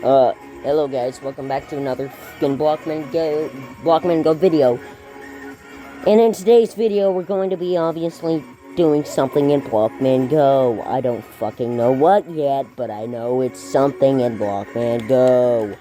Hello guys, welcome back to another fucking Blockman Go video. And in today's video, we're going to be obviously doing something in Blockman Go. I don't fucking know what yet, but I know it's something in Blockman Go.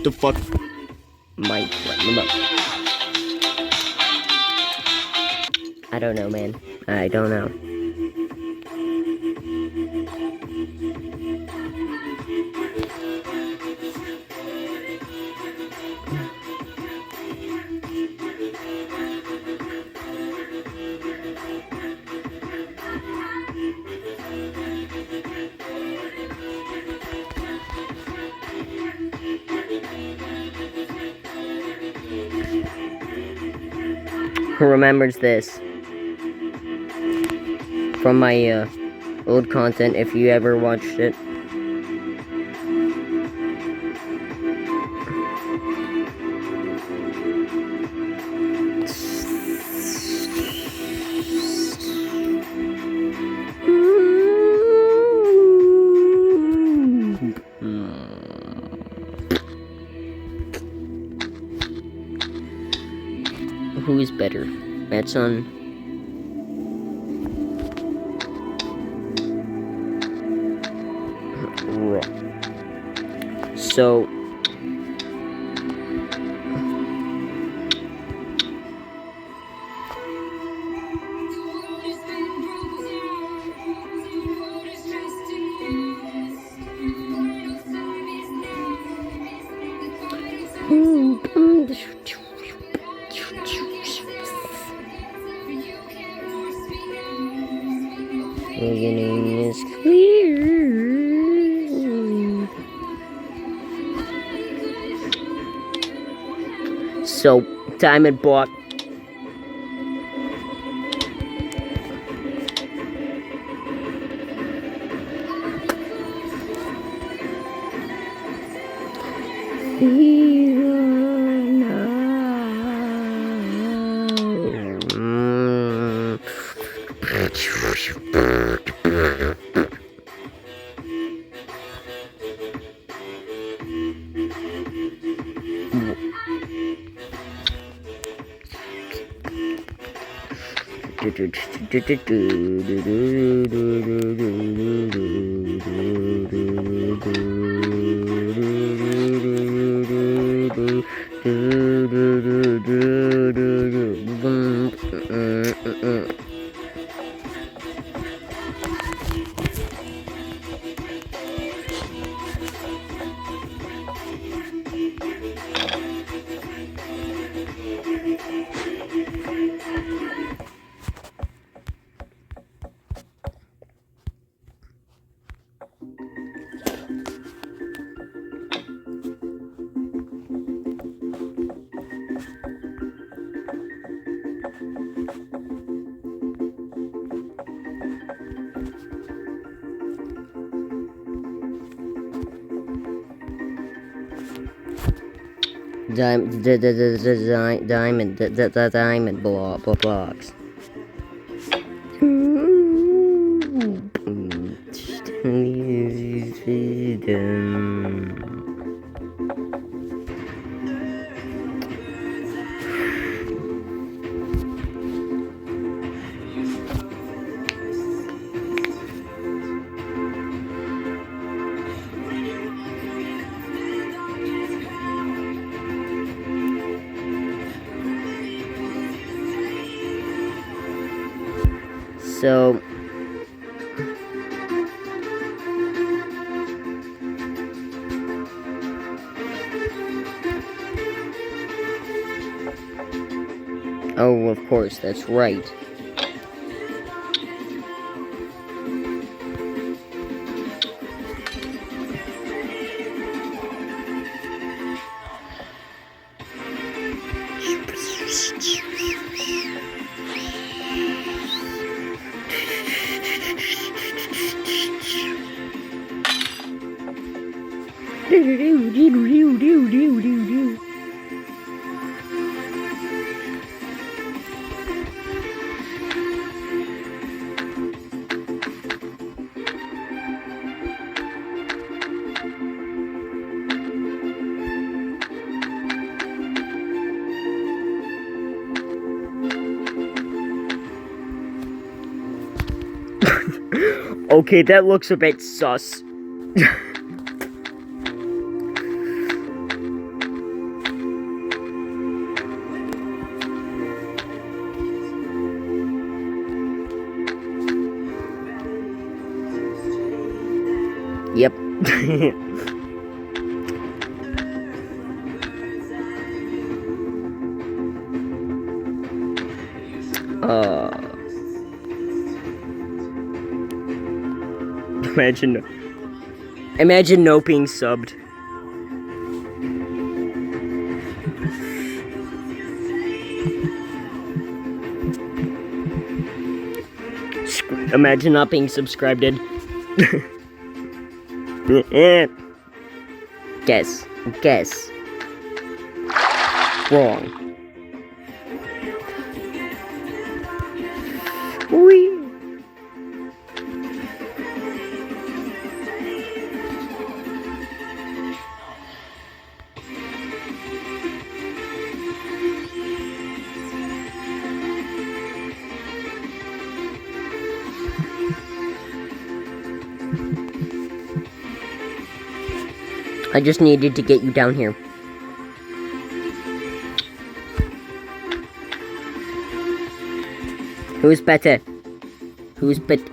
The fuck? My, I don't know, man. I don't know. Who remembers this from my old content, if you ever watched it? Who is better, Matson? So beginning is clear. So, Diamond bought diamond blocks. So, oh, of course, that's right. Okay, that looks a bit sus. Yep. Imagine no being subbed. Imagine not being subscribed. Guess. Wrong. Whee. I just needed to get you down here. Who's better? Who's better?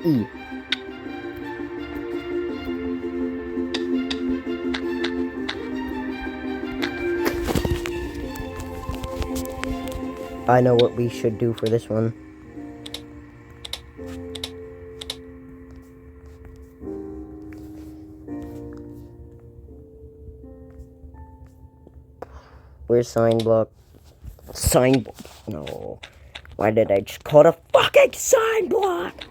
I know what we should do for this one. Where's sign block? Sign block. No. Why did I just call it a fucking sign block?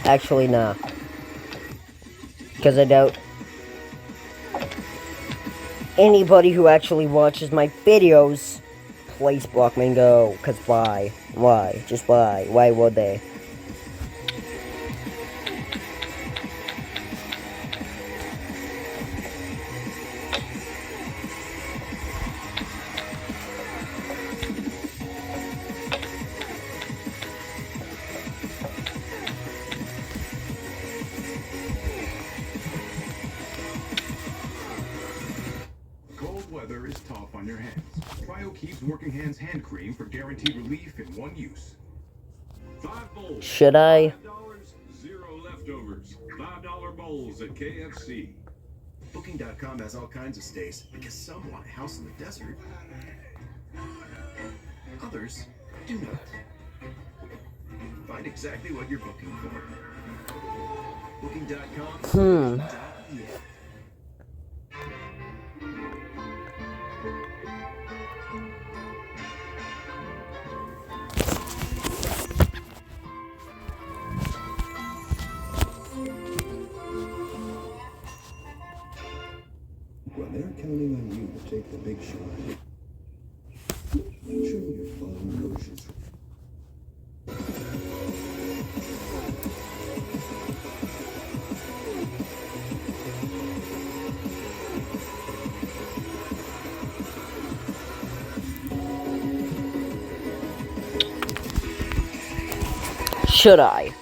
Actually, nah. Because I doubt anybody who actually watches my videos plays Blockman Go. Because why? Why? Just why? Why would they? Weather is tough on your hands. Cryokeep's Working Hands Hand Cream for guaranteed relief in one use. 5 bowls. Should I? $5, 0 leftovers. $5 bowls at KFC. Booking.com has all kinds of stays because some want a house in the desert. Others do not. Find exactly what you're booking for. Booking.com. When they're counting on you to take the big shot, show your fun groceries. Should I?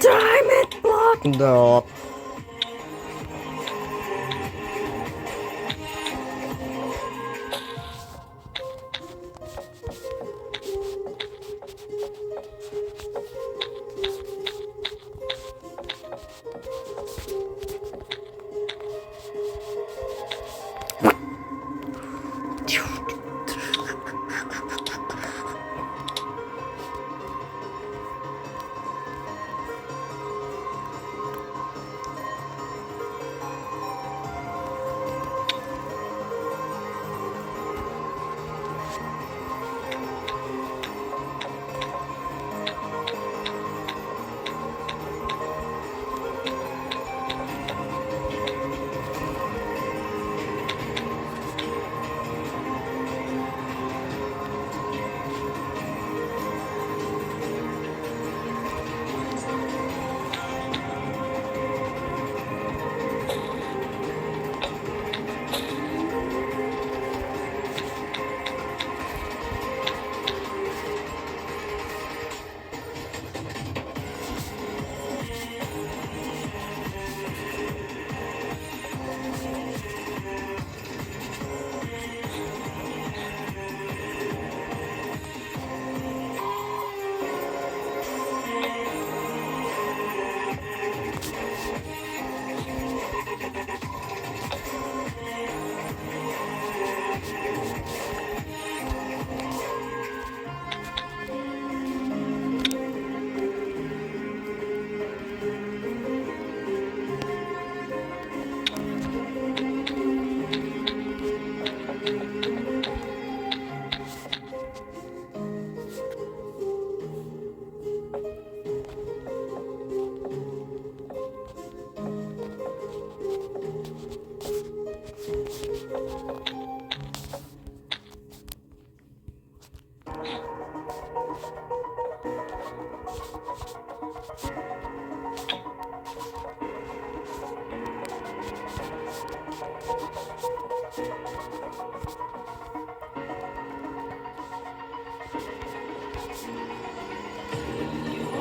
Diamond block. No.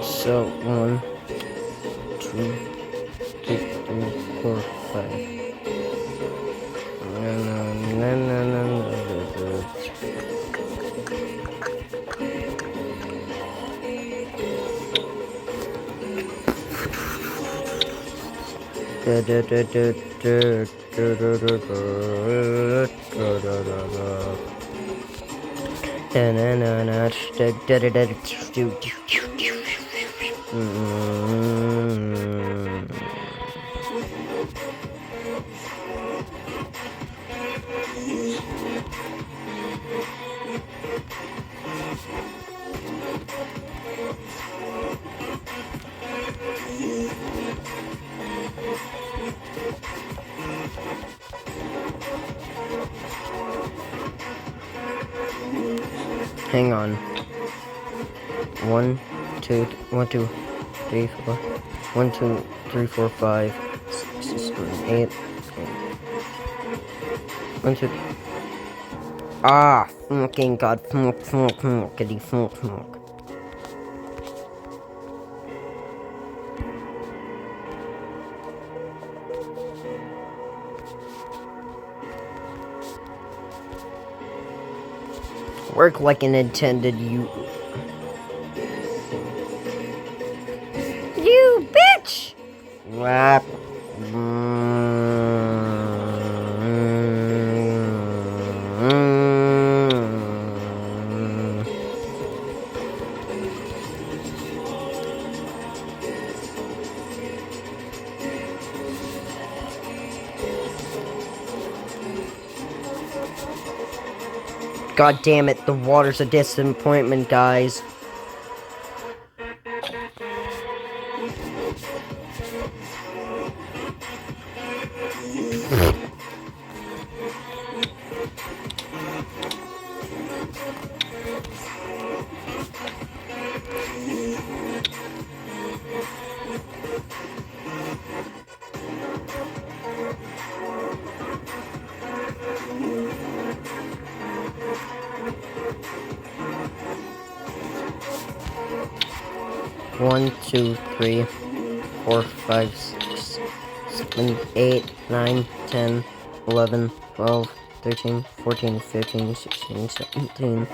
So 1, 2, 3, 4, 5. Hang on. 1, 2, 1, 2, 3, 4. 1, 2, 3, 4, 5, 6, 7, 8. 1, 2. Ah, fucking god, fuckity fuck. Work like an intended, you bitch! Rap. God damn it, the water's a disappointment, guys. One, 2, 3, 4, 5, 6, 7, 8, 9, 10, 11, 12, 13, 14, 15, 16, 17.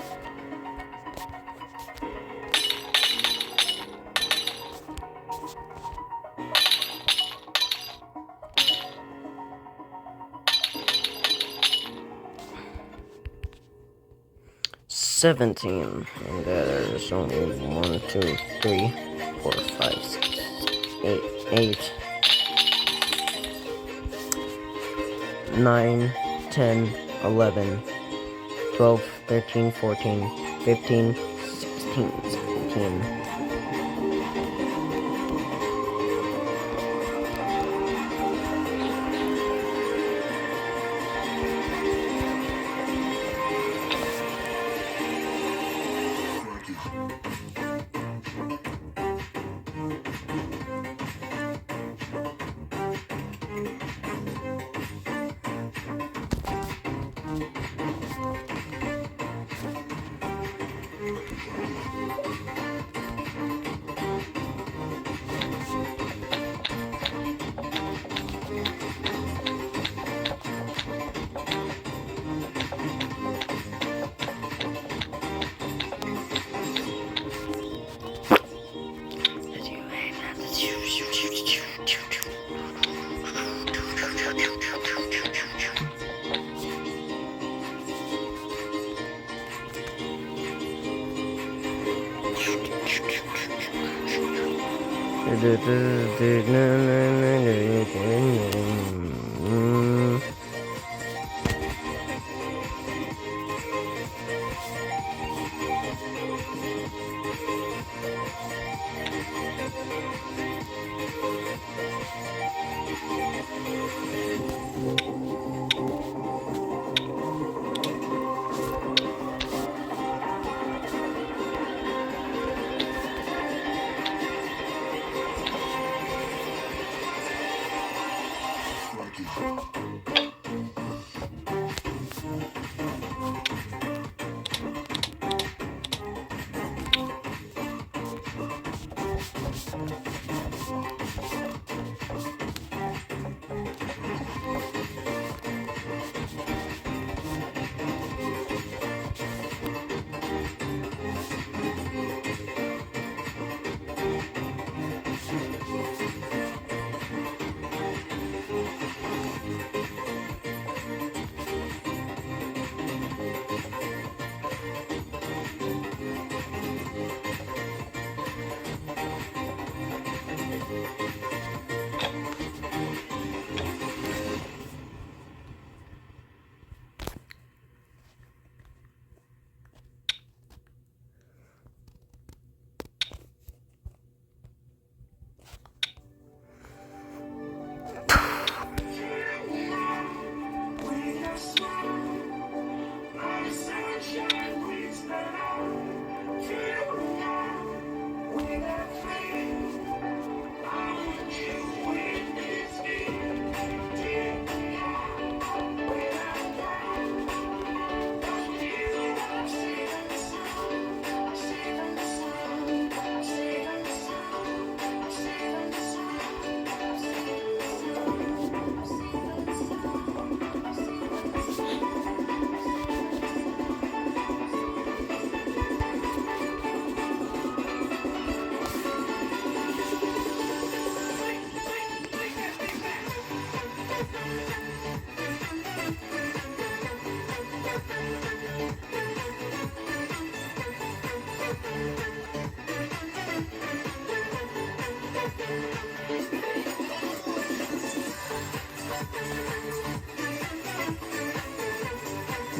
And there's only 1, 2, 3, 4, 5, 6, 8, 9, 10, 11, 12, 13, 14, 15, 16, 17.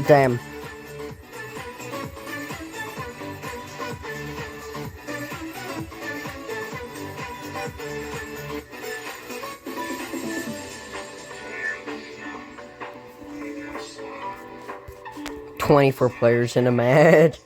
Damn. "24 players in a match."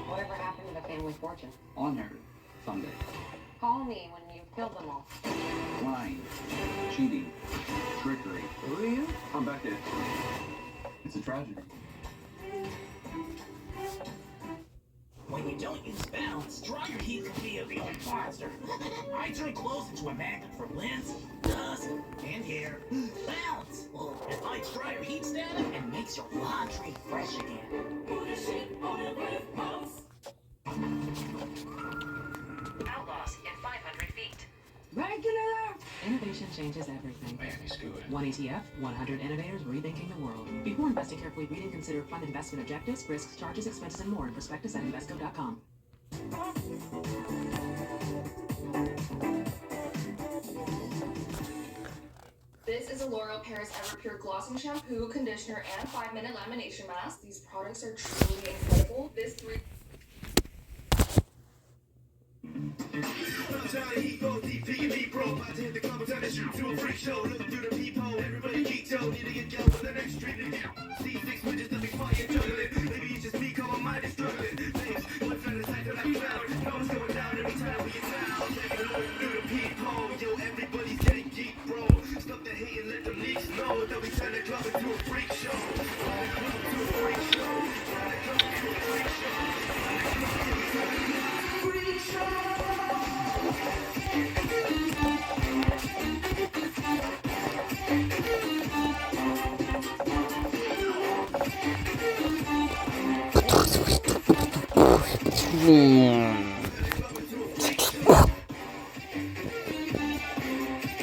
Whatever happened to the family fortune? On her someday. Call me when you've killed them all. Lying, cheating, trickery. Who are you? I'm back in. It's a tragedy. When you don't use balance, dryer heat can be a real monster. I turn clothes into a magnet for lint, dust, and hair. Balance! Well, it fights dryer heat static and makes your laundry fresh again. Put a sheet on the roof, mouse. Outlaws in 500 feet. Regular! Innovation changes everything. Miami's good. 1 ATF, 100 innovators rethinking the world. Before investing, carefully read and consider fund investment objectives, risks, charges, expenses, and more in prospectus at Invesco.com. This is a L'Oreal Paris Everpure Glossing Shampoo, Conditioner, and 5-minute lamination mask. These products are truly incredible. This 3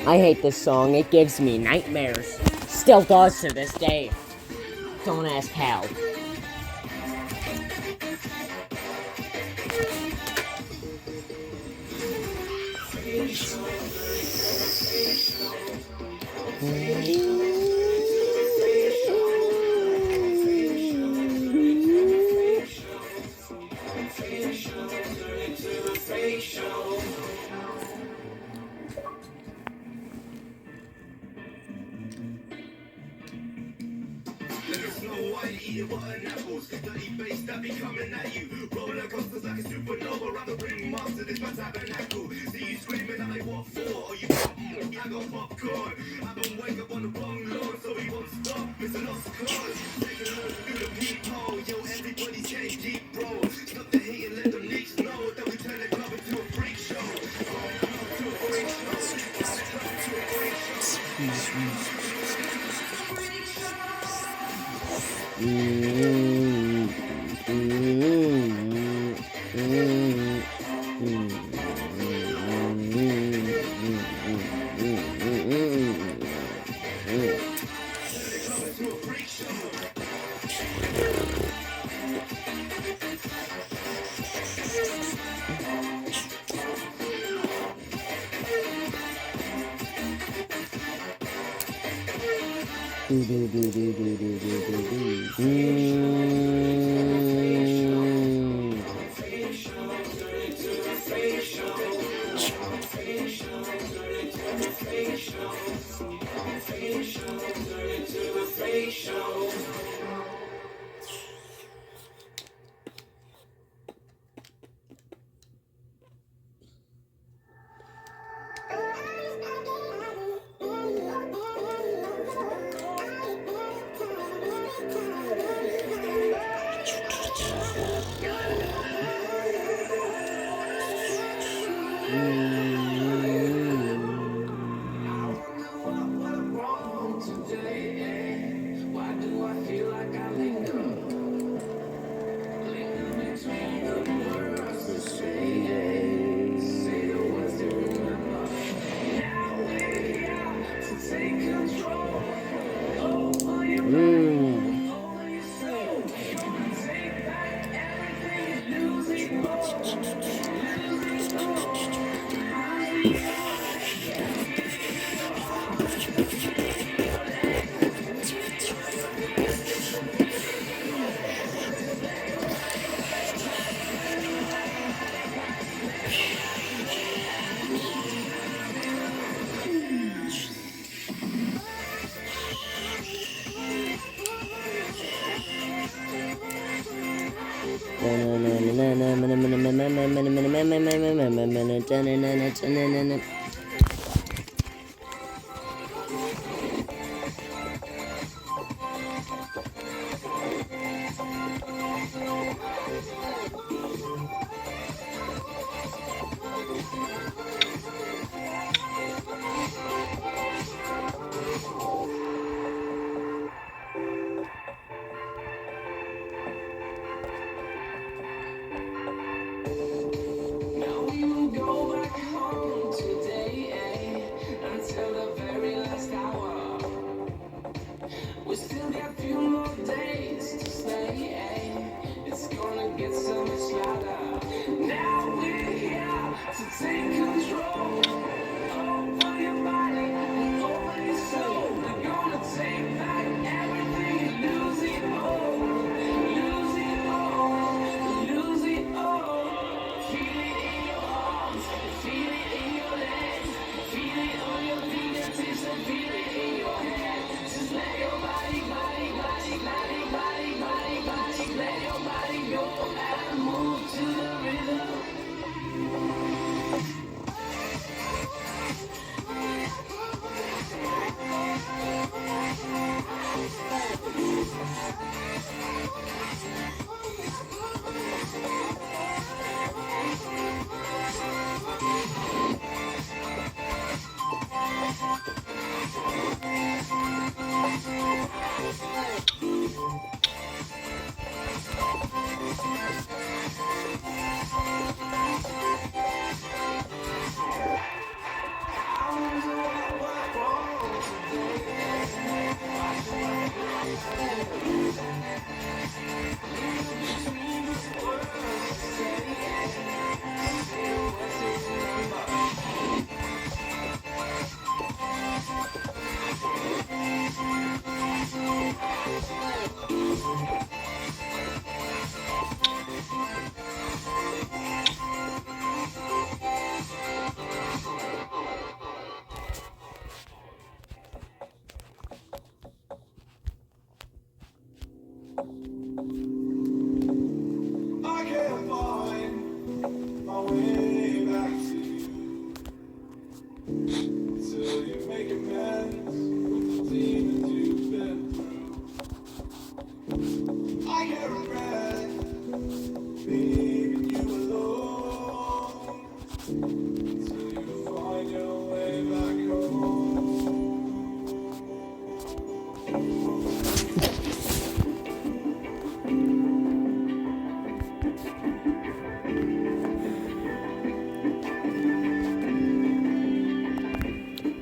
I hate this song. It gives me nightmares. Still does to this day. Don't ask how.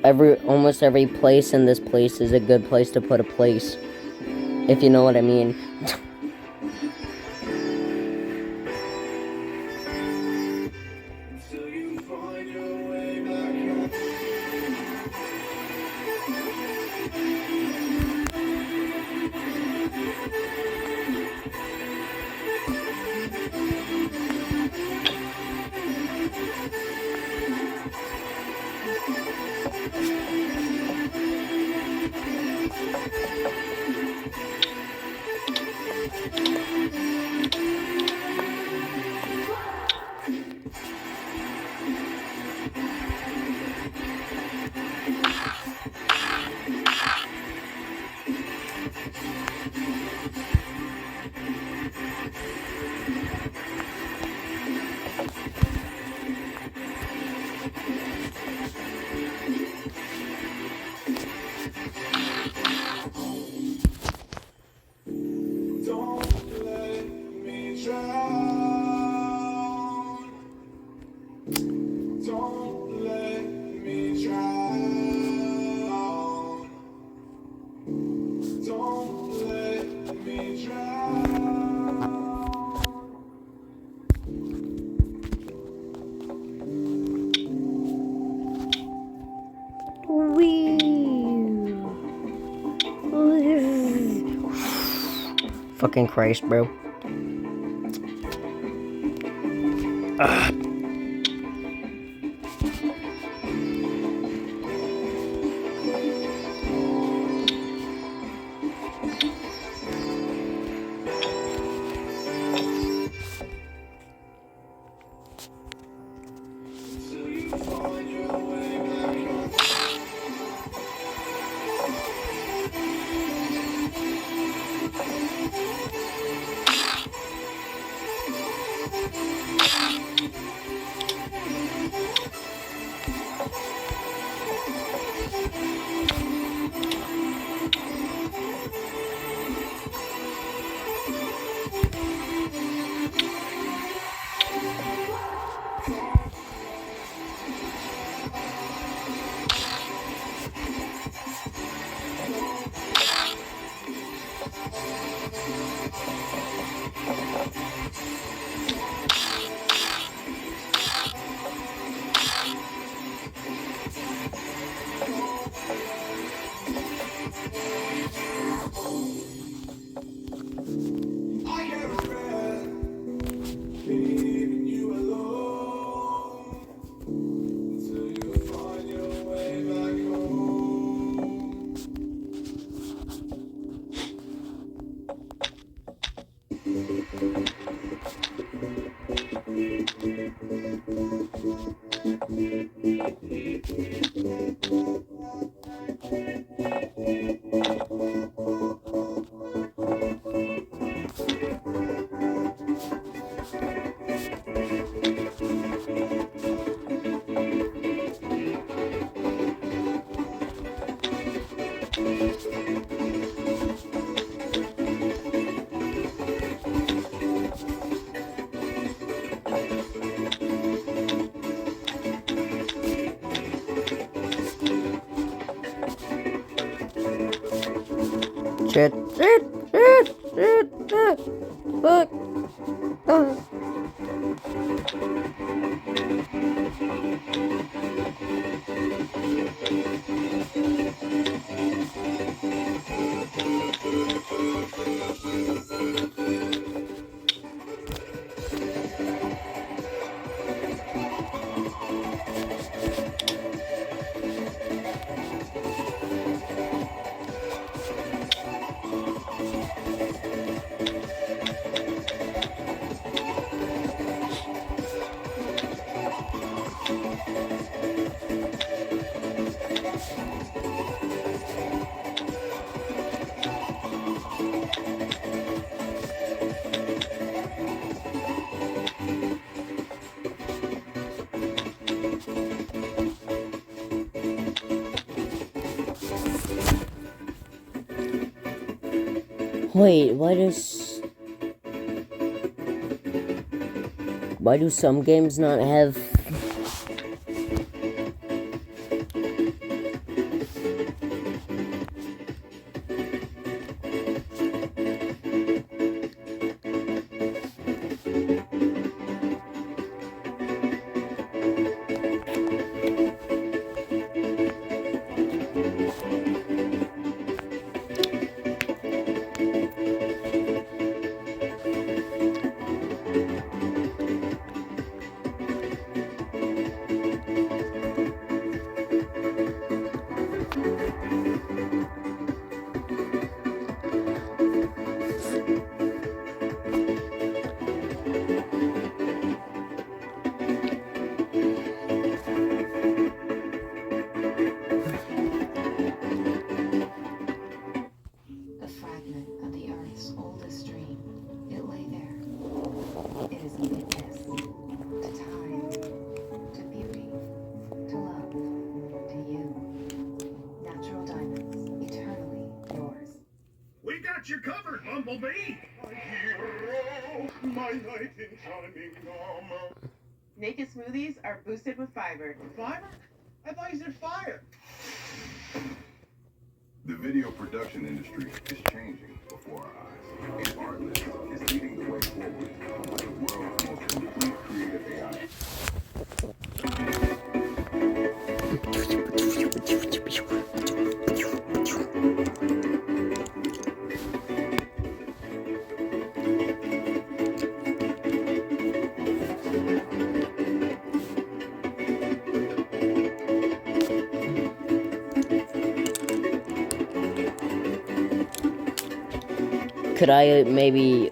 almost every place in this place is a good place to put a place. If you know what I mean. Fucking Christ, bro. Shit. Fuck. Wait, why do some games not have got you covered, Bumblebee. My hero, my knight in shining armor. Naked smoothies are boosted with fiber. Fiber? I thought you said fire. The video production industry is changing before our eyes. And Artlist is leading the way forward with the world's most complete creative AI. Could I maybe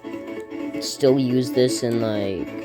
still use this in like...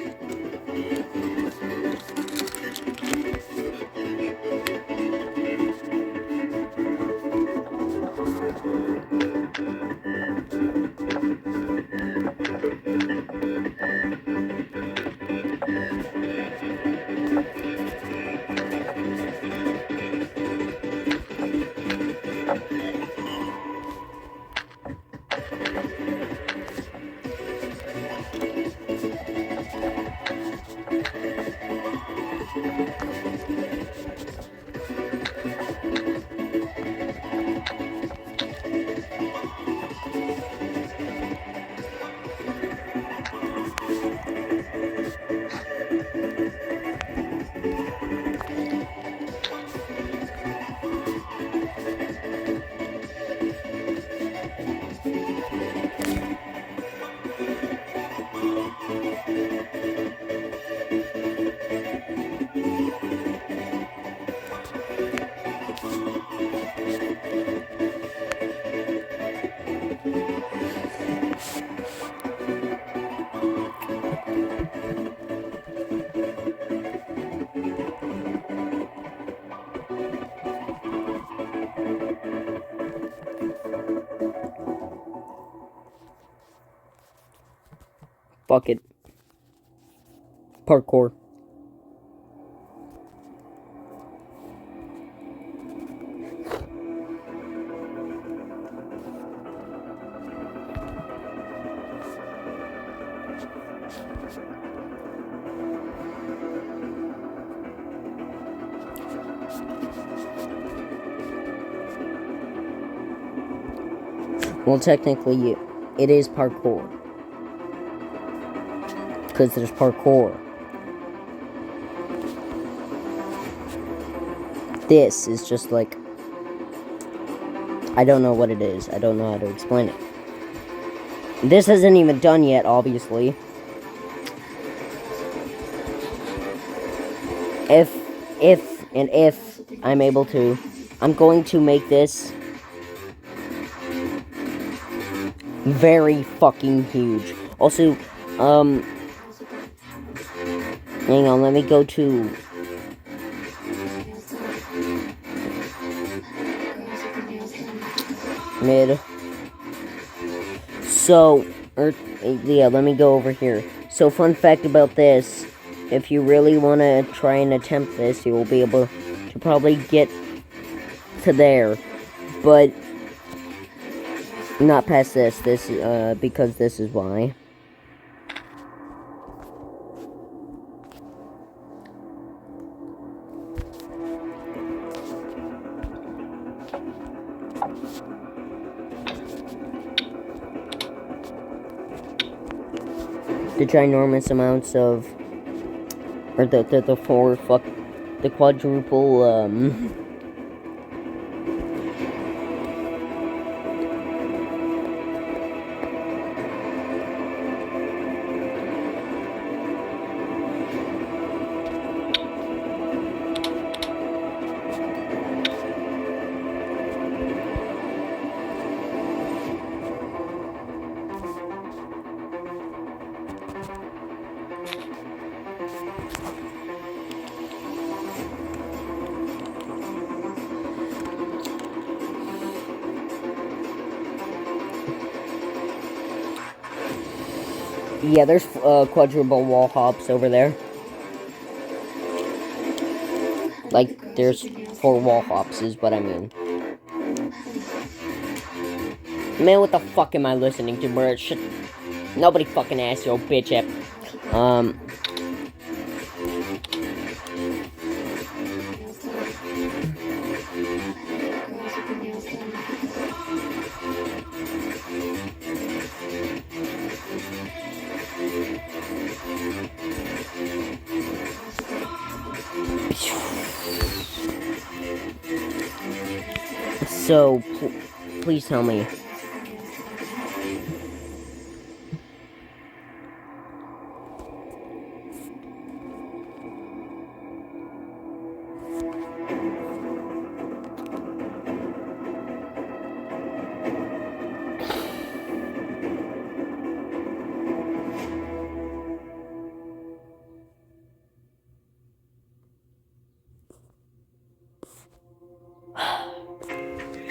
Fuck it. Parkour. Well, technically, it is parkour. Because there's parkour. This is just like... I don't know what it is. I don't know how to explain it. This isn't even done yet, obviously. If I'm able to, I'm going to make this very fucking huge. Also, hang on, let me go to... mid. So, yeah, let me go over here. So, fun fact about this, if you really want to try and attempt this, you will be able to probably get to there. But, not past this, because this is why. The ginormous amounts of, or the quadruple, yeah, there's quadruple wall hops over there. Like, there's 4 wall hops is what I mean. Man, what the fuck am I listening to, bro? Shit. Nobody fucking asked your bitch up. So, please tell me.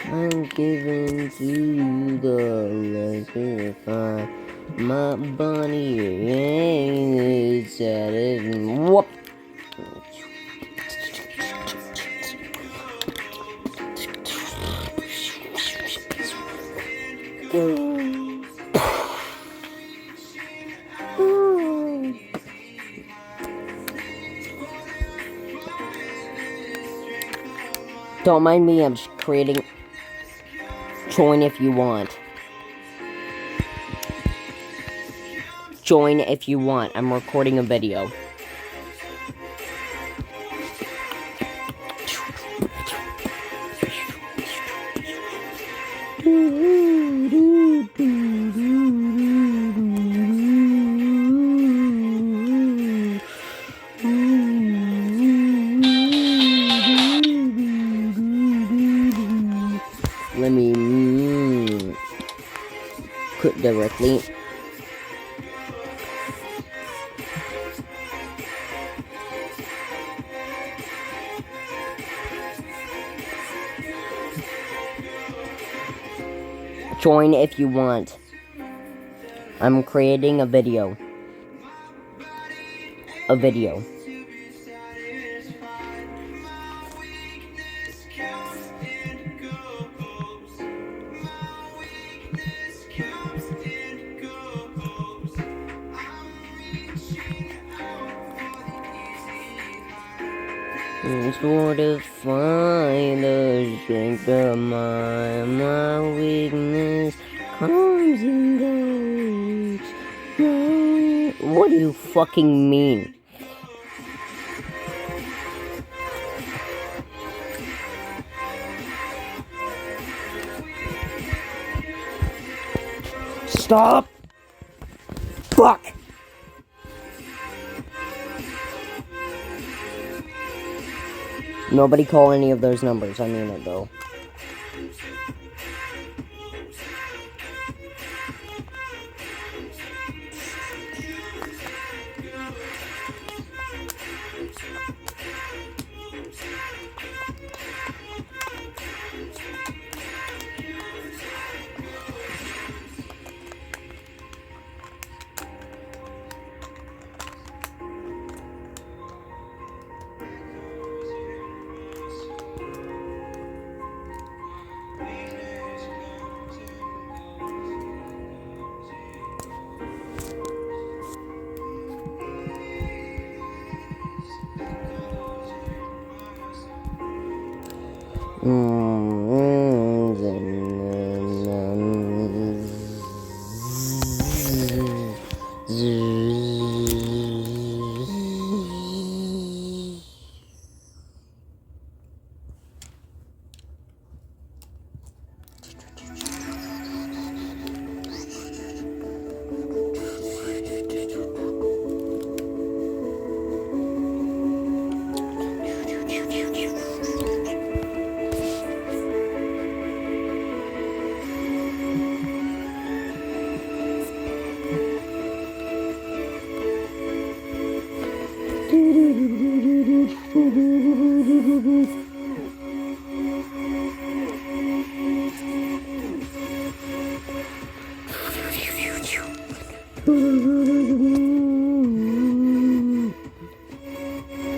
I'm giving to the lesser fire. My bunny is at it. Whoop. Don't mind me, I'm just creating. Join if you want. Join if you want. I'm recording a video. Let me put directly. Join if you want. I'm creating a video. A video. It's for to find the strength of my weakness comes and goes. What do you fucking mean? Stop! Fuck! Nobody call any of those numbers, I mean it though.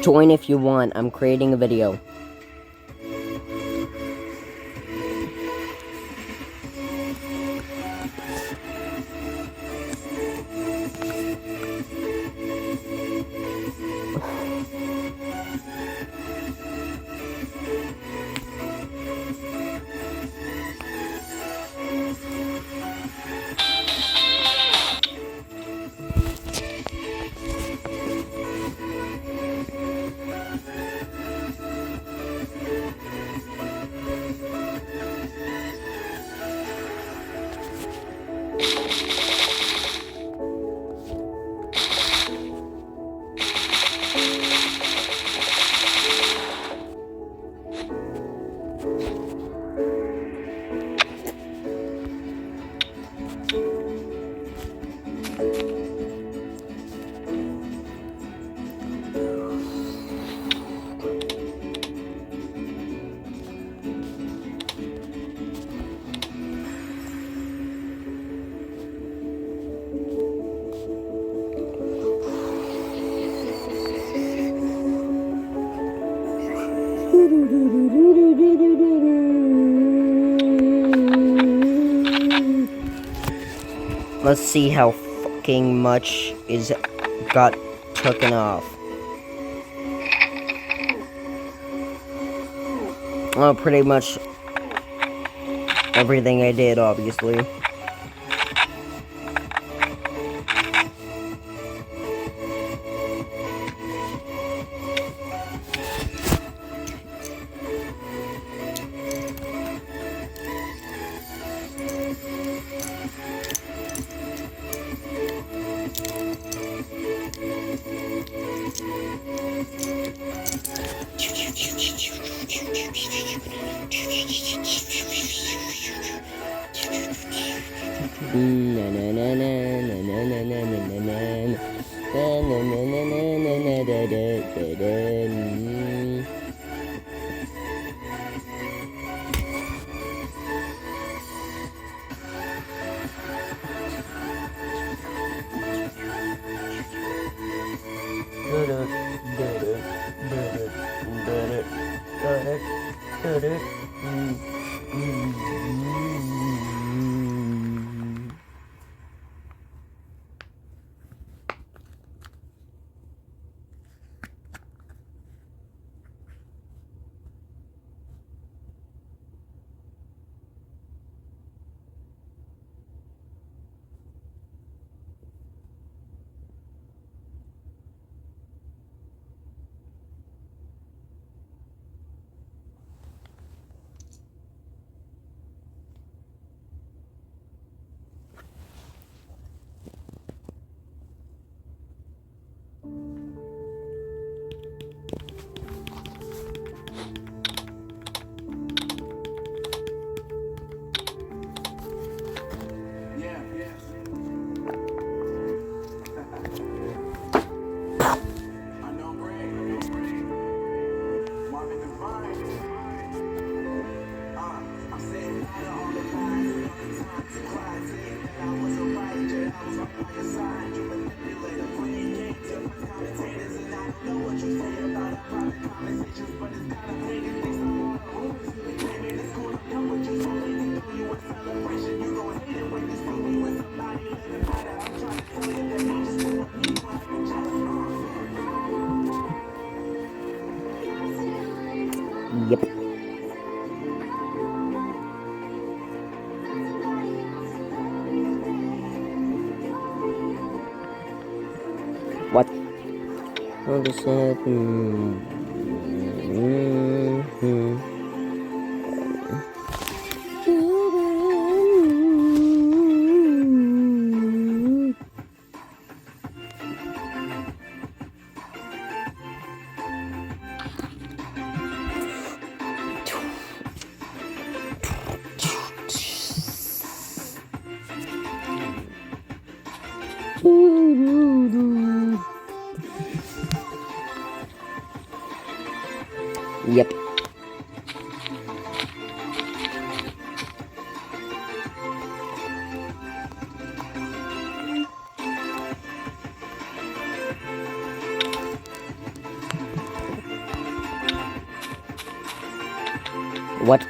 Join if you want. I'm creating a video. Let's see how fucking much is got taken off. Well, pretty much everything I did, obviously. Yep. What? What is that? Yep. What?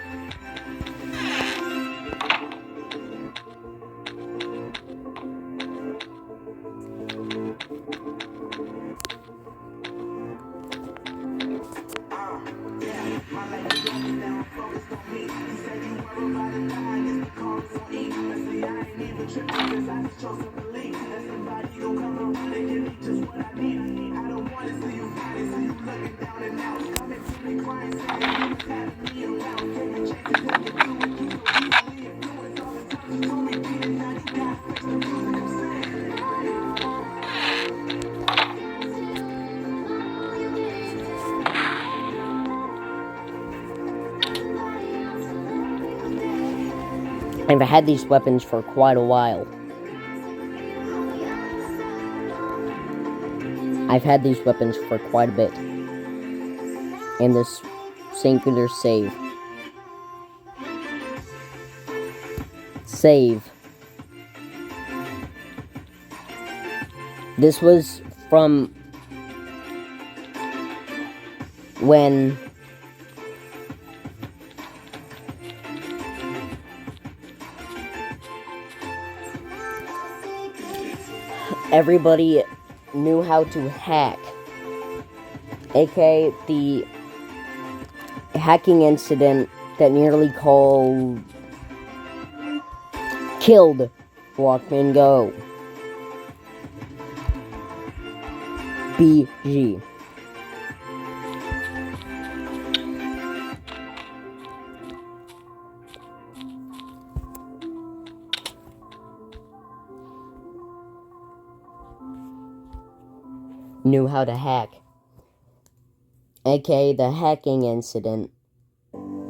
I've had these weapons for quite a while. I've had these weapons for quite a bit. And this singular save. Save. This was from when everybody knew how to hack, aka the hacking incident that nearly killed Blockman Go. BG. Knew how to hack, aka the hacking incident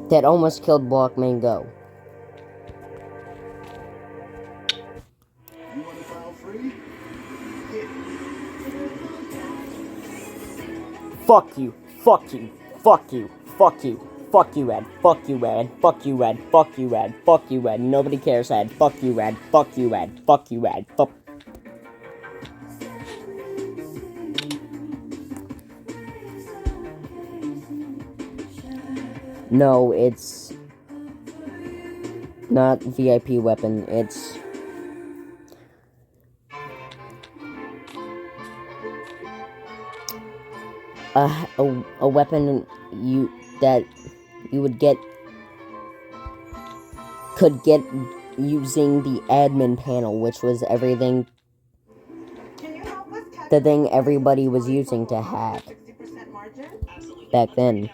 that almost killed Blockman Go. You want to file free? Hit Fuck you, fuck you, fuck you, fuck you, fuck you, Ed, fuck you, Ed, fuck you, Ed, fuck you, Ed, fuck you, Ed, nobody cares, Ed, fuck you, Ed, fuck you, Ed, fuck you, Ed, fuck. No, it's not VIP weapon, it's a weapon that you could get using the admin panel, which was everything, the thing everybody was using to hack 60% margin? back then.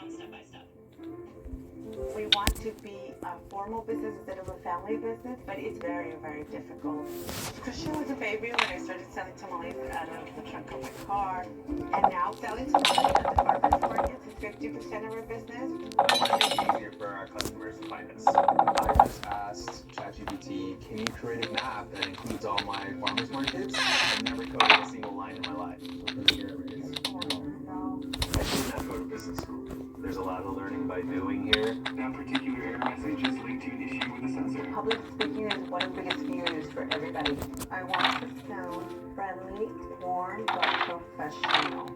We want to be a formal business instead of a family business, but it's very, very difficult. Christian was a baby when I started selling tamales out of the trunk of my car. And now selling tamales at the farmers markets is 50% of our business. It's easier for our customers to find us. I just asked ChatGPT, can you create a map that includes all my farmers markets? I've never coded a single line in my life. Here it is. I did not go to business school. There's a lot of learning by doing here. That particular error message is linked to an issue with the sensor. Public speaking is one of the biggest fears for everybody. I want to sound friendly, warm, but professional.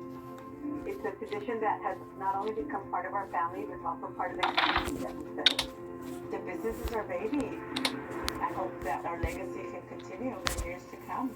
It's a position that has not only become part of our family, but also part of the community that we serve. The business is our baby. I hope that our legacy can continue in years to come.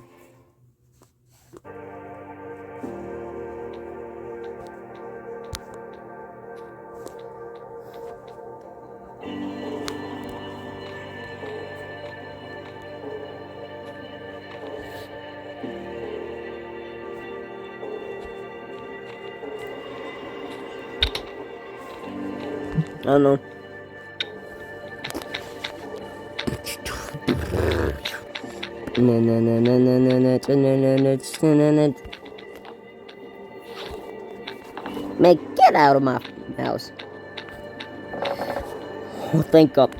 I don't know. Man, get out of my house. Oh, thank God.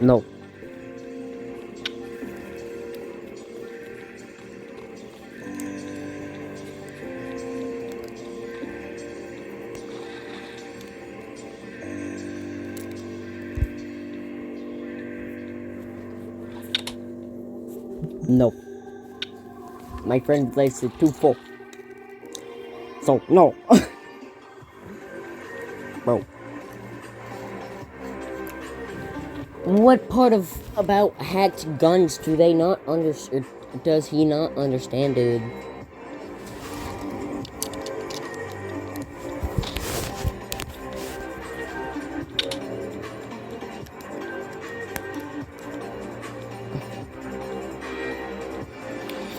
No. No. My friend place is too full. So, no. Bro. What part of about hacked guns do they not understand? Does he not understand, dude?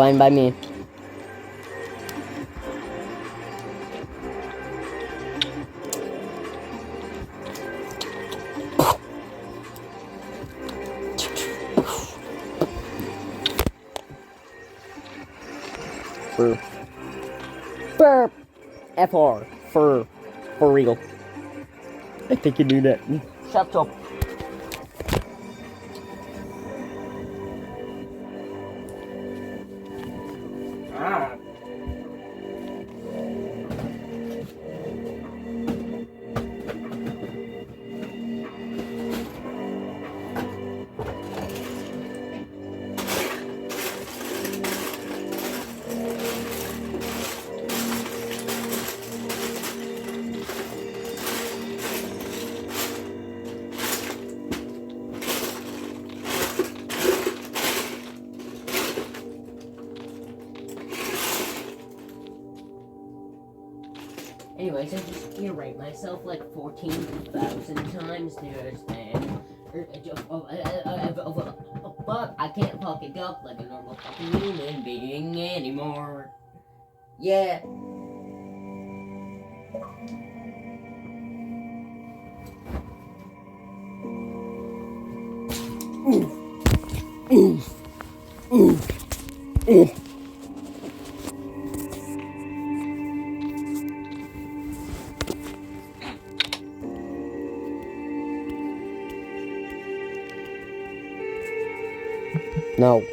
fine by me. Fur. FR. Fur. For real. I think you knew that. Shut up. Anyways, I just earrate myself like 14,000 times there's then. Fuck, I can't fucking talk like a normal fucking human being anymore. Yeah. Oof. Oof. Oof. Oof. No.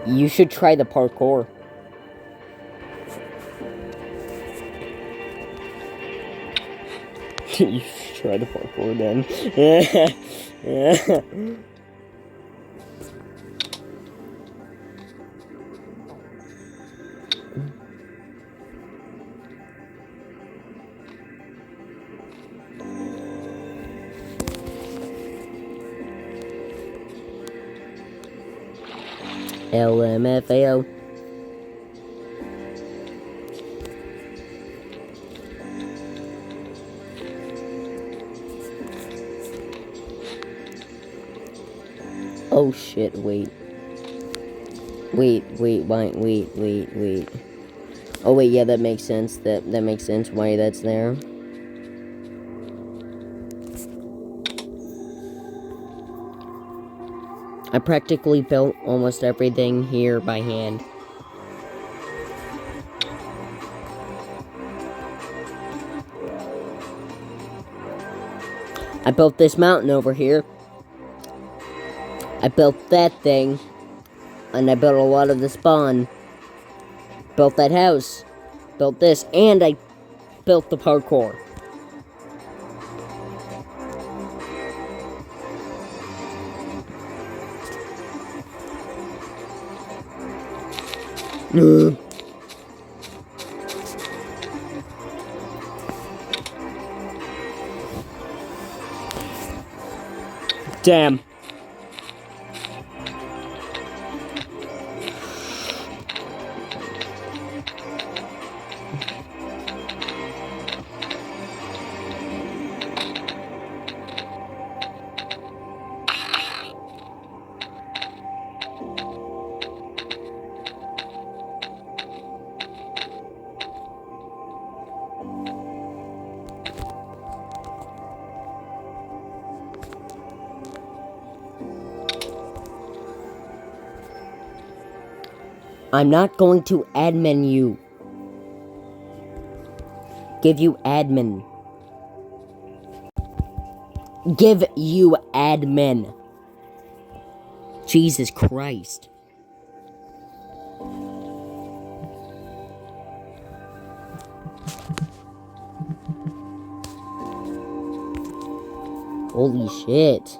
You should try the parkour. You should try the parkour then. LMFAO. Oh shit, wait. Wait. Oh wait, yeah, that makes sense. That makes sense why that's there. I practically built almost everything here by hand. I built this mountain over here. I built that thing. And I built a lot of the spawn. Built that house. Built this. And I built the parkour. Damn. I'm not going to admin you. Give you admin. Give you admin. Jesus Christ. Holy shit.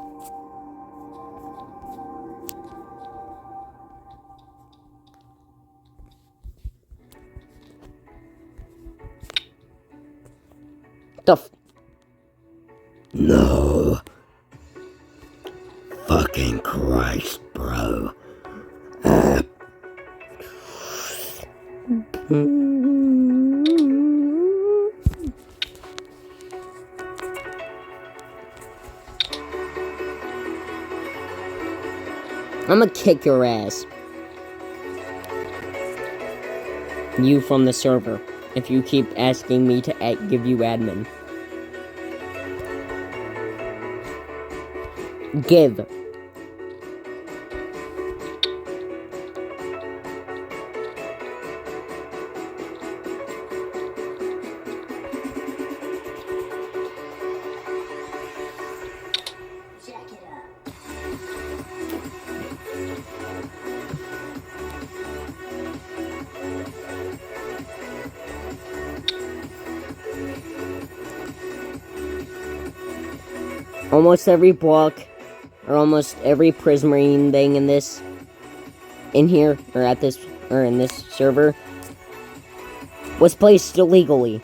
No. Fucking Christ, bro. I'ma kick your ass. You from the server, if you keep asking me to give you admin. Give. Almost every block, or almost every Prismarine thing in this, in here, or at this, or in this server, was placed illegally.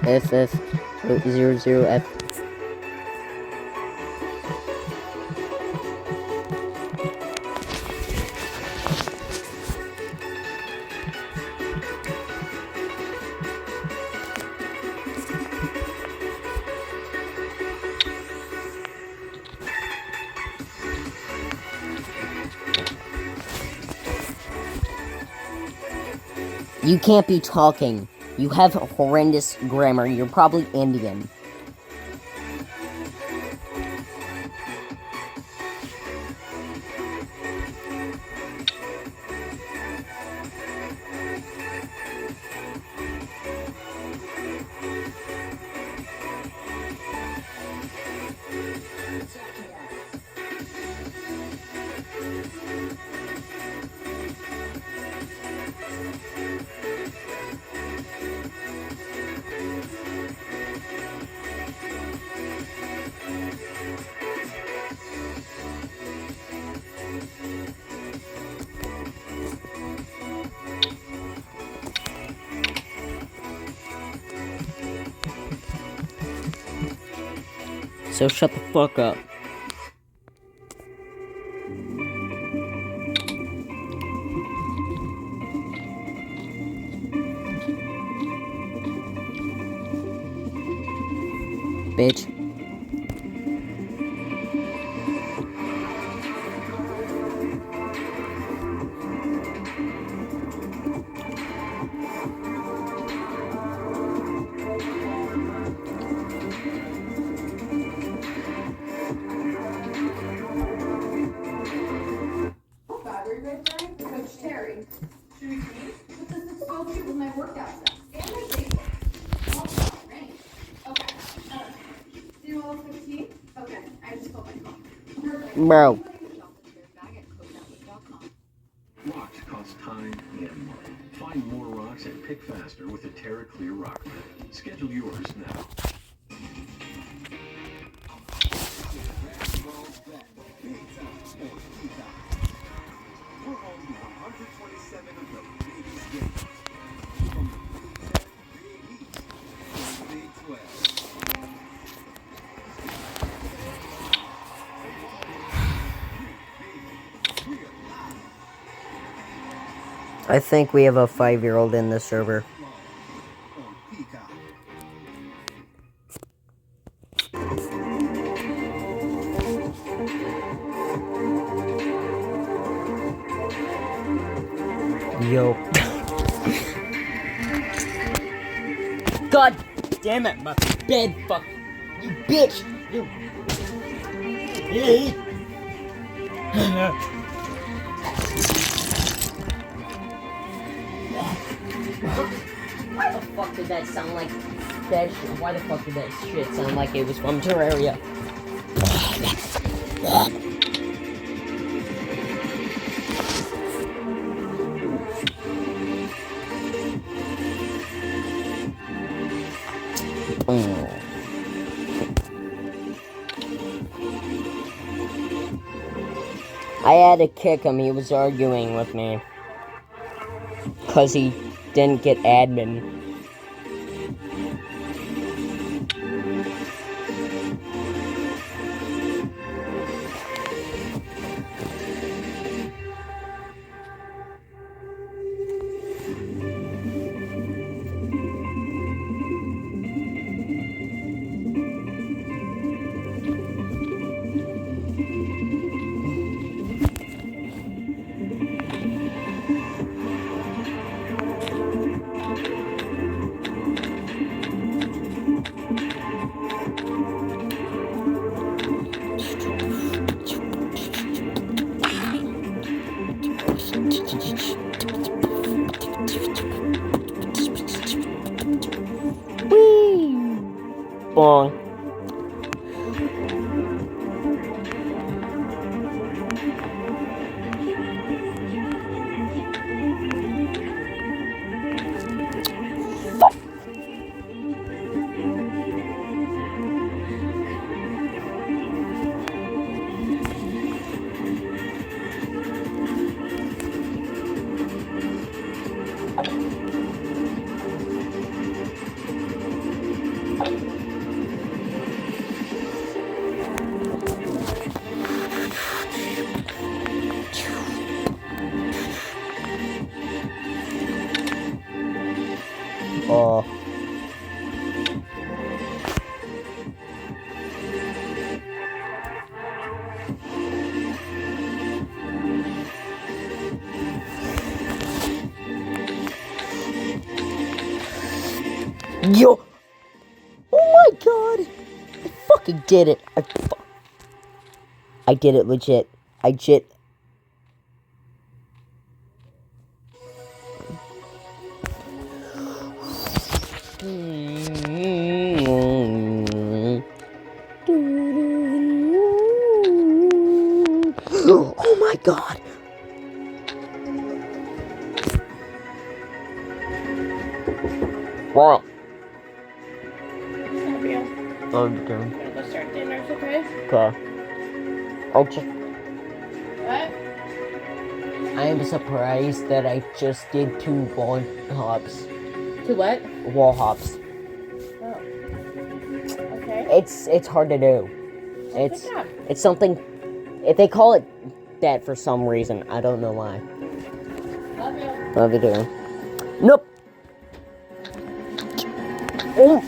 F00F. You can't be talking. You have horrendous grammar. You're probably Indian. So shut the fuck up. Bitch. Coach Terry. Should we meet? This is so cute with my workout stuff. And my basics. Oh, great. Okay. 015? Okay. I just called my phone. Perfect. Bro. Rocks cost time and money. Find more rocks and pick faster with the Terra Clear Rock Mat. Schedule yours now. I think we have a 5-year-old in the server. Yo. God damn it, my bed fuck. You bitch! You. Why the fuck did that sound like that shit? Why the fuck did that shit sound like it was from Terraria? I had to kick him. He was arguing with me. Because he didn't get admin. Whee! Bong. Oh. Yo! Oh my god! I fucking did it! I did it legit. Oh my god! Wow. Gonna go start dinner, okay? Okay. I'll just. What? I am surprised that I just did 2 wall hops. To what? Wall hops. Oh. Okay. It's hard to do. Well, good job. It's something. If they call it that for some reason, I don't know why. Love you. Love you too. Nope. Oh.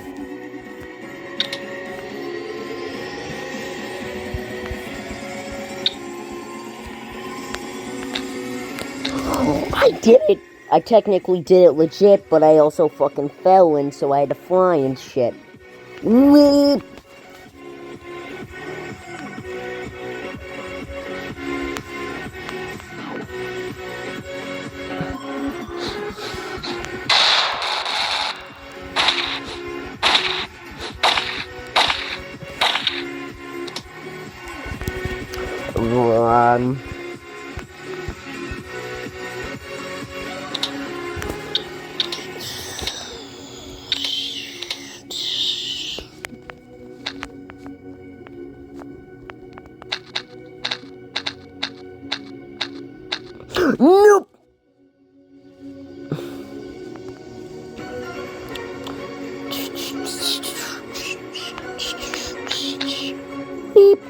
I did it! I technically did it legit, but I also fucking fell, and so I had to fly and shit. Weep! Run. Nope. Beep. Beep.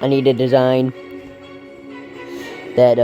I need a design that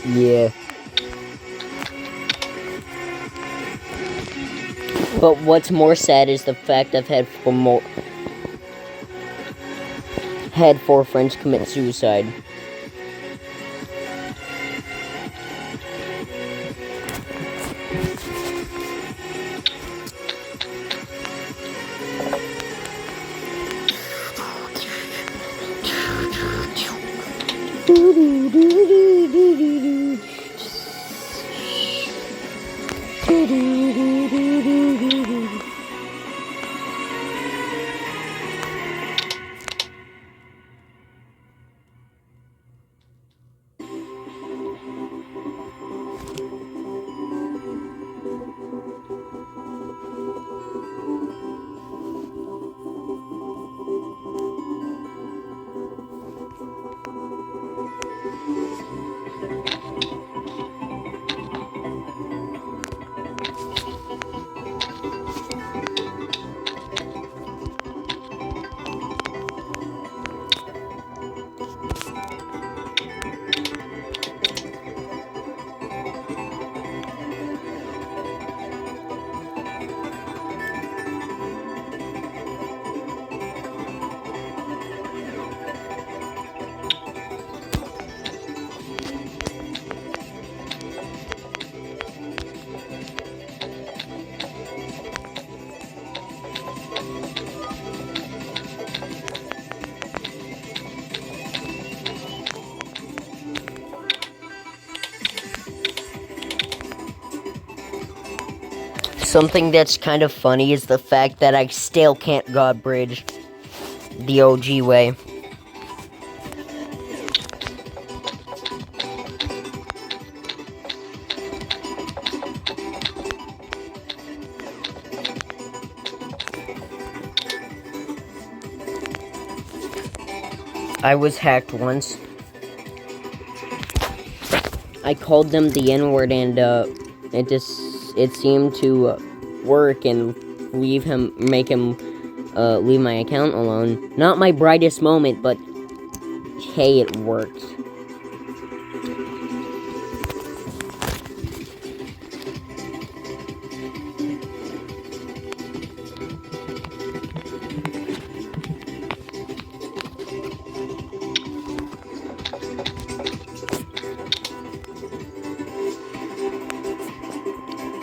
Yeah. But what's more sad is the fact I've had four friends commit suicide. Something that's kind of funny is the fact that I still can't God Bridge the OG way. I was hacked once. I called them the N-word and it seemed to work and make him leave my account alone. Not my brightest moment, but hey, it worked.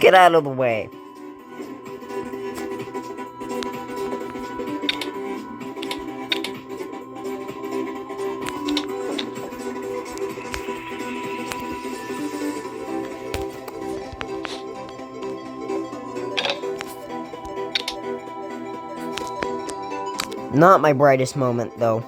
Get out of the way. Not my brightest moment, though.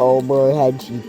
Oh, boy, head cheek.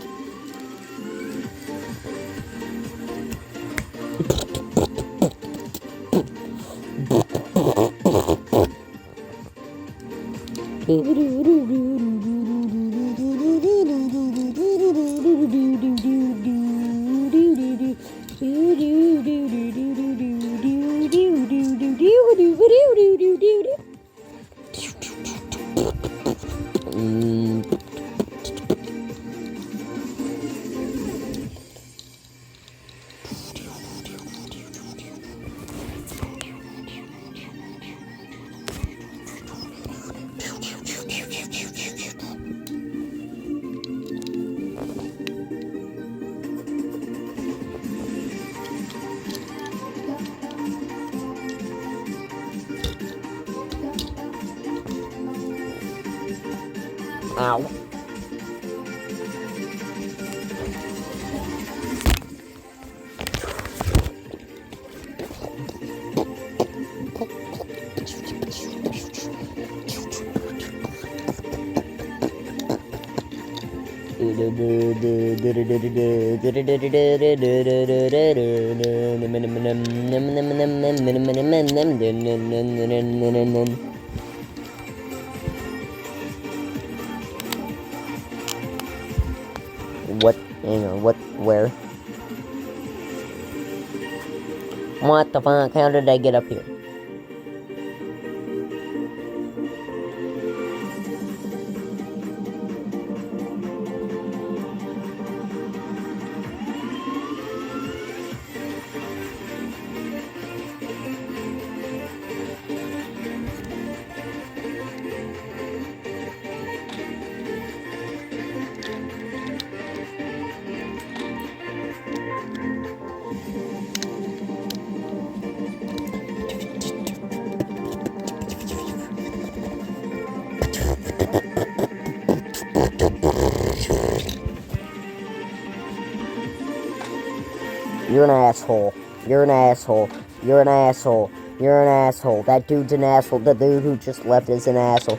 Ow. What? Hang on, what? Where? What the fuck? How did I get up here? You're an asshole. You're an asshole. You're an asshole. You're an asshole. That dude's an asshole. The dude who just left is an asshole.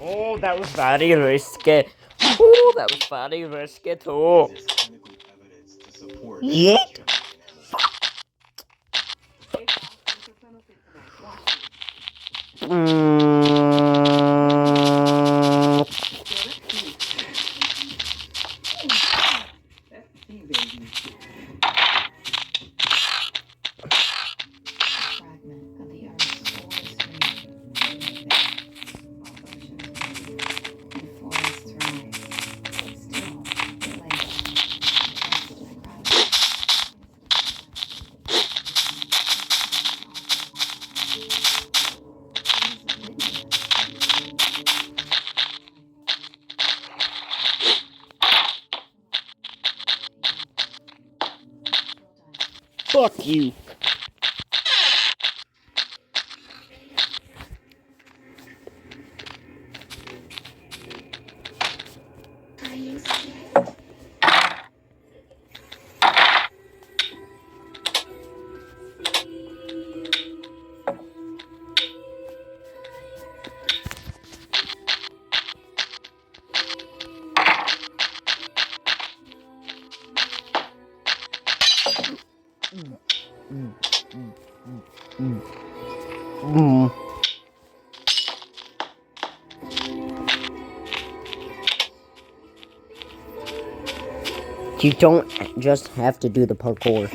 Oh, that was very risky. Oh, that was very risky too. Yeah. Fuck you. You don't just have to do the parkour.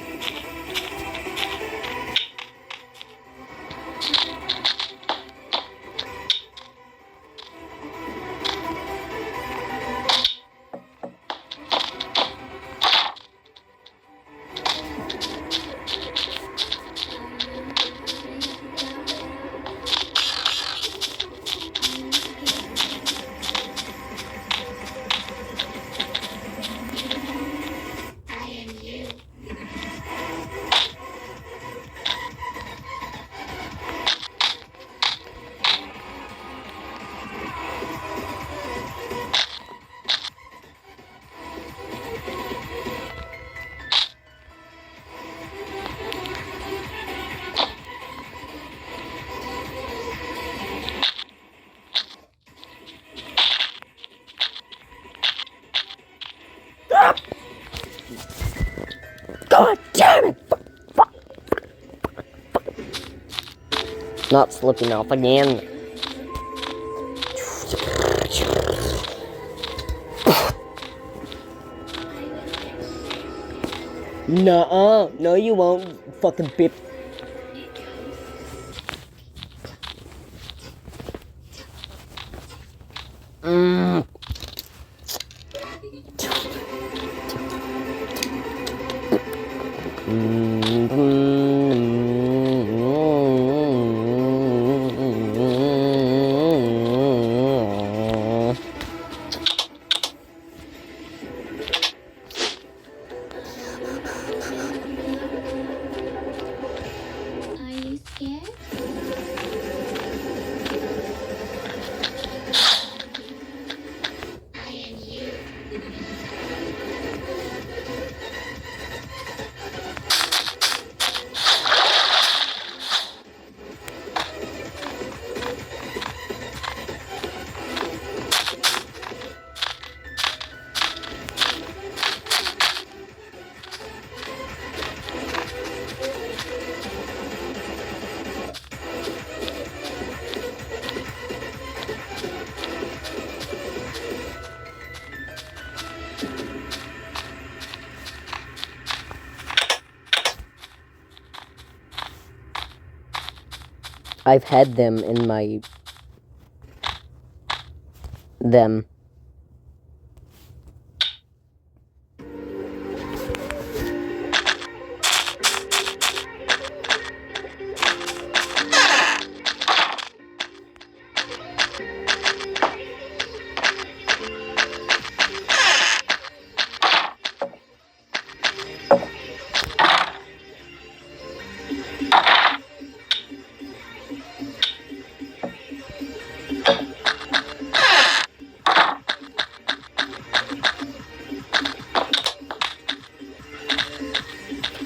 God damn it! Fuck. Not slipping off again. Nuh-uh. No, you won't, fucking bip. I've had them in my... them.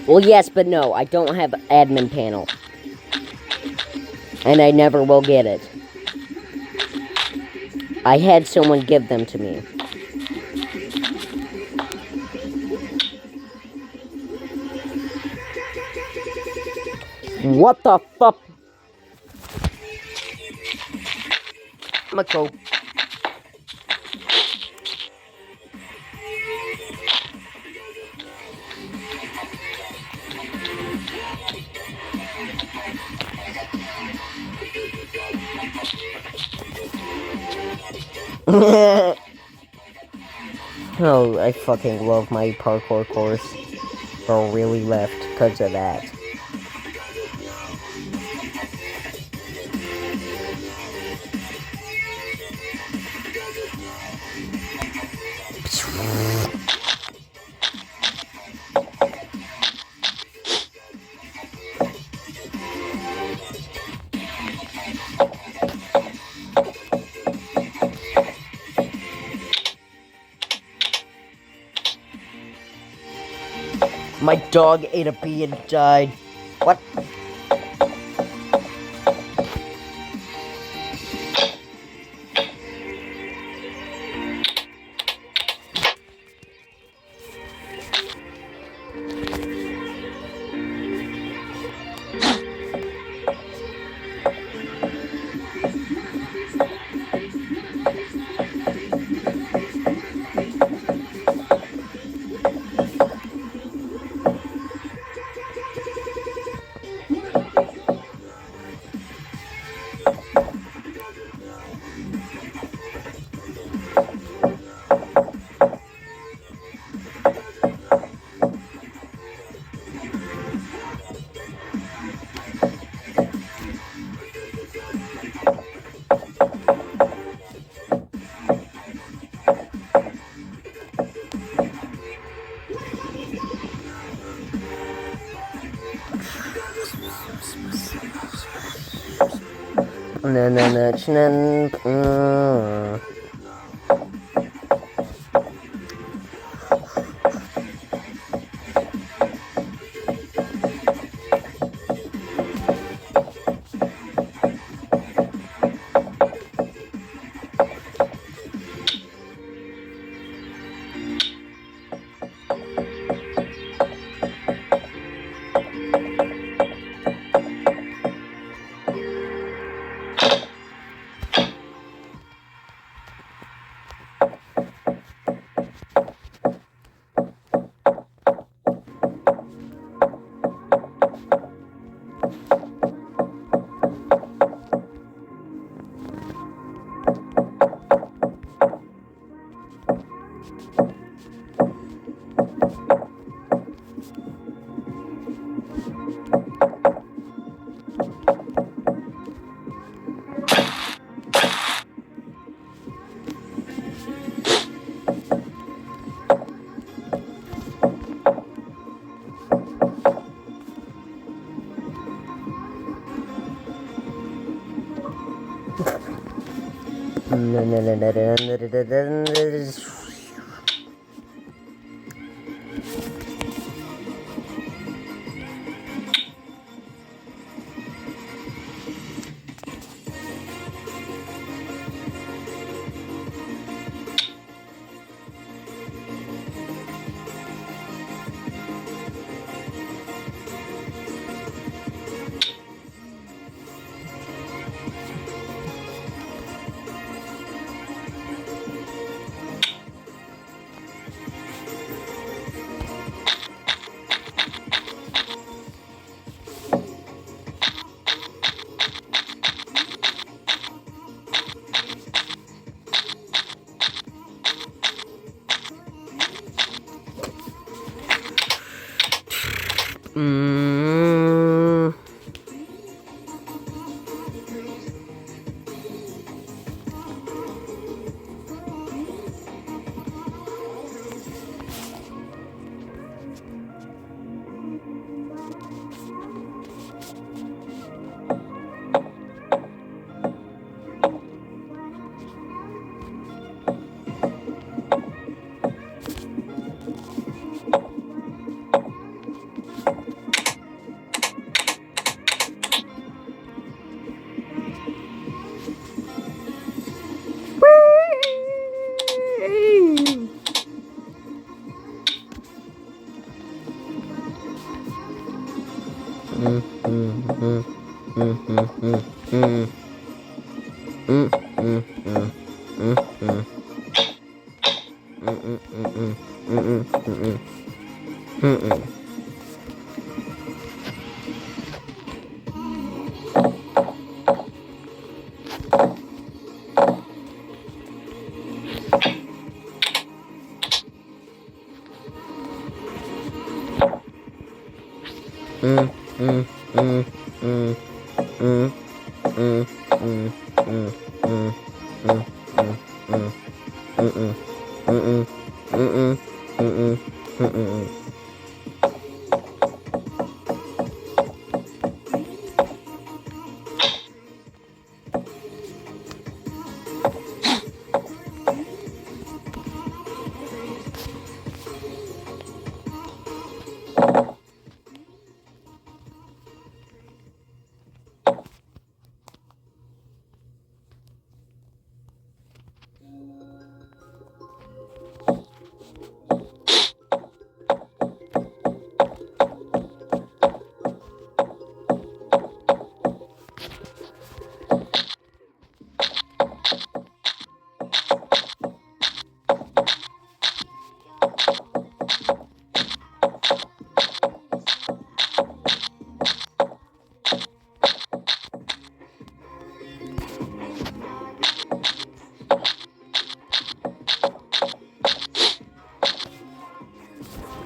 Well, yes, but no, I don't have admin panel. And I never will get it. I had someone give them to me. What the fuck? Mako. Oh, I fucking love my parkour course. Bro really left because of that. My dog ate a bee and died. What?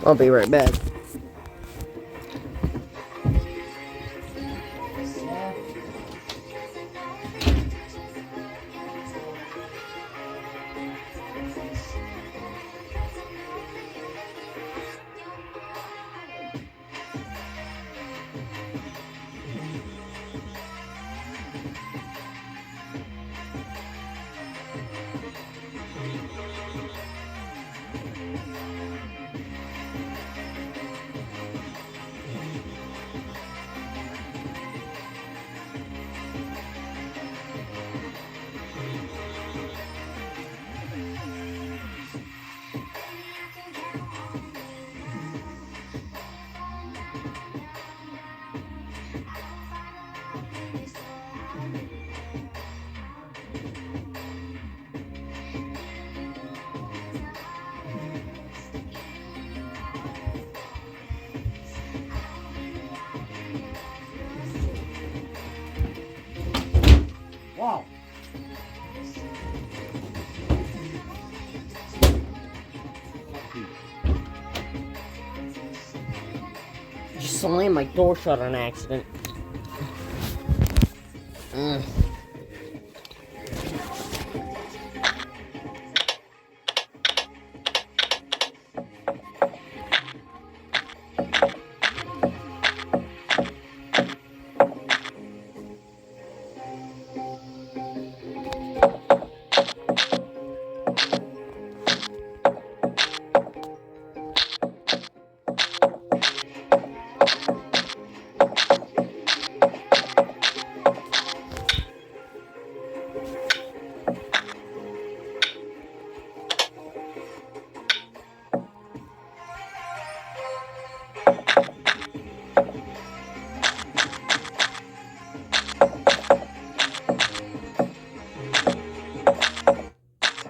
I'll be right back. Wow. Just slammed my door shut on accident.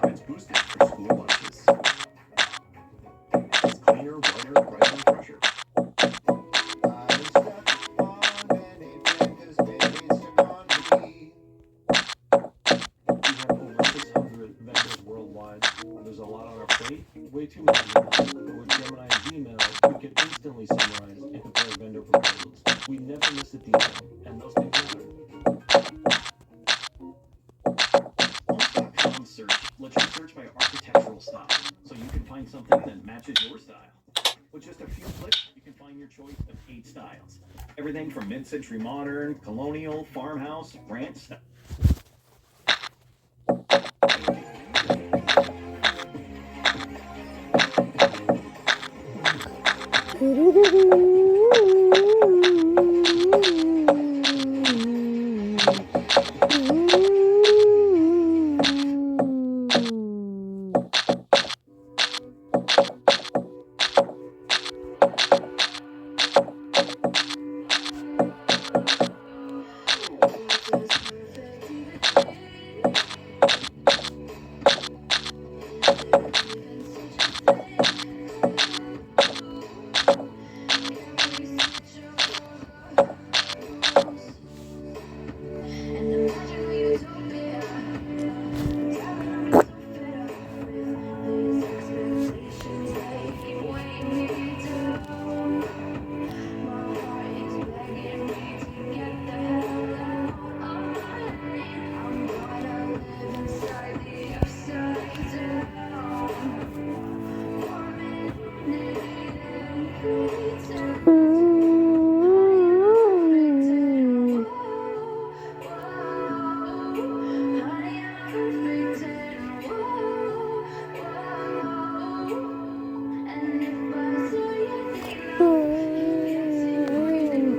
Times boosted for school lunches. It's cleaner, whiter, brighter, and fresher. We have over 600 vendors worldwide. There's a lot on our plate, way too many. But with Gemini and Gmail, we can instantly summarize and compare vendor proposals. We never miss a detail, and those things matter. Homes.com search lets you search by architectural style, so you can find something that matches your style. With just a few clicks, you can find your choice of 8 styles. Everything from mid-century modern, colonial, farmhouse, ranch style.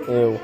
Ew.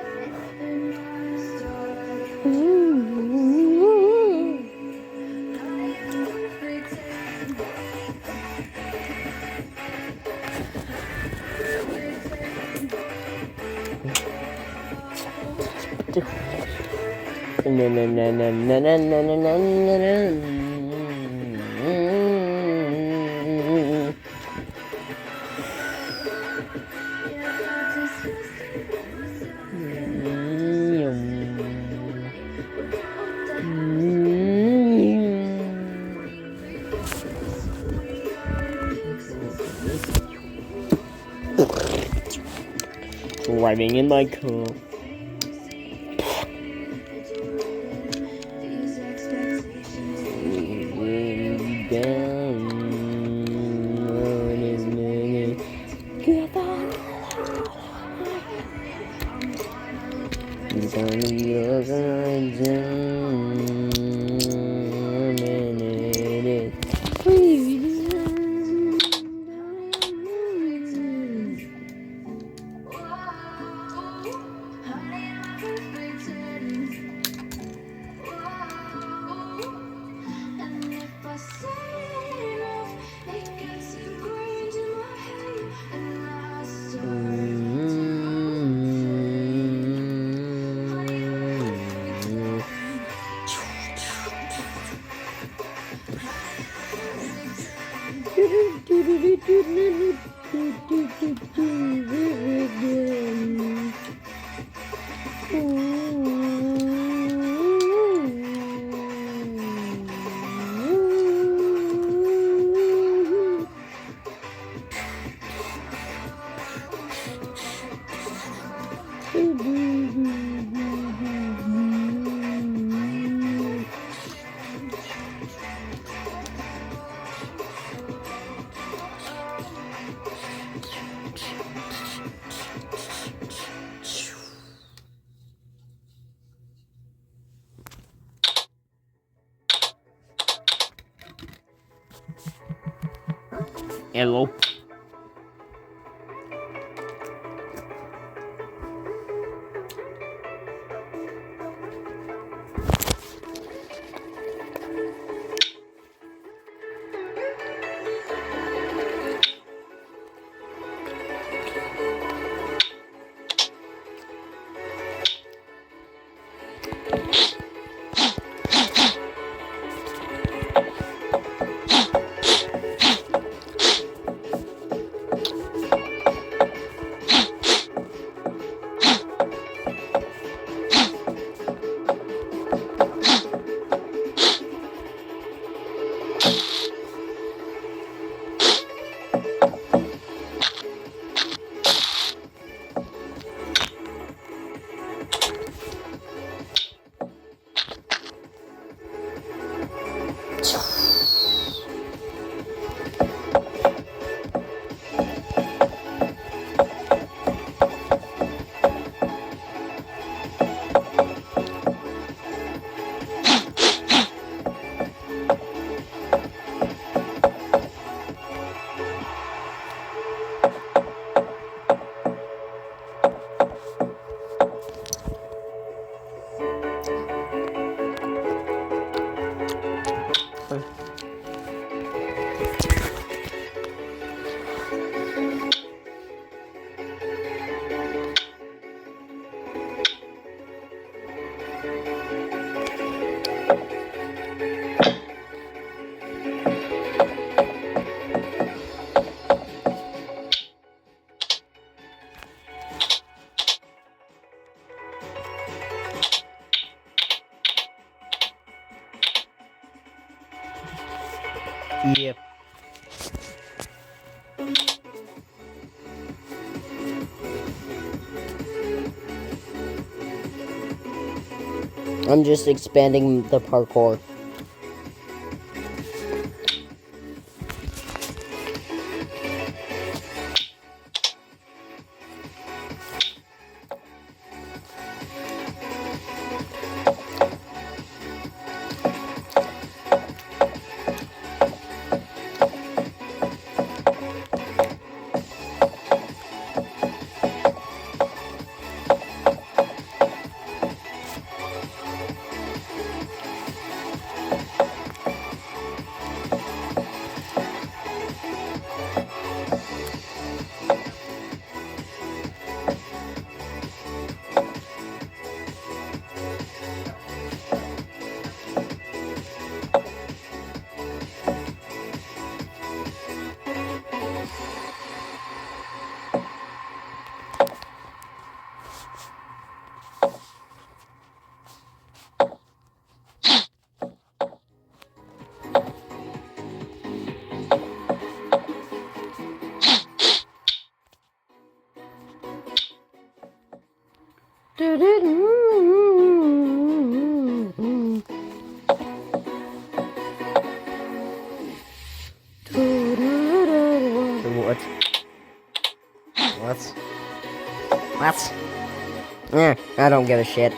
Driving in my car. Hello. Yep. I'm just expanding the parkour. What? What? What? I don't give a shit.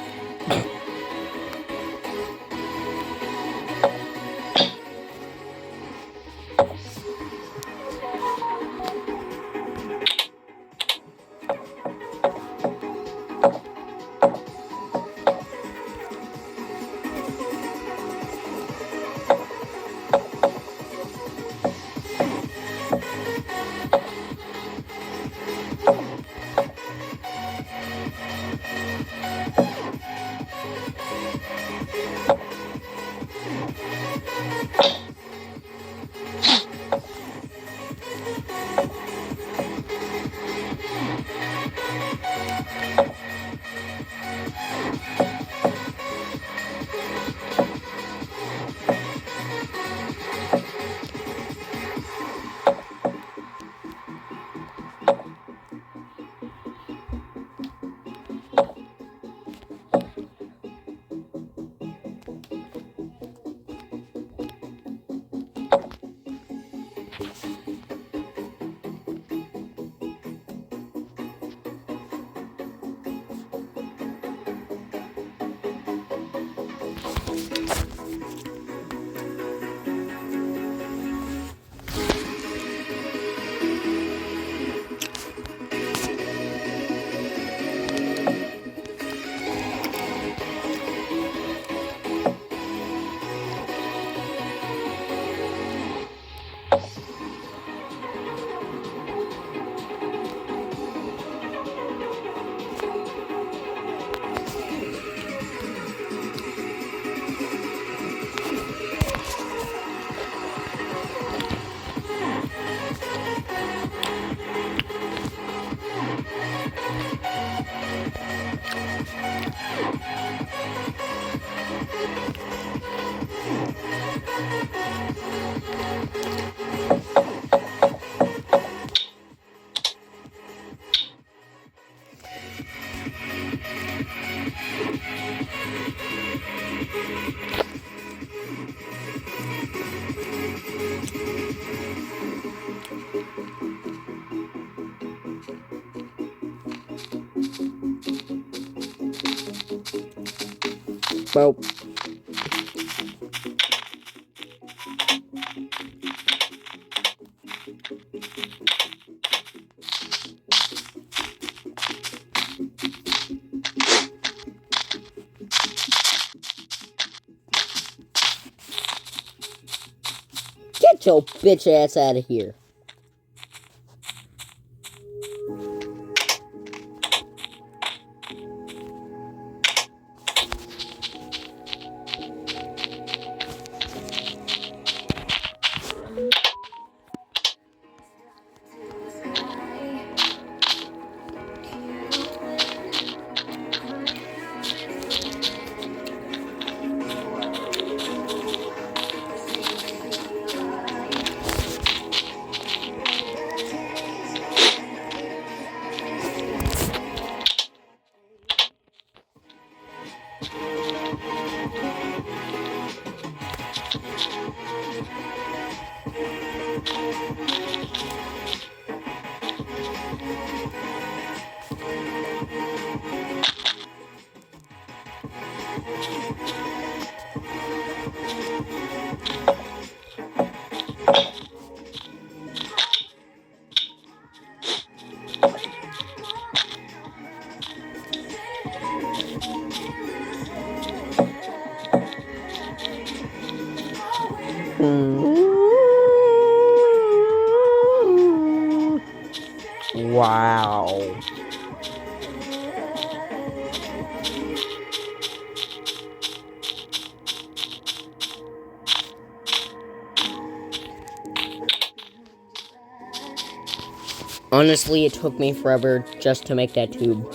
Well. Get your bitch ass out of here. Wow. Honestly, it took me forever just to make that tube.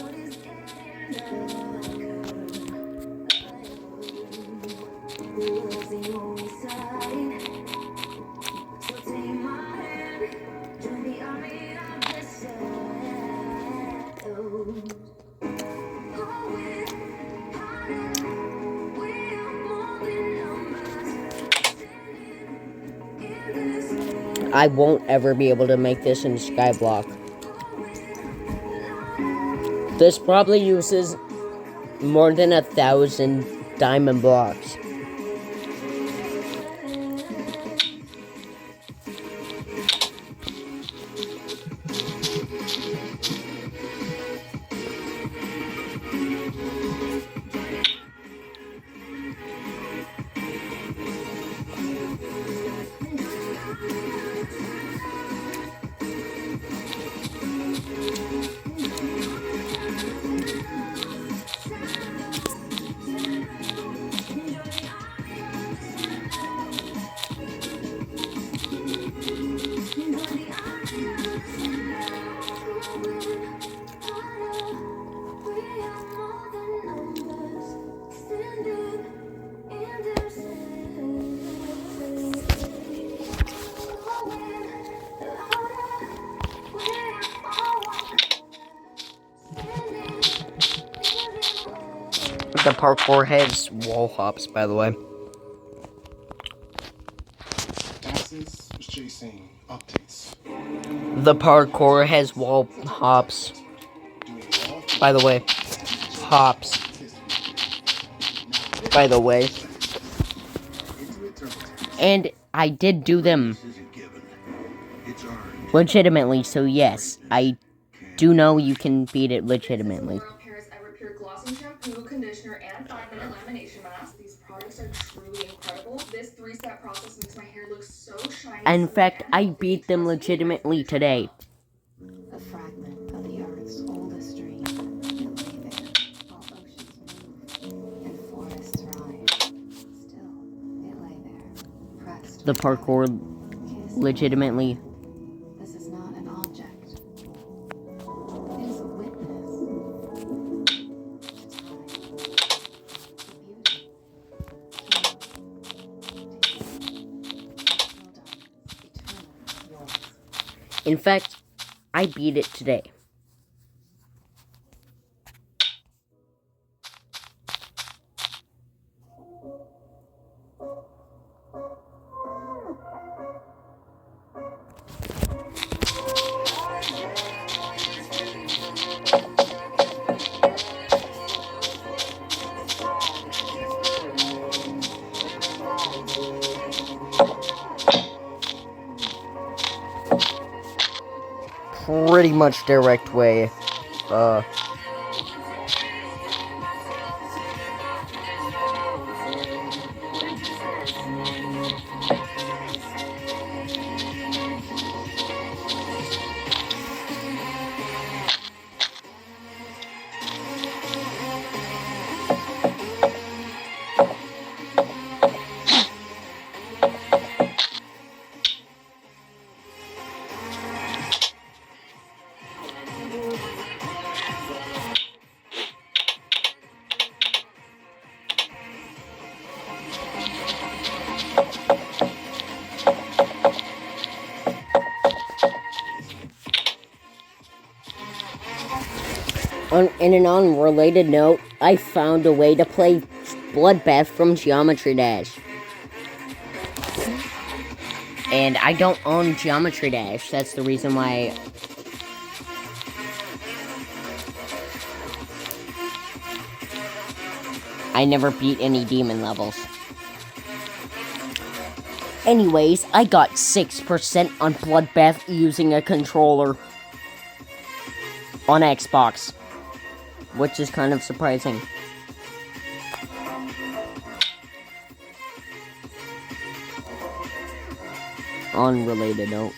I won't ever be able to make this in Skyblock. This probably uses more than 1,000 diamond blocks. The parkour has wall hops, by the way. Access is chasing updates. The parkour has wall hops. By the way. Hops. By the way. And I did do them legitimately, so yes, I do know you can beat it legitimately. Paris Everpure Glossing Shampoo, Conditioner, and 5-minute Lamination Mask. These products are truly incredible. This 3-step process makes my hair look so shiny. In fact, I beat them legitimately today. A fragment of the Earth's oldest dream. It lay there, while oceans move and forests rise. Still, it lay there, pressed. The parkour legitimately. This is not an object. It is a witness to time, In fact, I beat it today. Pretty much direct way. In an unrelated note, I found a way to play Bloodbath from Geometry Dash. And I don't own Geometry Dash, that's the reason why I never beat any demon levels. Anyways, I got 6% on Bloodbath using a controller on Xbox, which is kind of surprising. Unrelated note.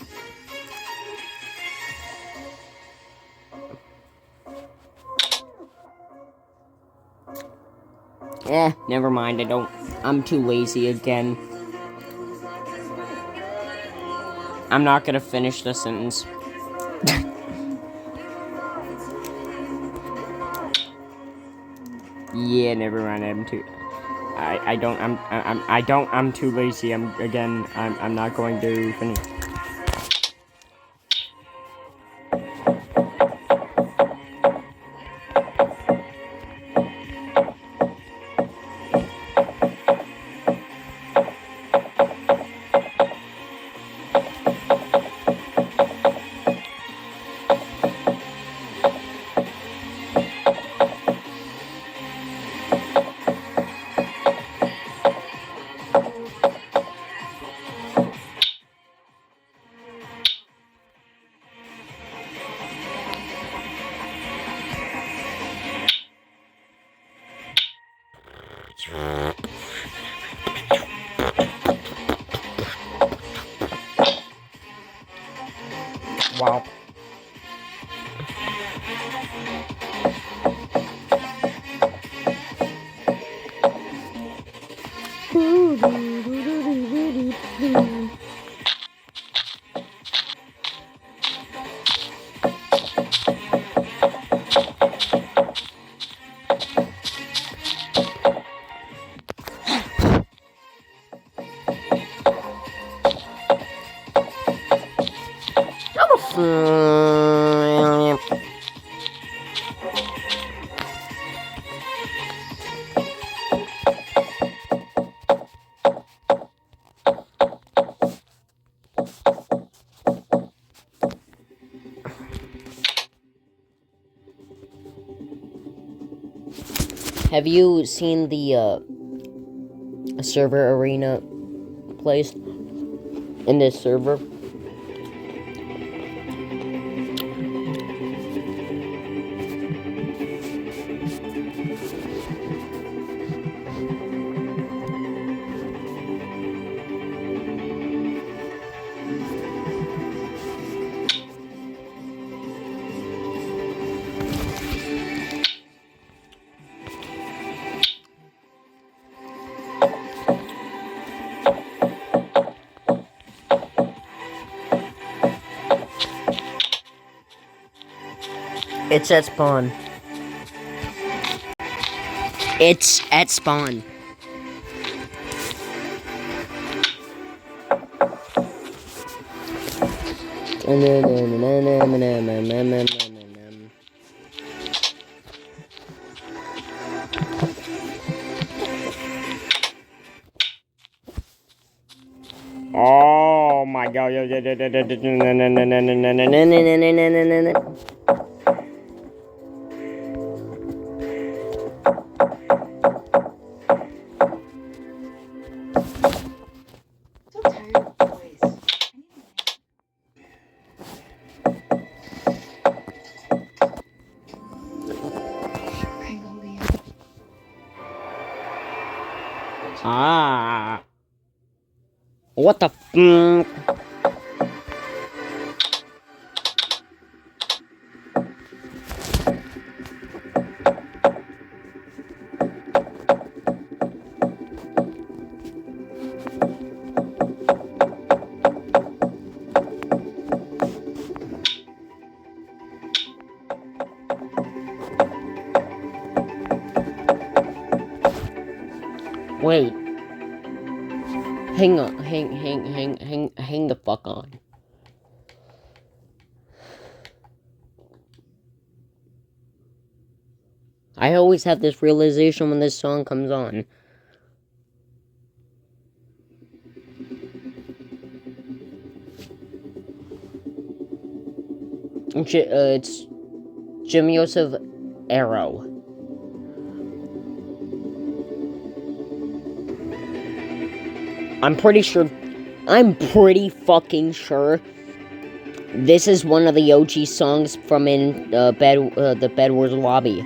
Never mind, I'm too lazy again. I'm not gonna finish the sentence. Yeah, never mind, I'm too lazy. I'm not going to finish. Wow. Have you seen the server arena place in this server? It's at spawn. It's at spawn. Oh my god. So tired of boys. Ah. What the Wait. Hang on. Hang the fuck on. I always have this realization when this song comes on. It's Jimmy Joseph Arrow. I'm pretty fucking sure this is one of the OG songs from in the Bed Wars lobby.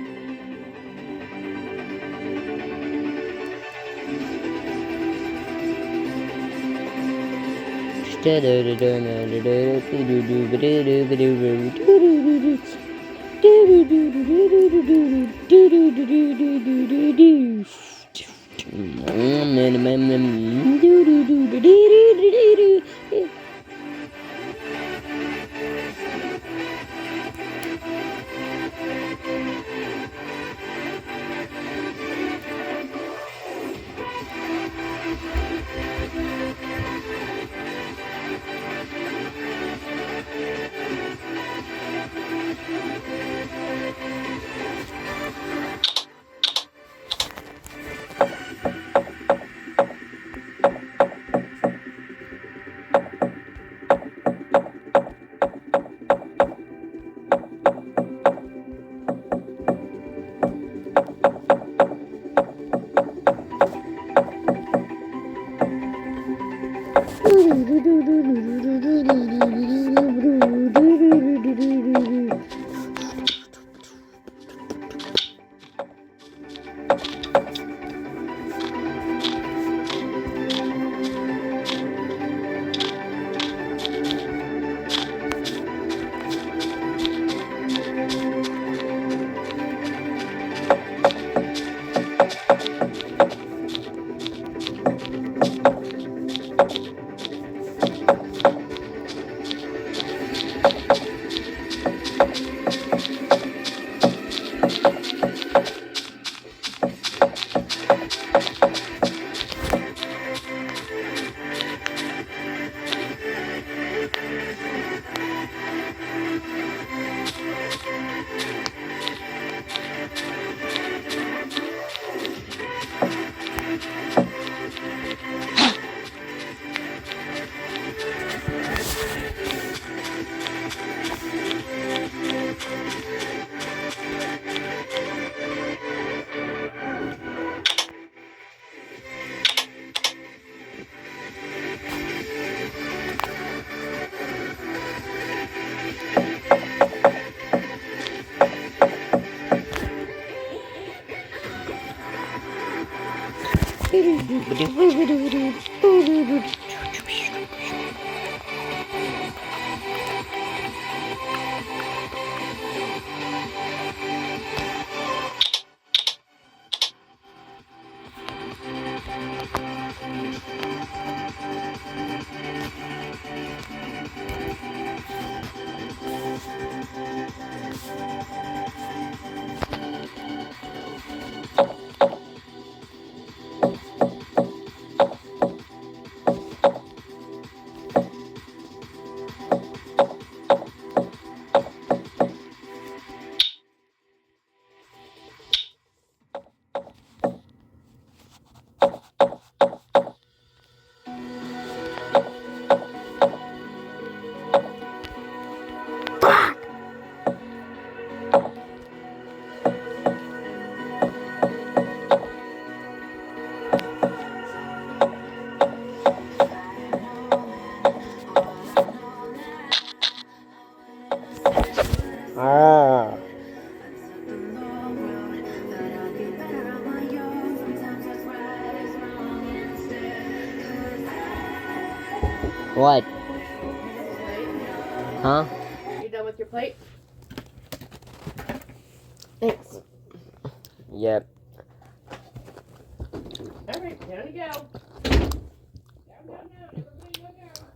Ah. What? Huh? You done with your plate? Thanks. Yep. Alright, down you go. Down. Everybody go down.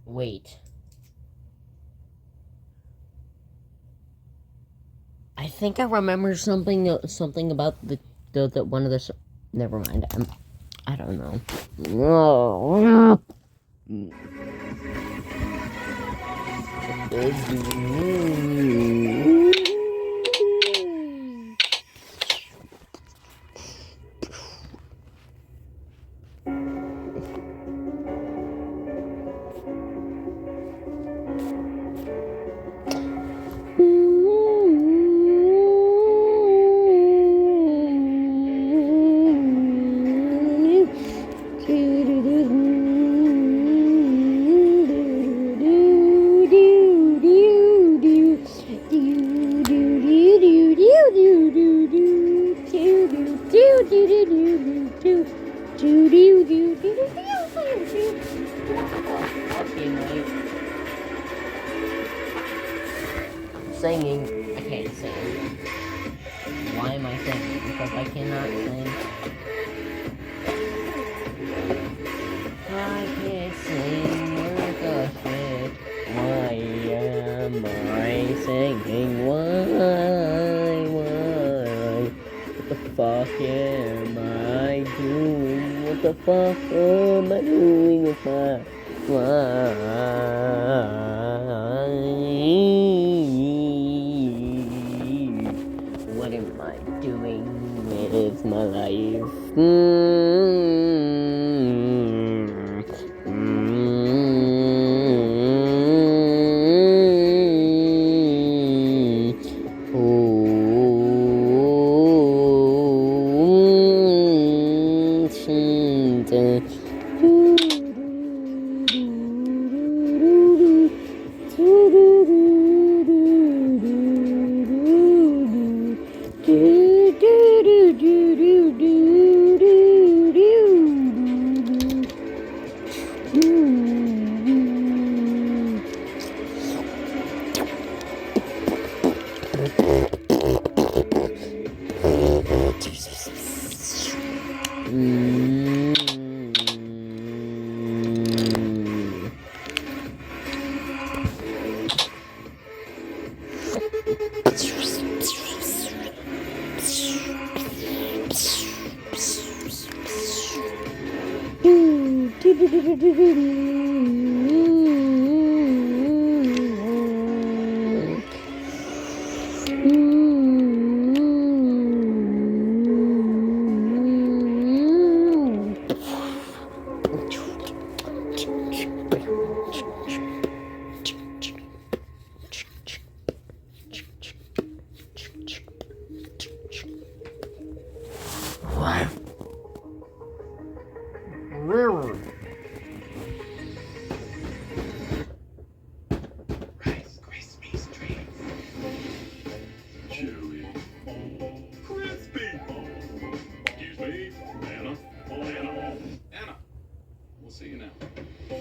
Wait. I think I remember something about the one of the. Never mind. I don't know. No. Singing. I can't sing. Why am I singing? Because I cannot sing. I can't sing worth a shit. Why am I singing? Why? What the fuck am I doing? What the fuck am I doing with my life? What am I doing with my life?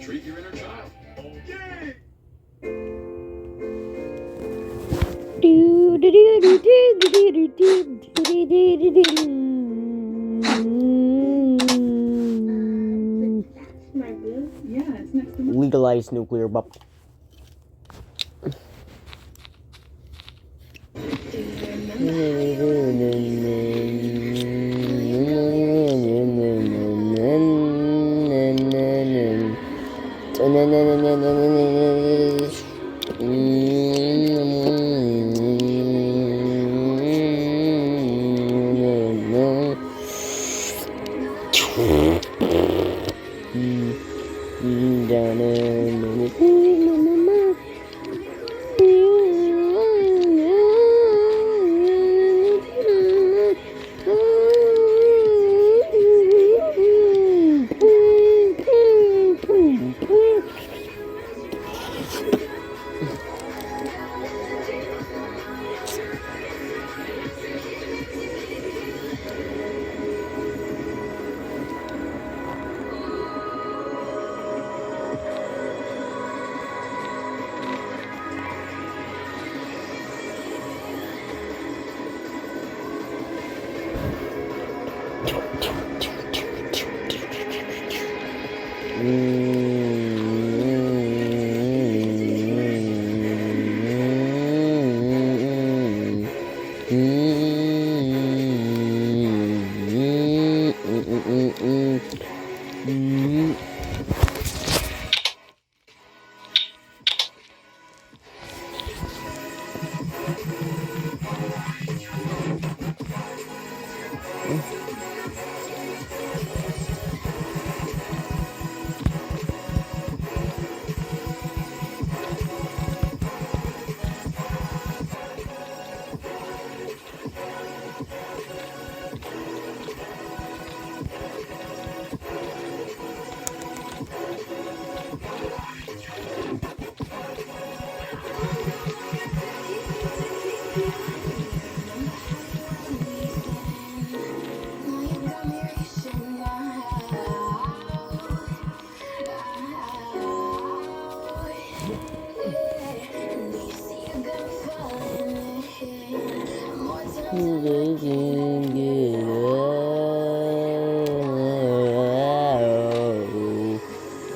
Treat your inner child. Yay! Legalize nuclear bomb.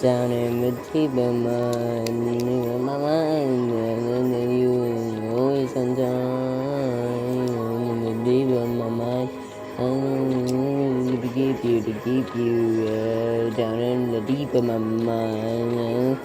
Down in the deep of my mind, and then you always on time in the deep of my mind. To keep you down in the deep of my mind.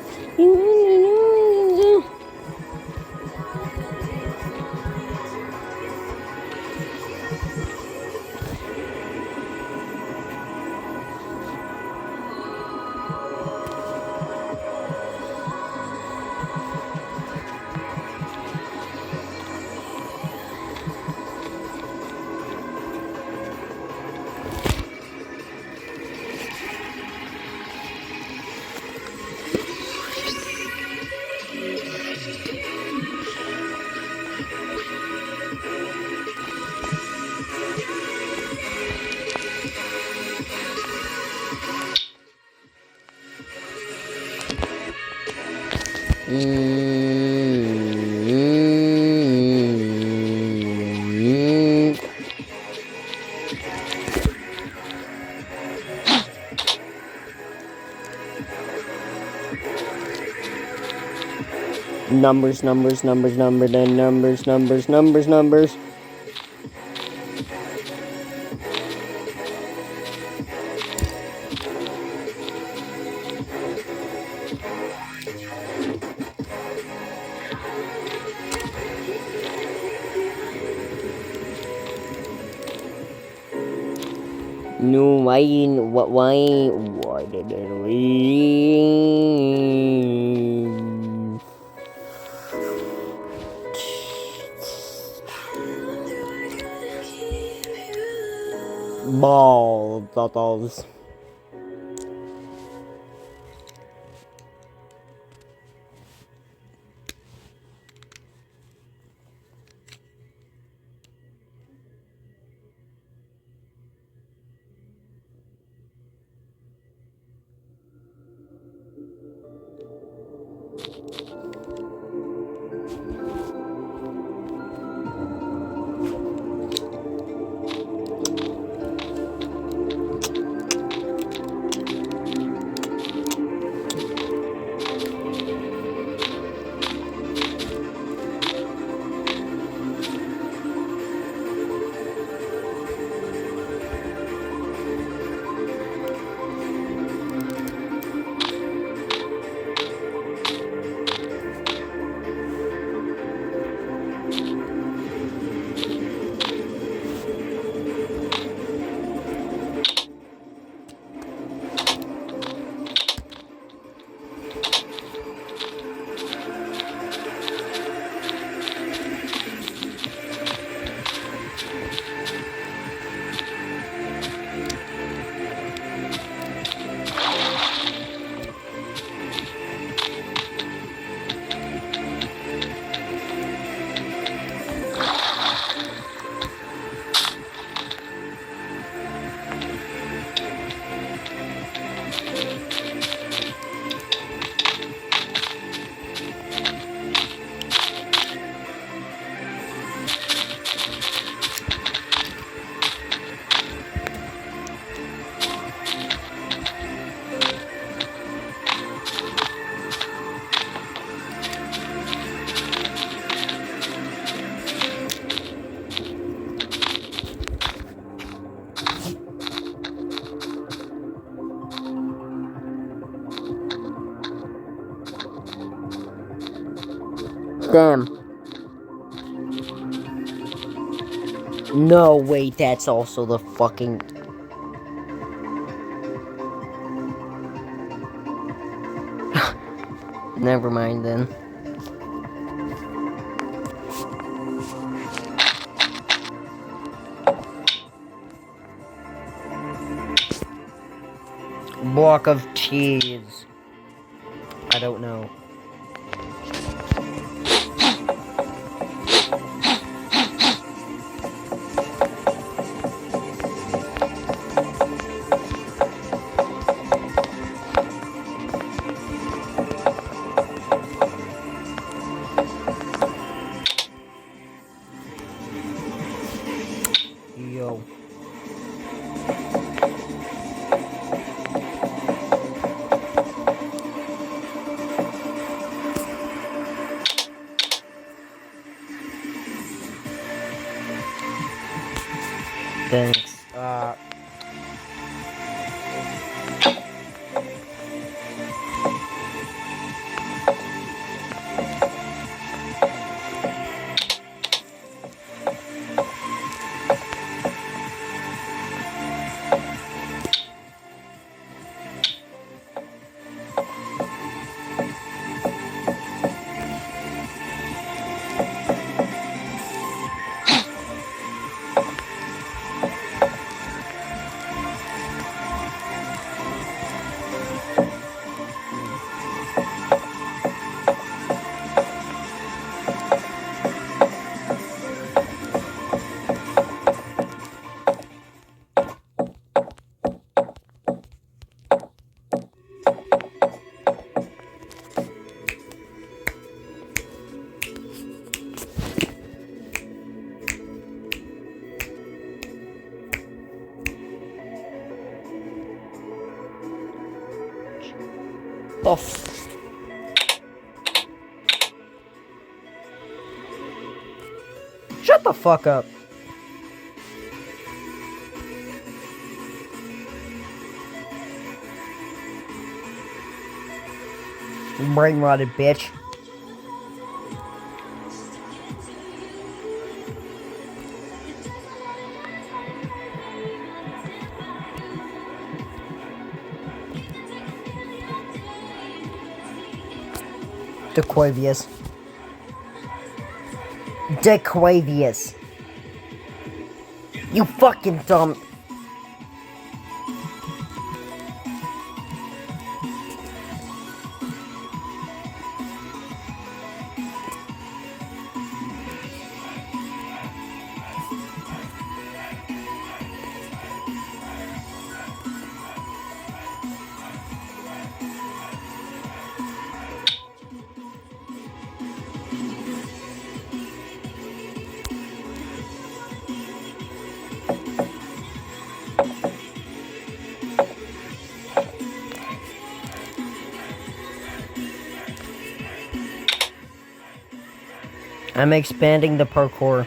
Numbers. No, why did it leave? Balls. Damn. No, wait, that's also the fucking... Never mind then. Block of cheese. I don't know. go. Thanks. Off. Shut the fuck up. Brain rotted bitch. DeQuavius. DeQuavius. You fucking dumb. I'm expanding the parkour.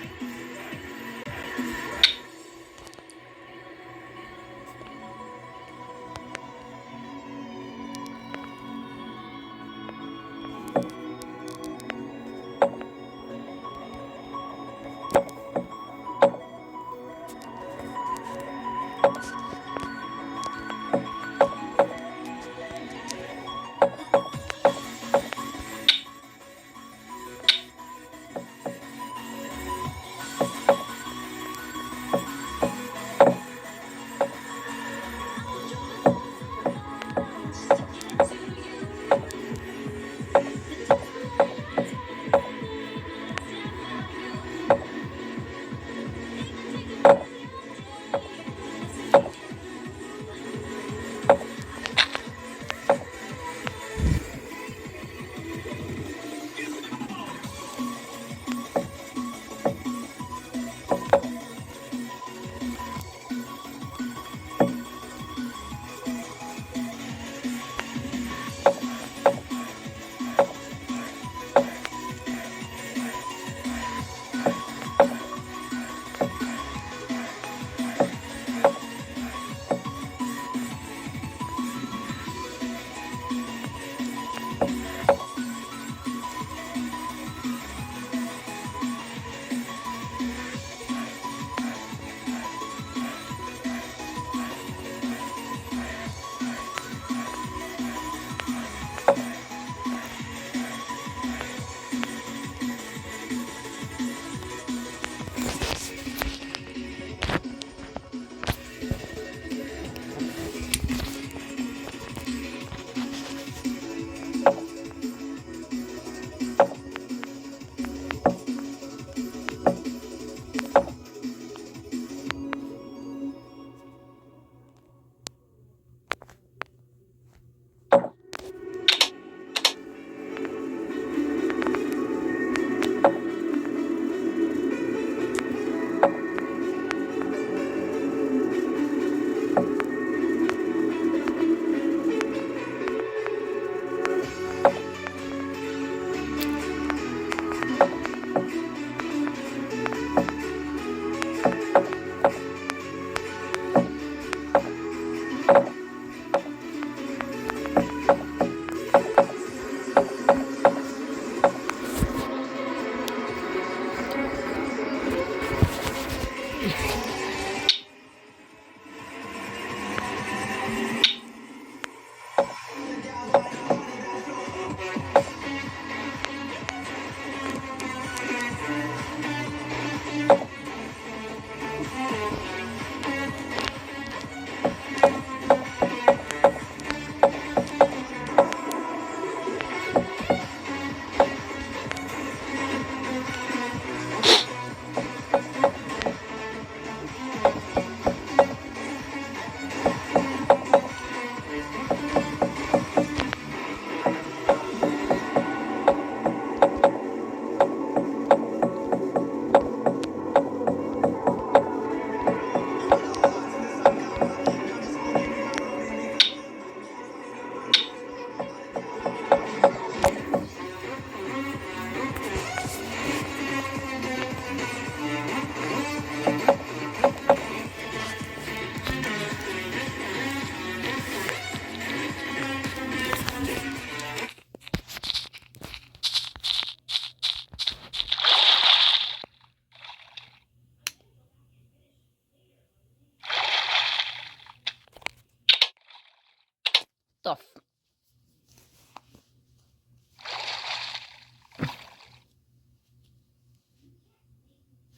The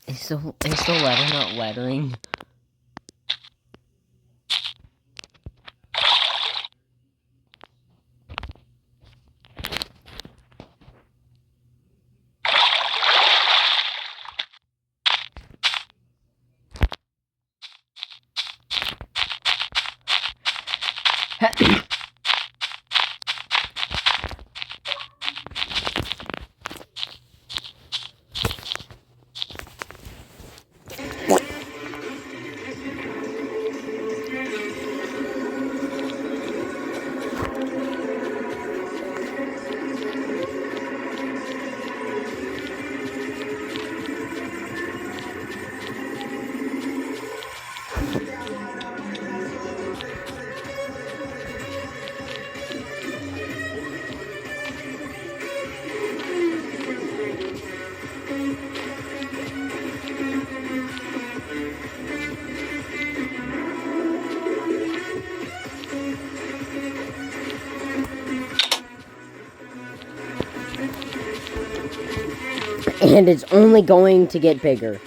Is the letter not lettering? And it's only going to get bigger.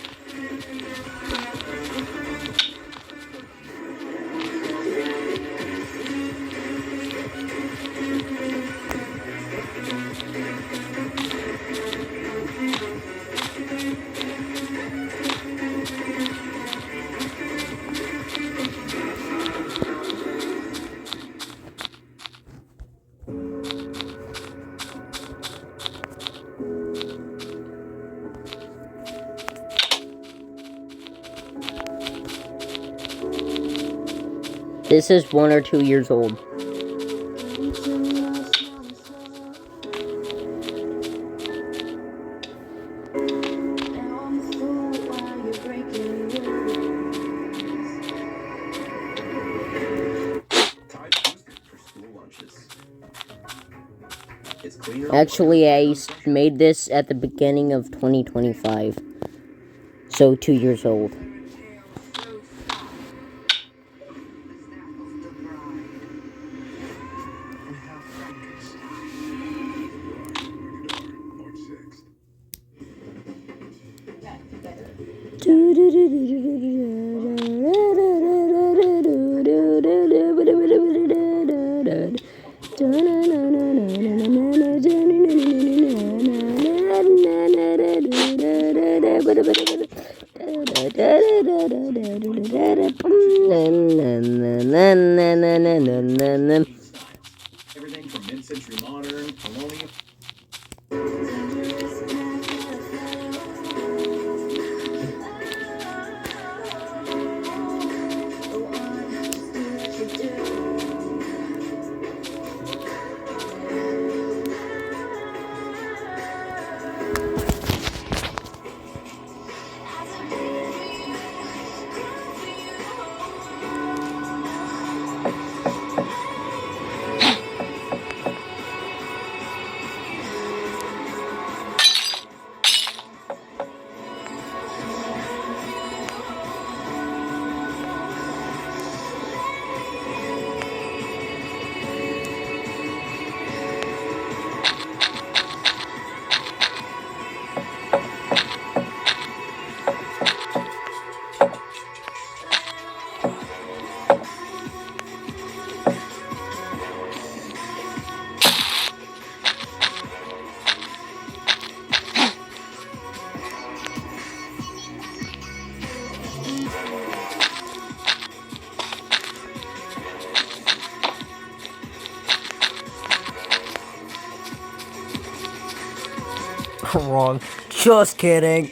This is 1 or 2 years old. Actually, I made this at the beginning of 2025. So 2 years old. Everything from mid-century modern, colonial. Wrong. Just kidding.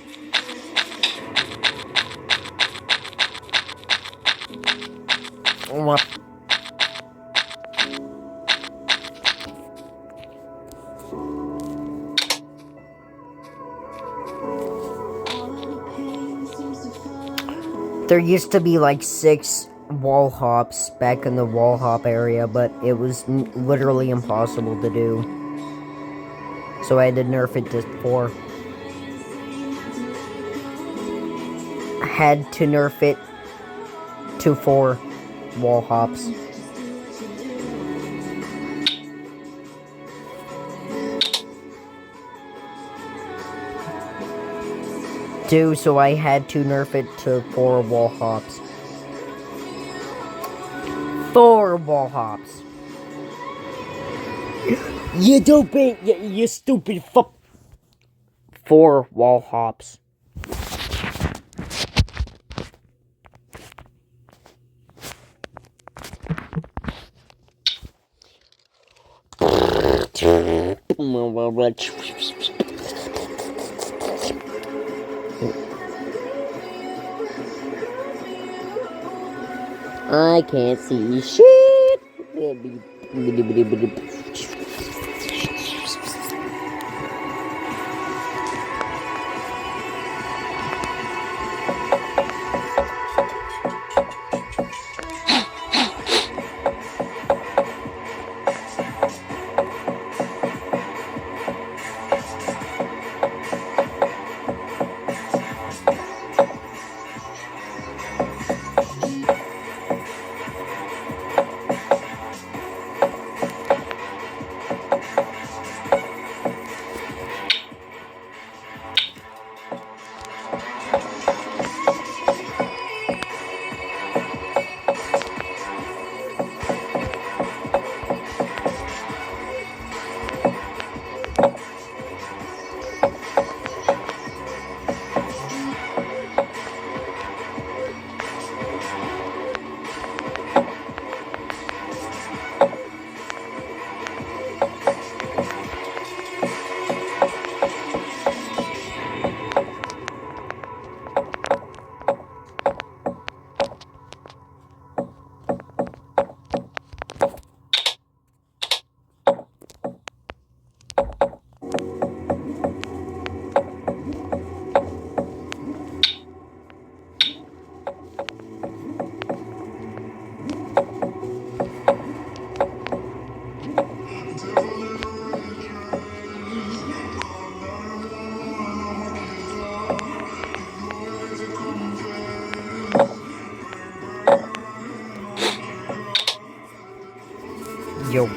What? There used to be like 6 wall hops back in the wall hop area, but it was literally impossible to do. So I had to nerf it to 4. I had to nerf it to 4 wall hops. So I had to nerf it to 4 wall hops. 4 wall hops. You stupid, you stupid fuck. 4 wall hops. I can't see shit. Yo.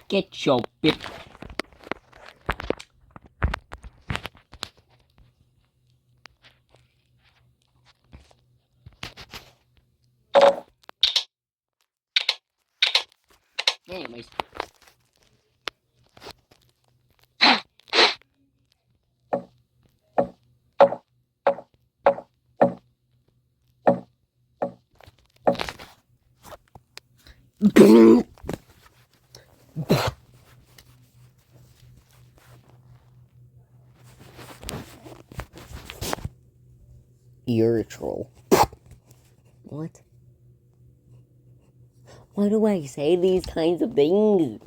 Get your bit. Anyways. You're a troll. What? Why do I say these kinds of things?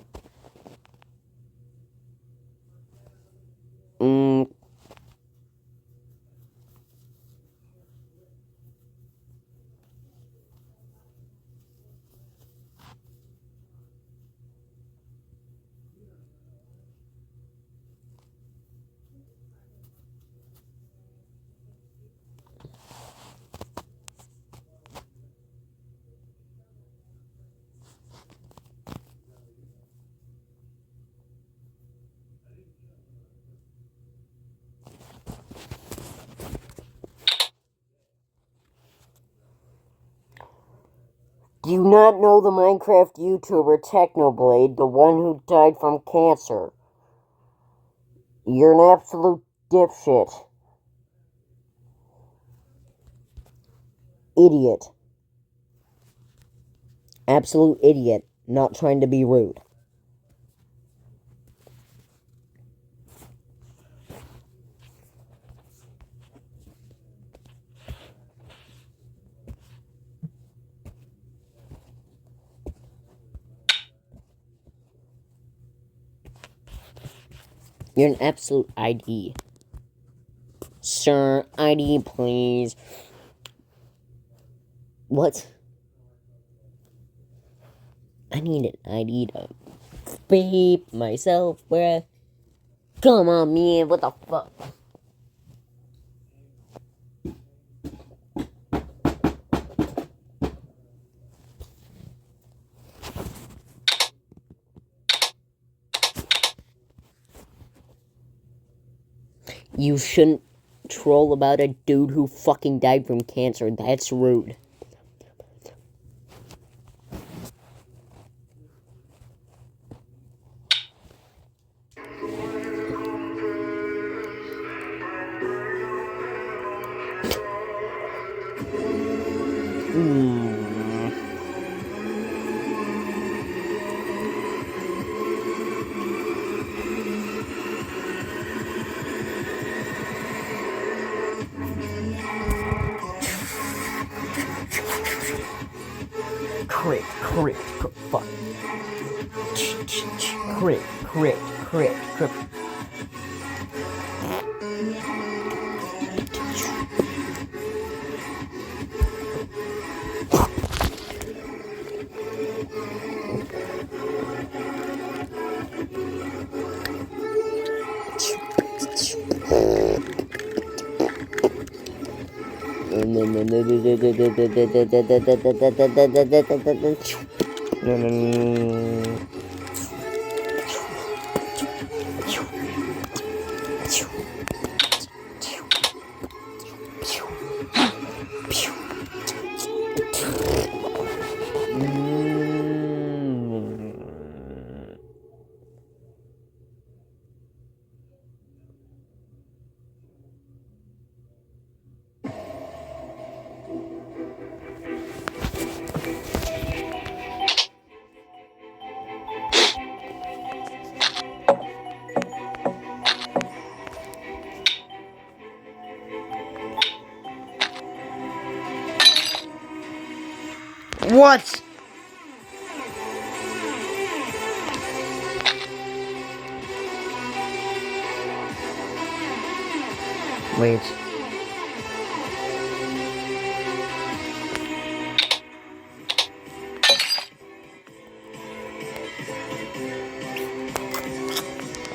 Do you not know the Minecraft YouTuber Technoblade, the one who died from cancer? You're an absolute dipshit. Idiot. Absolute idiot. Not trying to be rude. You're an absolute ID. Sir, ID, please. What? I need an ID to beep myself, bruh. Come on, man, what the fuck? You shouldn't troll about a dude who fucking died from cancer. That's rude. Crit, fuck. Crit. What? Wait.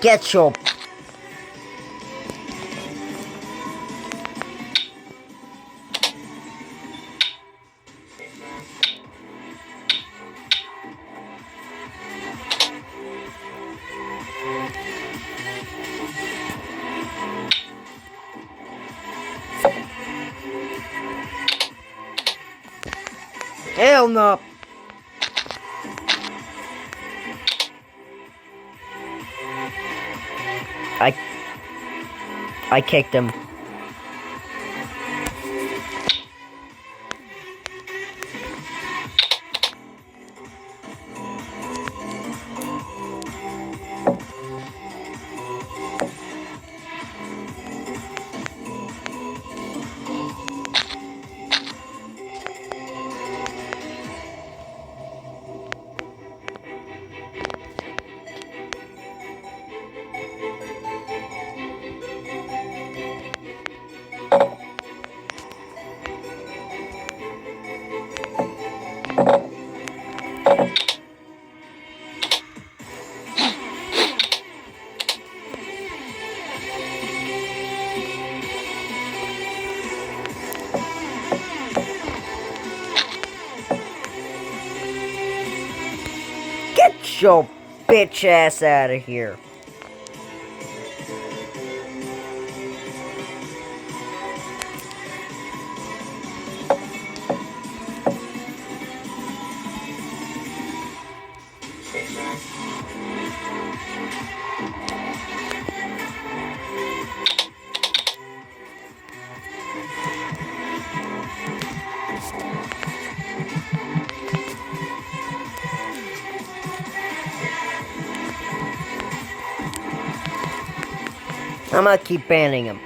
Ketchup. Hell no. I kicked him. Get your bitch ass out of here. I'm gonna keep banning him.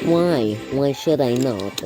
Why? Why should I not?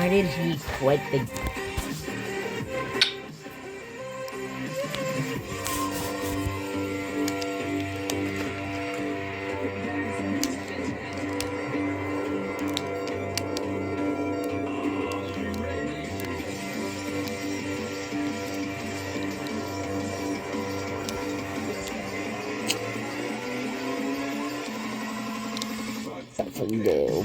Why did he quit the... No.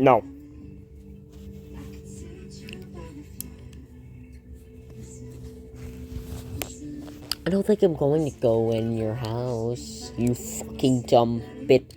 No. I don't think I'm going to go in your house, you fucking dumb bit.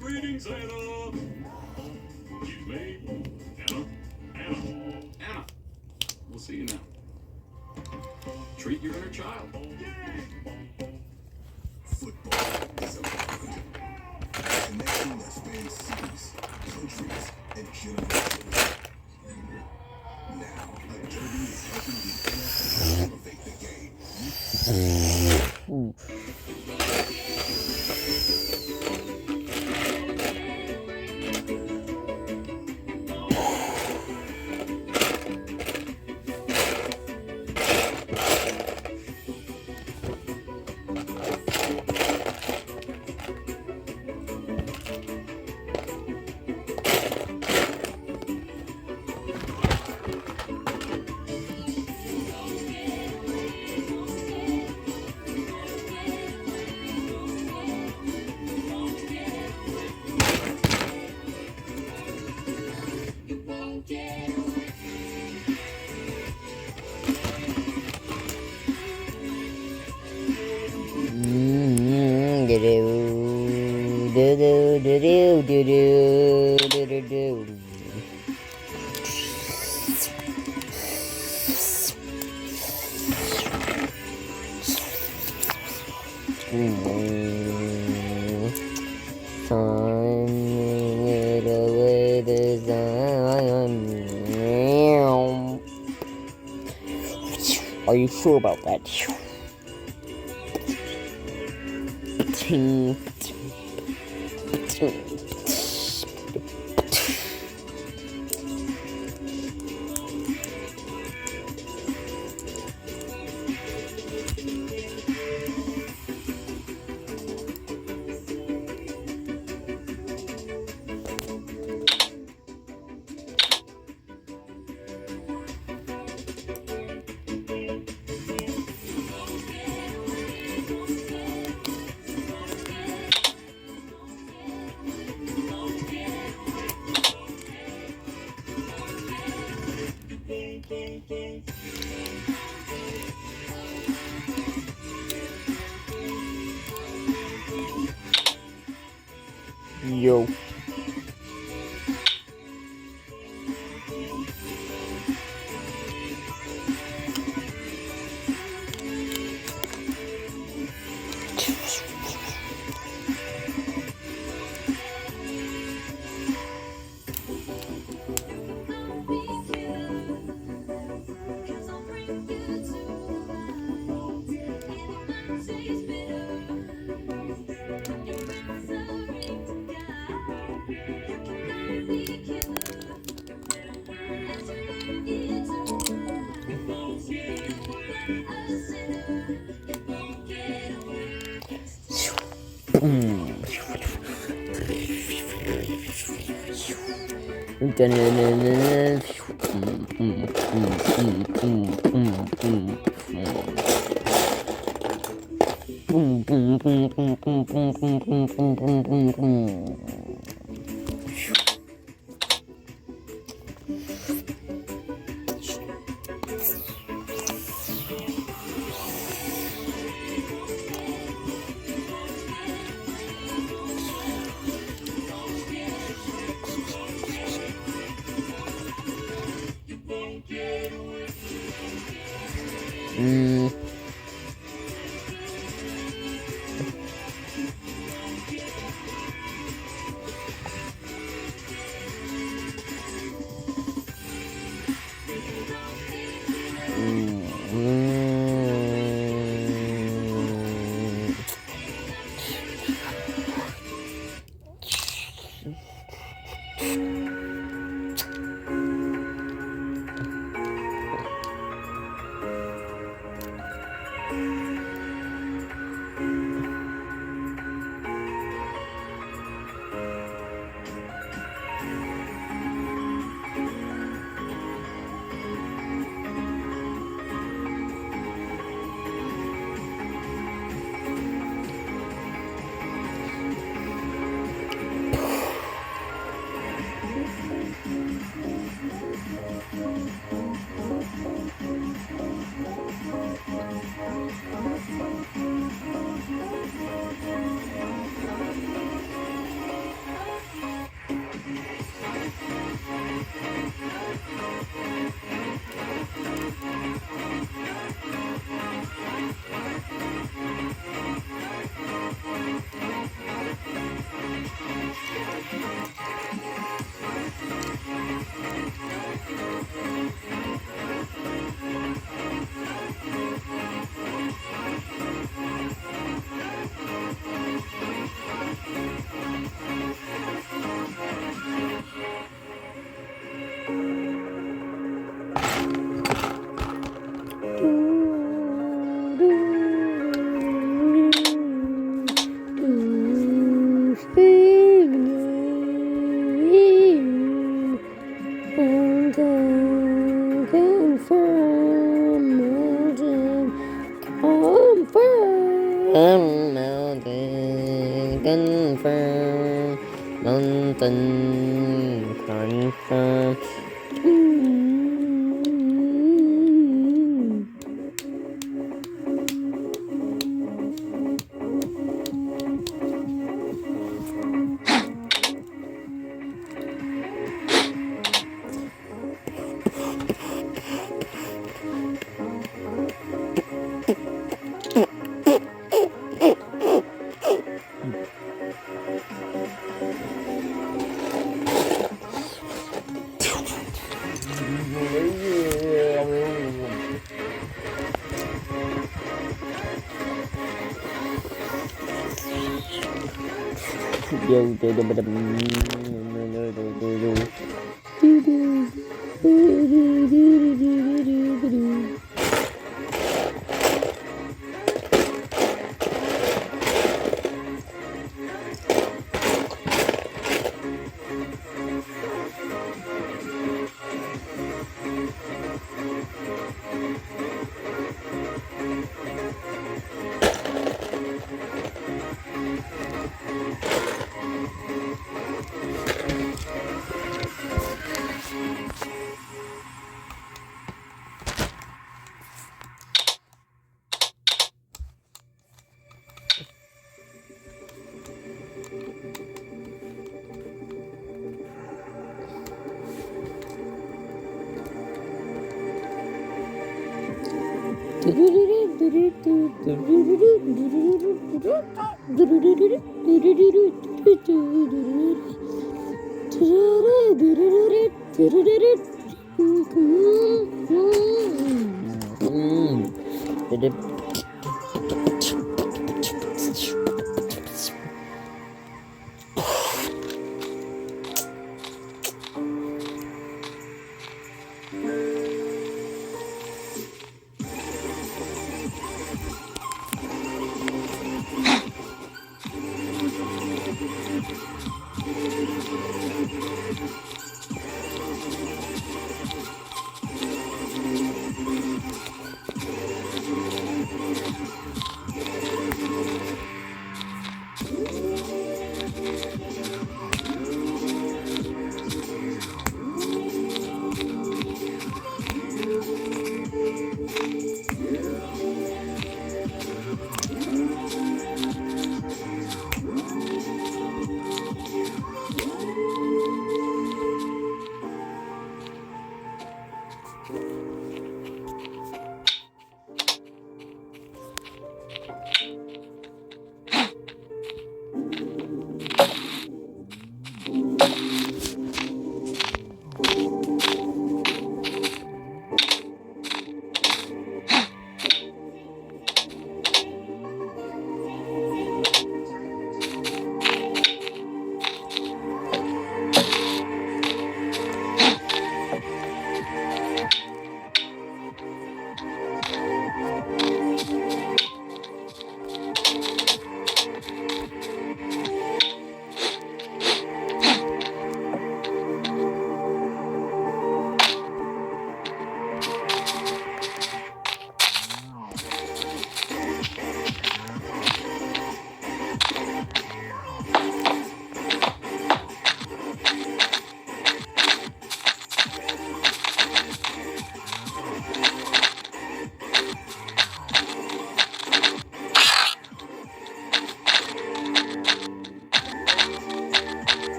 Greetings, Anna. You me? Anna. We'll see you now. Treat your inner child. Football is a bond. A connection that spans cities, countries, and generations. Now, a derby is helping the NFL elevate the game. Are you sure about that? Yo. Mountain confirm. Mountain confirm.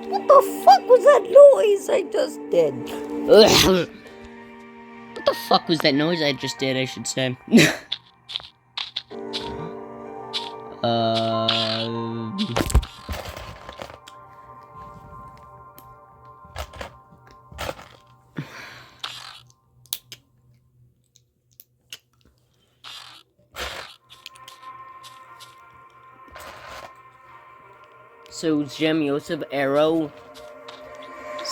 What the fuck was that noise I just did? Ugh. What the fuck was that noise I just did, I should say? So, Jem Yosef Arrow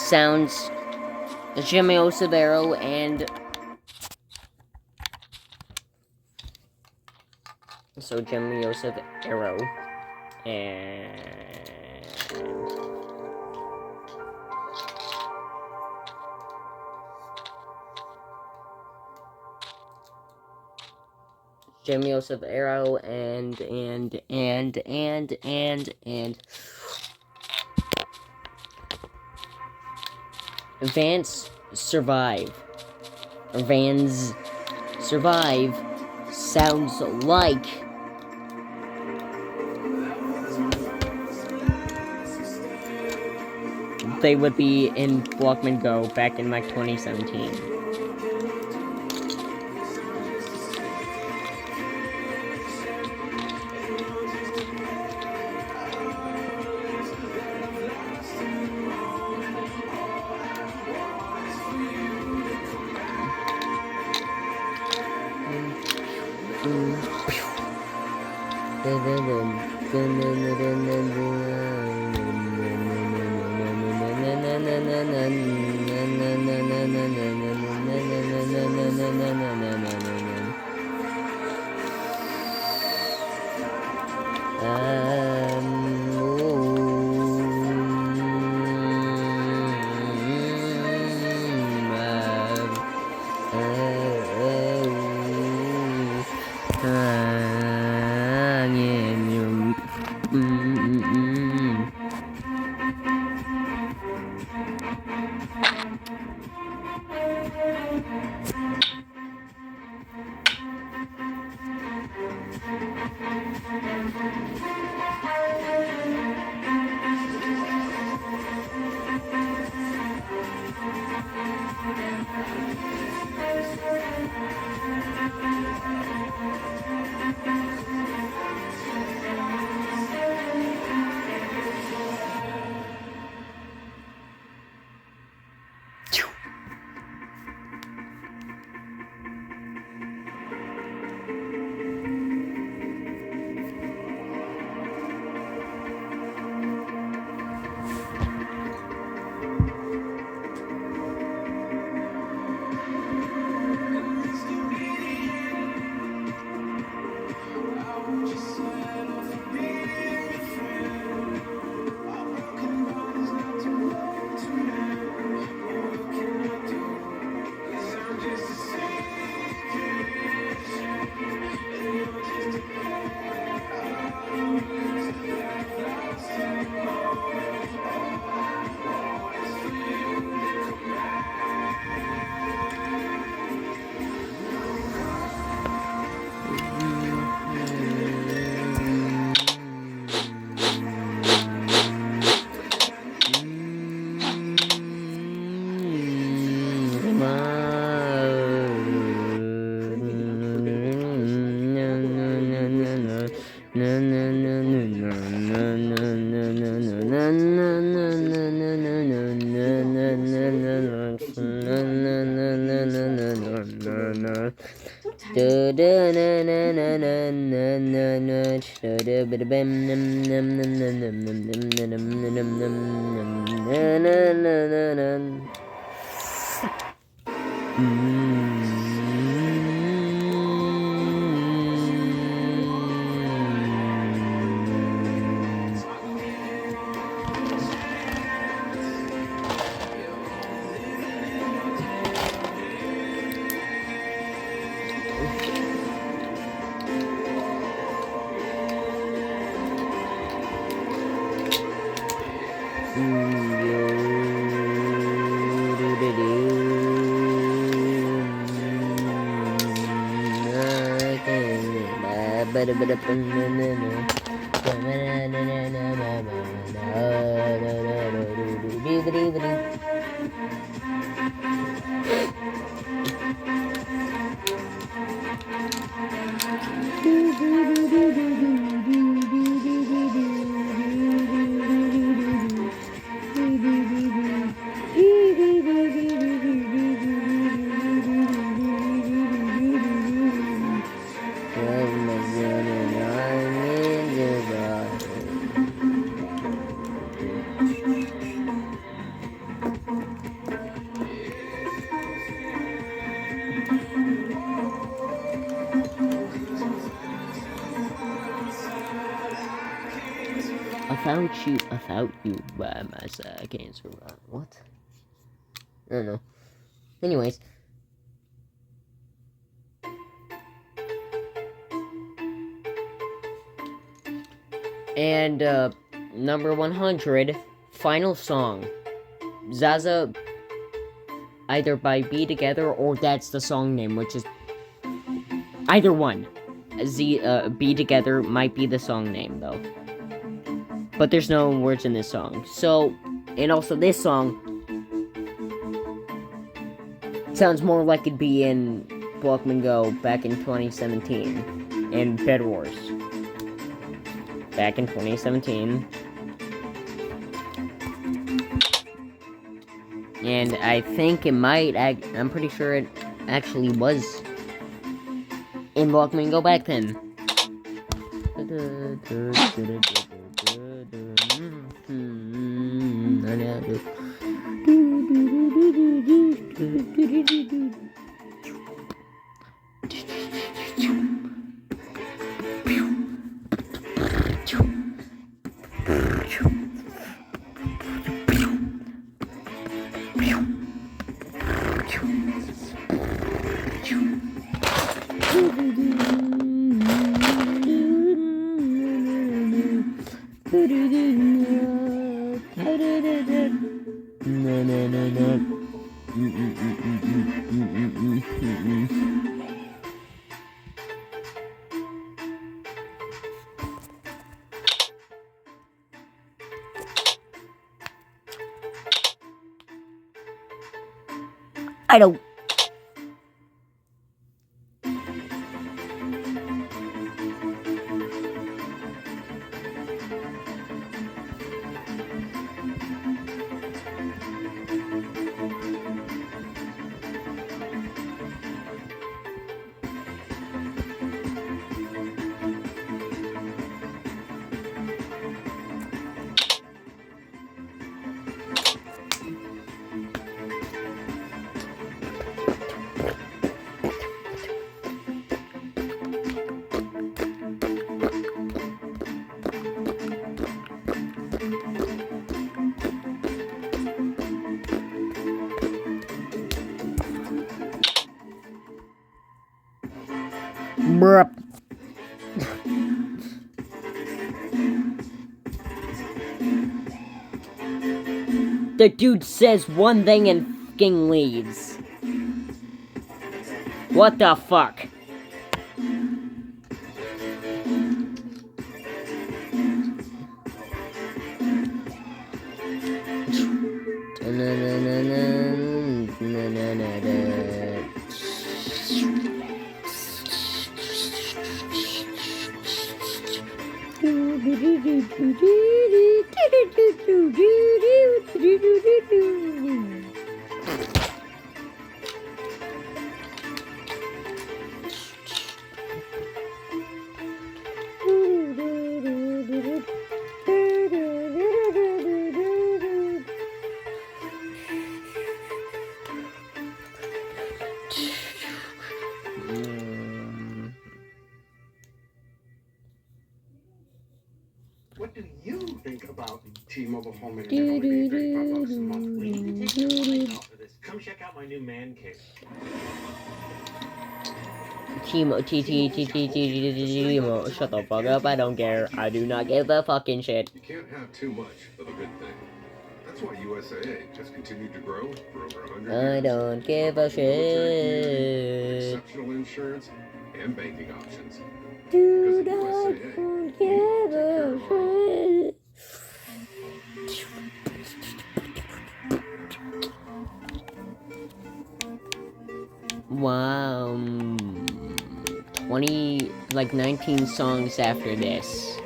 sounds Jimmy Osavero and so Jimmy Osavero and Jimmy Osavero and Vans Survive sounds like they would be in Blockman Go back in like 2017. without you by my side, I can't survive. What? I don't know. Anyways. And, number 100, final song. Zaza, either by Be Together or that's the song name, which is either one. Be Together might be the song name, though. But there's no words in this song. So, and also this song sounds more like it'd be in Blockman Go back in 2017 in Bed Wars. Back in 2017. And I think it might, I'm pretty sure it actually was in Blockman Go back then. I don't. Bruh. The dude says one thing and fucking leaves. What the fuck? What do you think about T-Mobile Home Internet only being $35 a month? We need to take your mind off of this. Come check out my new man cave. Timo, shut the fuck up, I don't care. I do not give a fucking shit. You can't have too much of a good thing. That's why USAA has continued to grow for over 100 years. I don't give a shit. Exceptional insurance and banking options. Do not give a shit. Wow. 19 songs after this.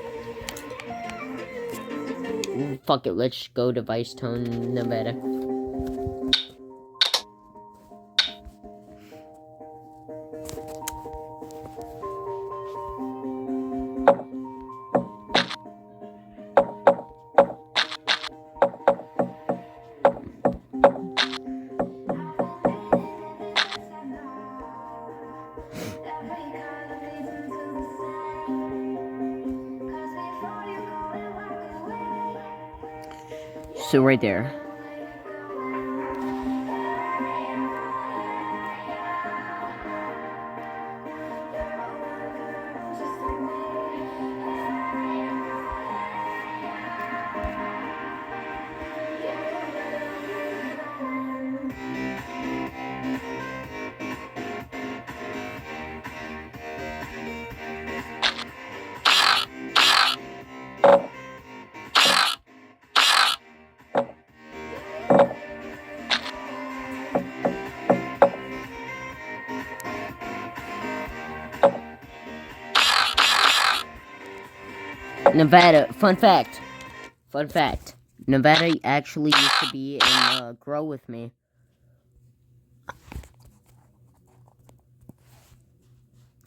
Ooh, fuck it, let's go to Vice Tone, Nevada. So right there. Nevada, fun fact, Nevada actually used to be in Grow With Me.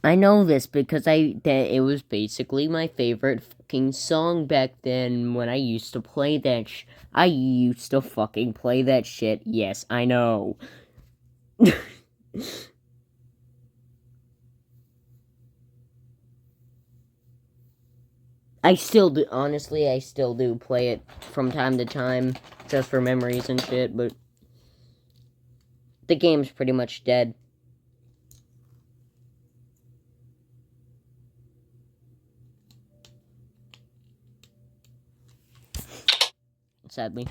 I know this because it was basically my favorite fucking song back then when I used to play that I used to fucking play that shit. Yes, I know. I still do, honestly, I still do play it from time to time, just for memories and shit, but the game's pretty much dead. Sadly.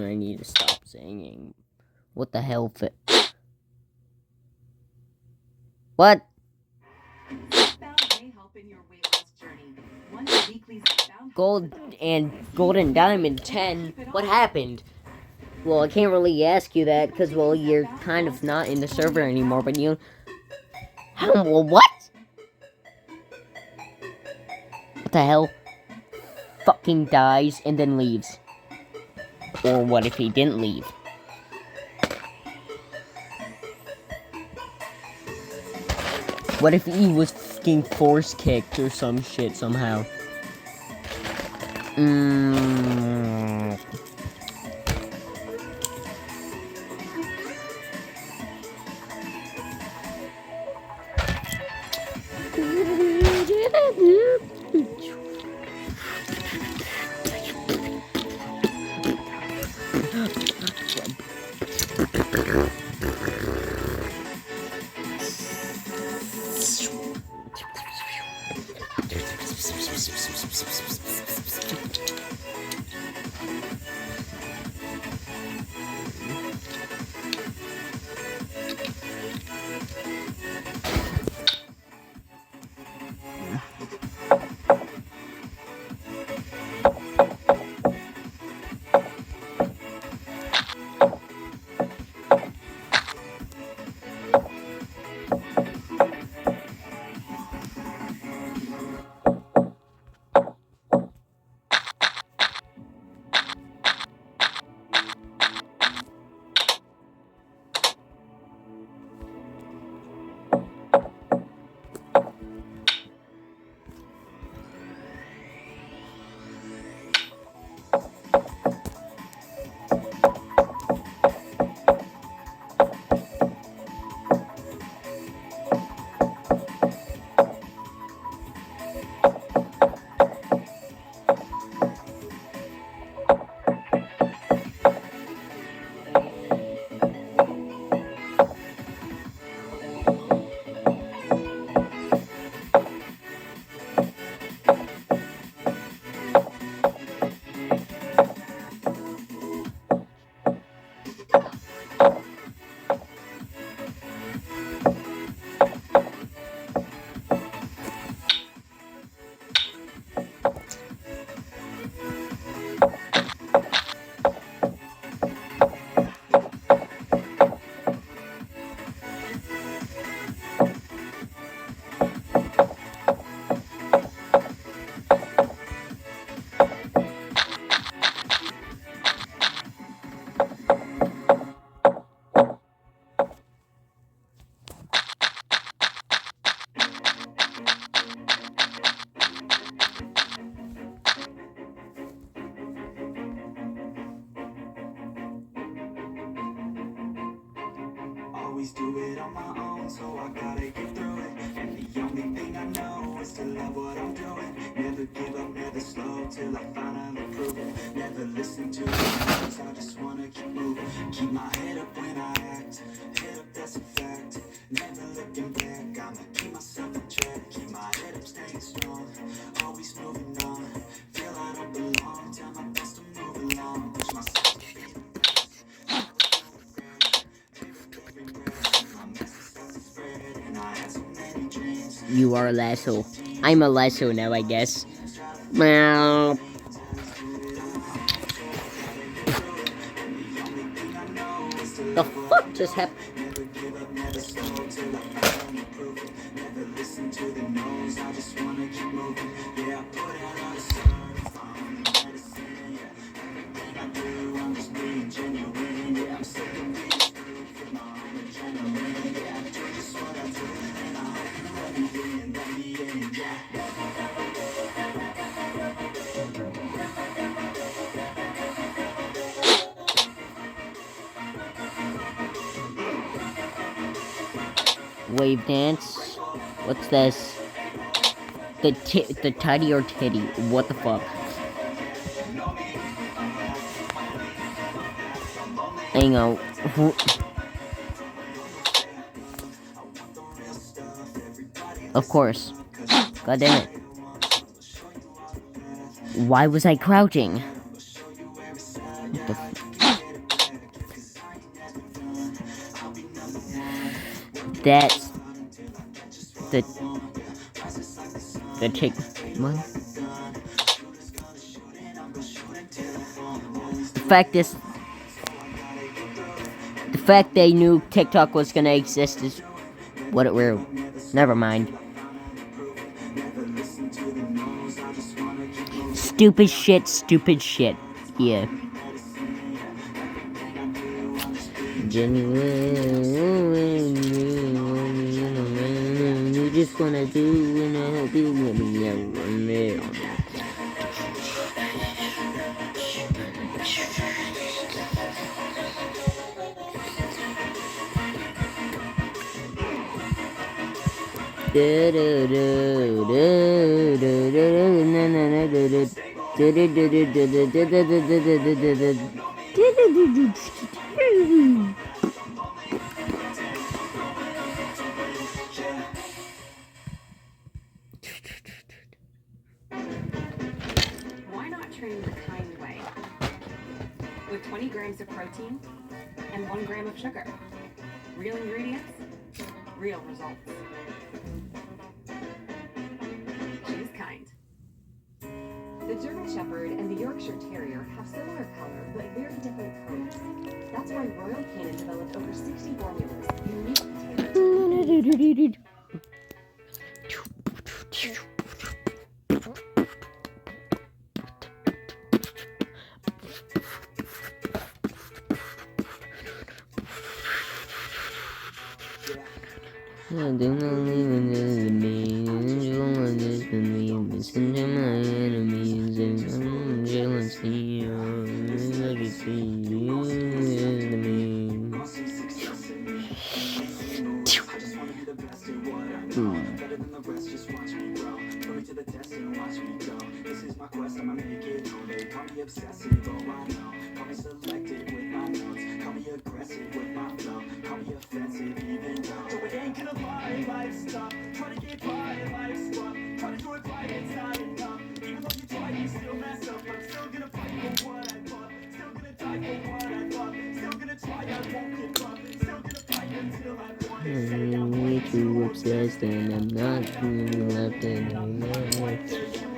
I need to stop singing. What the hell? What? Gold and Golden Diamond 10. What happened? Well, I can't really ask you that because, well, you're kind of not in the server anymore, but you... Well, what? What the hell? Fucking dies and then leaves. Or what if he didn't leave? What if he was fucking force kicked or some shit somehow? I gotta get through it. And the only thing I know is to love what I'm doing. Never give up, never slow till I finally prove it. Never listen to the noise, I just wanna keep moving. Keep my head up when I act, head up, that's a fact. Never looking back, I'ma keep myself in check. Keep my head up, staying strong, always moving on. Feel I don't belong, tell my best to move along. Push myself to be the best. You are Lasso. I'm a Lasso now, I guess. Meow. The fuck just happened? Wave dance. What's this? The titty or titty. What the fuck? Hang on. Of course. God damn it. Why was I crouching? What the That's the tick one. The fact they knew TikTok was gonna exist is what it were. Never mind. Stupid shit. Yeah. Genuine, you just wanna do and I hope you let me know. Why not train the kind way? With 20 grams of protein and 1 gram of sugar. Real ingredients, real results. Choose kind. The German Shepherd and the Yorkshire Terrier have similar color but very different coats. That's why Royal Canin developed over 60 formulas unique to Listen to my enemies and I'm jealousy of legacy. I'm too obsessed and I'm not feeling left anymore.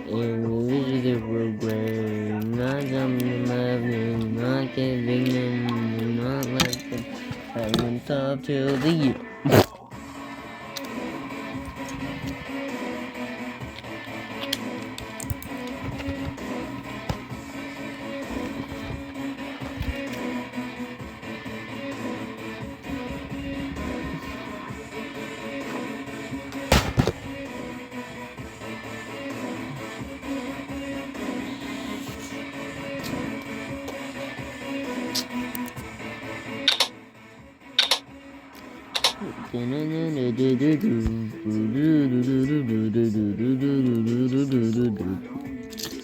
And this is the program, not something laughing, not giving them, not laughing. I won't stop till the year.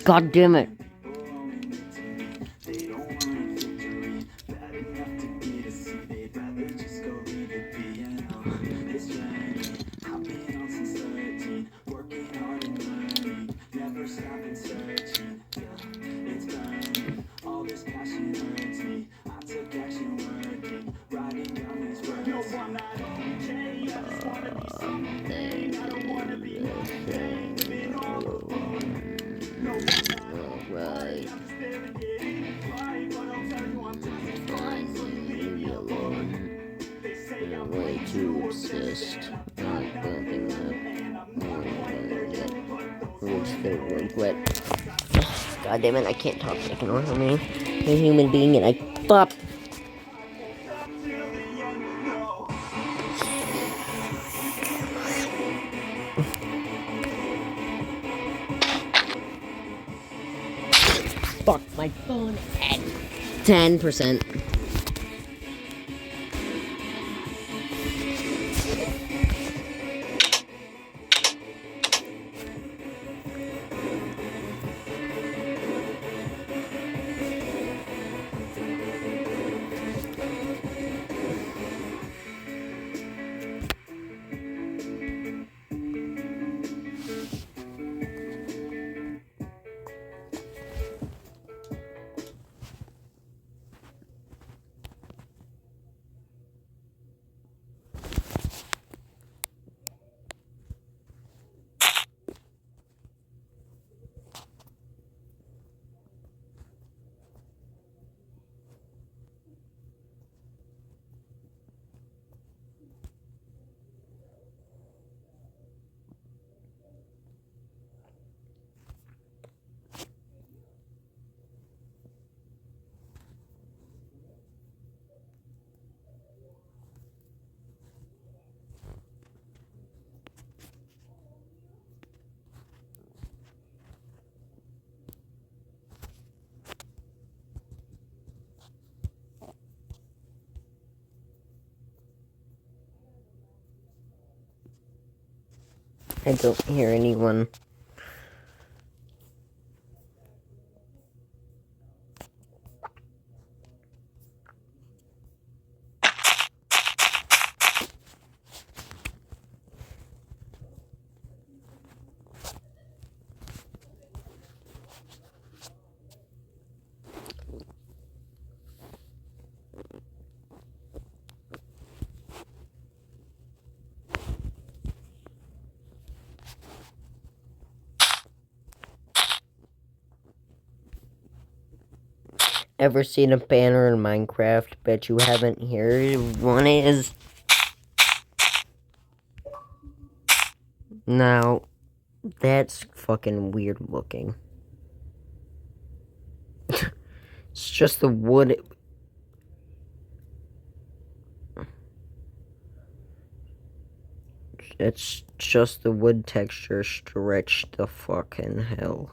God damn it. Alright. Leave me alone. I'm way too obsessed. Not bumping up. Reach the regret. God damn it, I can't talk like a normal human being, and I fuck. Fuck, my phone at 10%. I don't hear anyone. Ever seen a banner in Minecraft? Bet you haven't. Here one is. Now, that's fucking weird looking. It's just the wood. It's just the wood texture stretched the fucking hell.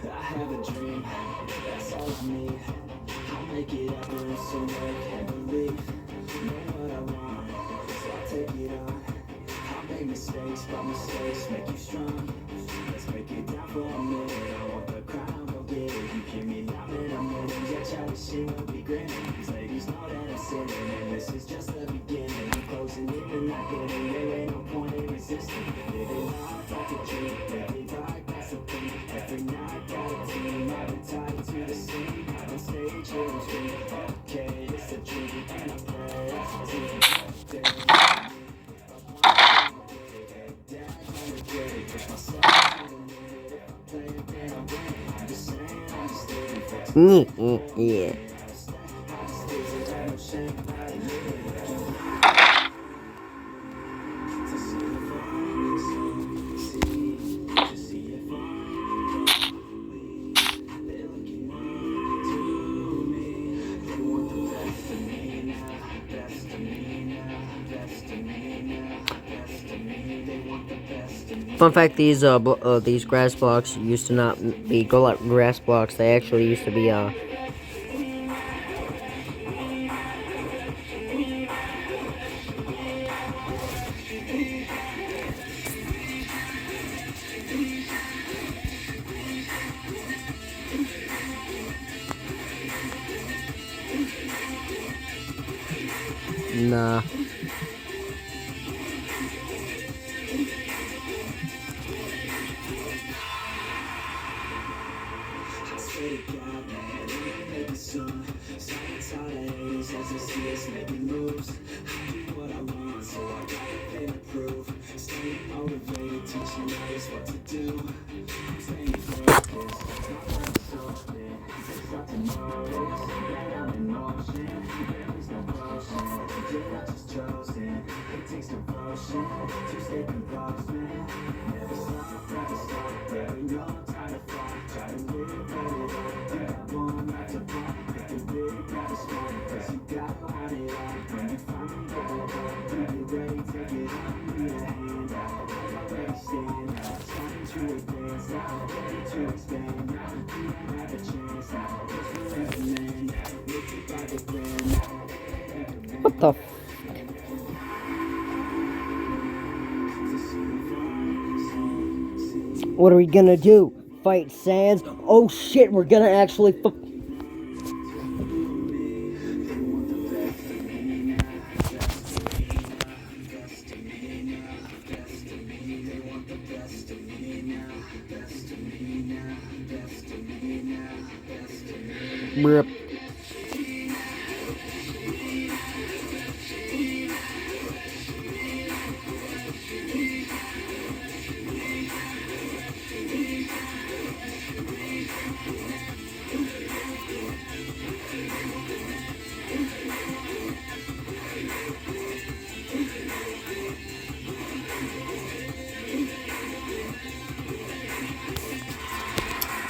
I have a dream, that's all I need. I'll make it happen, so I can't believe. Know what I want, so I'll take it on. I'll make mistakes, but mistakes make you strong. Let's make it down for a minute. I want the crown, get it. You hear me loud and I'm winning. Yeah, try this shit will be grinning. These ladies know that I'm sinning, and this is just the beginning. I'm closing in and not getting. There ain't no point in resisting. Living life like a dream. Every vibe, that's the thing. Every night, got a team. I've been tied to the scene. On stage, here I'm screaming. Okay, it's a dream, and I pray to the day. Yeah. Fun fact: these grass blocks used to not be grass blocks. They actually used to be nah. What the f- What are we gonna do? Fight Sans? Oh shit, we're gonna actually Bruh.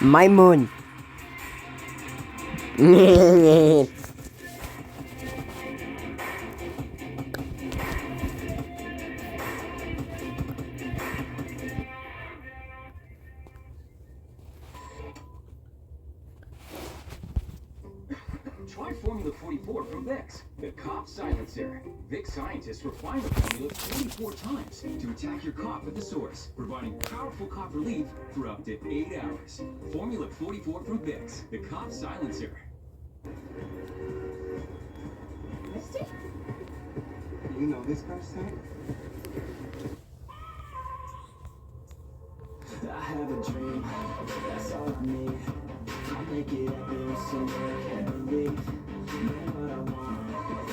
My moon. Try Formula 44 from Vicks, the cough silencer. Vicks scientists refine the formula 44 times to attack your cough at the source, providing powerful cough relief for up to 8 hours. Formula 44 from Vicks, the cough silencer. Misty? You know this person? I have a dream, that's all I need. I'll make it happen with some work and belief. Know what I want,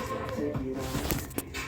so I'll take it on.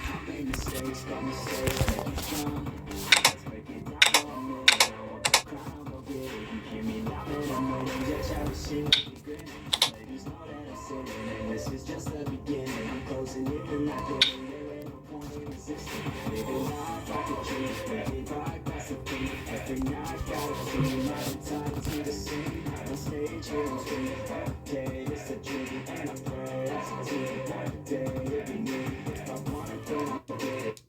I made mistakes, but mistakes make you strong. Let's break it down for a minute. I want the crowd, go get it. You hear me loud and I'm winning. Yeah, cherishing what we grinning. Ladies know that I'm sinning, and this is just the beginning. I'm closing in and not getting. There ain't no point in resisting. Living life like a dream. Every vibe, that's the thing. Every night, got a team. I've been tied to the scene. On stage, here I'm screaming. Okay, it's a dream, and I pray to one day it'll be me. If I want it, then I'll get it.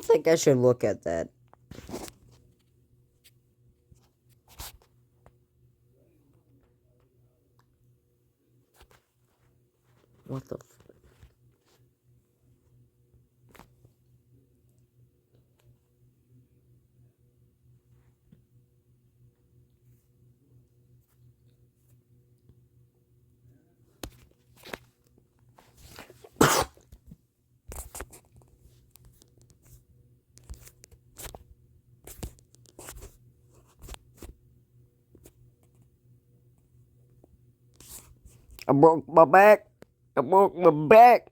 don't think I should look at that. What the I broke my back. I broke my back.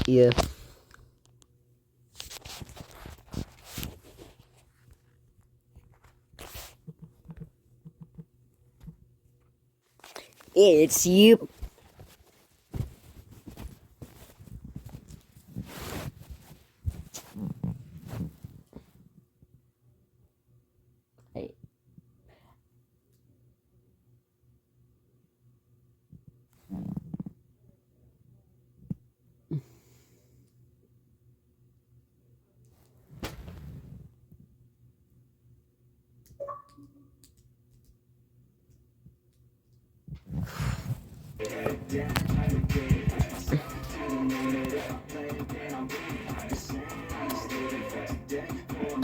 Yeah. It's you. Hey.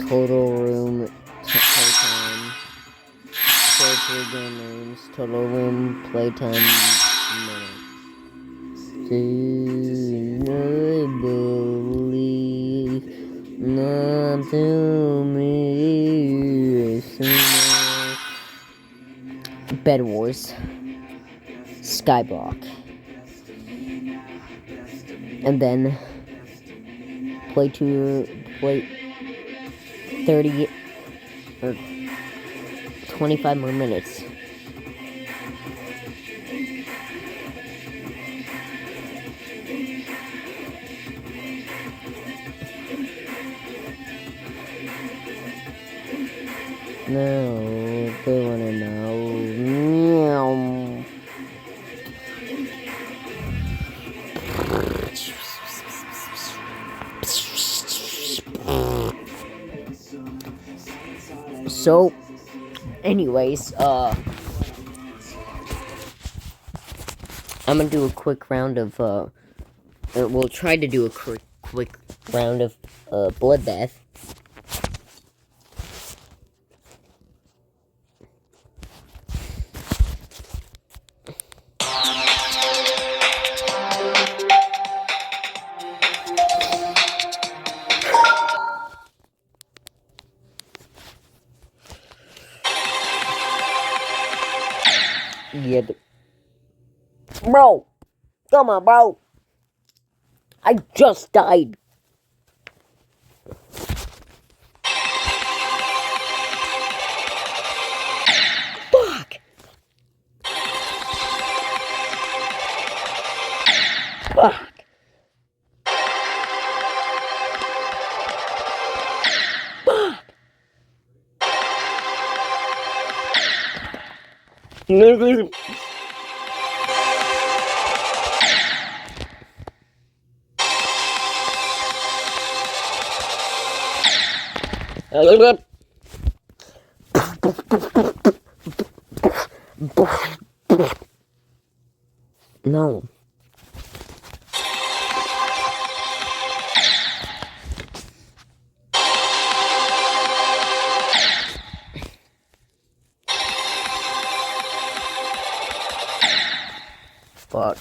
Total room playtime. Total game names. Total room playtime minutes. Do I believe not to me? Bed Wars. Skyblock. And then play 30 or 25 more minutes. No, they wanna know. Meow. So, anyways, I'm gonna do a quick round of, or we'll try to do a quick round of, Bloodbath. Yeah, bro, come on, bro. I just died. Fuck. Fuck. No. Fuck.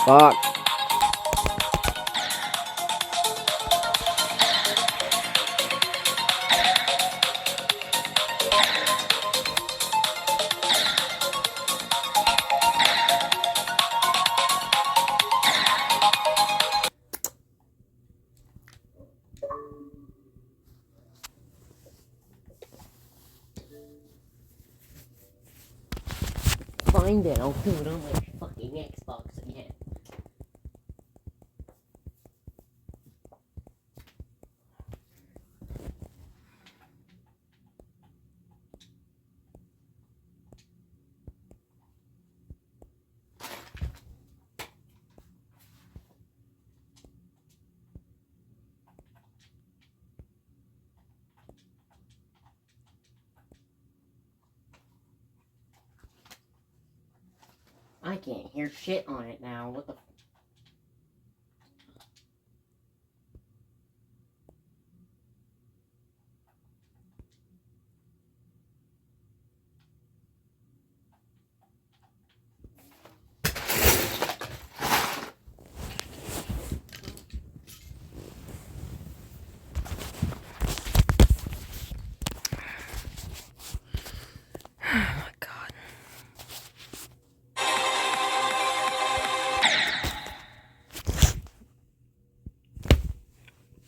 Fuck. Fine then, I'll do it on my fucking Xbox again. I can't hear shit on it now. What the?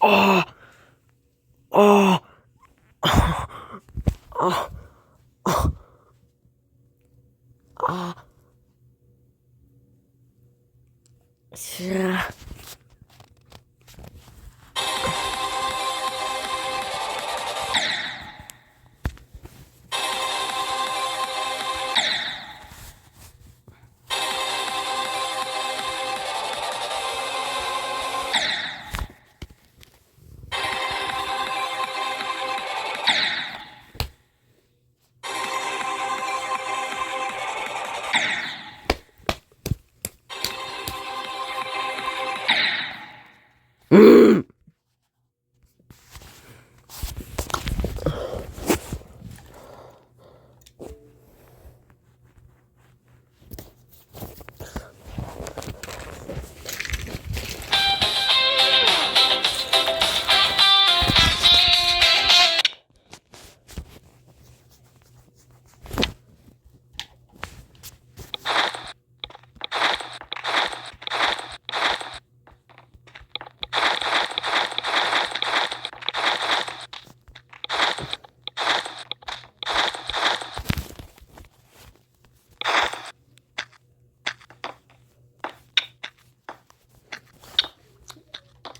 Oh, oh, oh, oh, oh, oh. Yeah.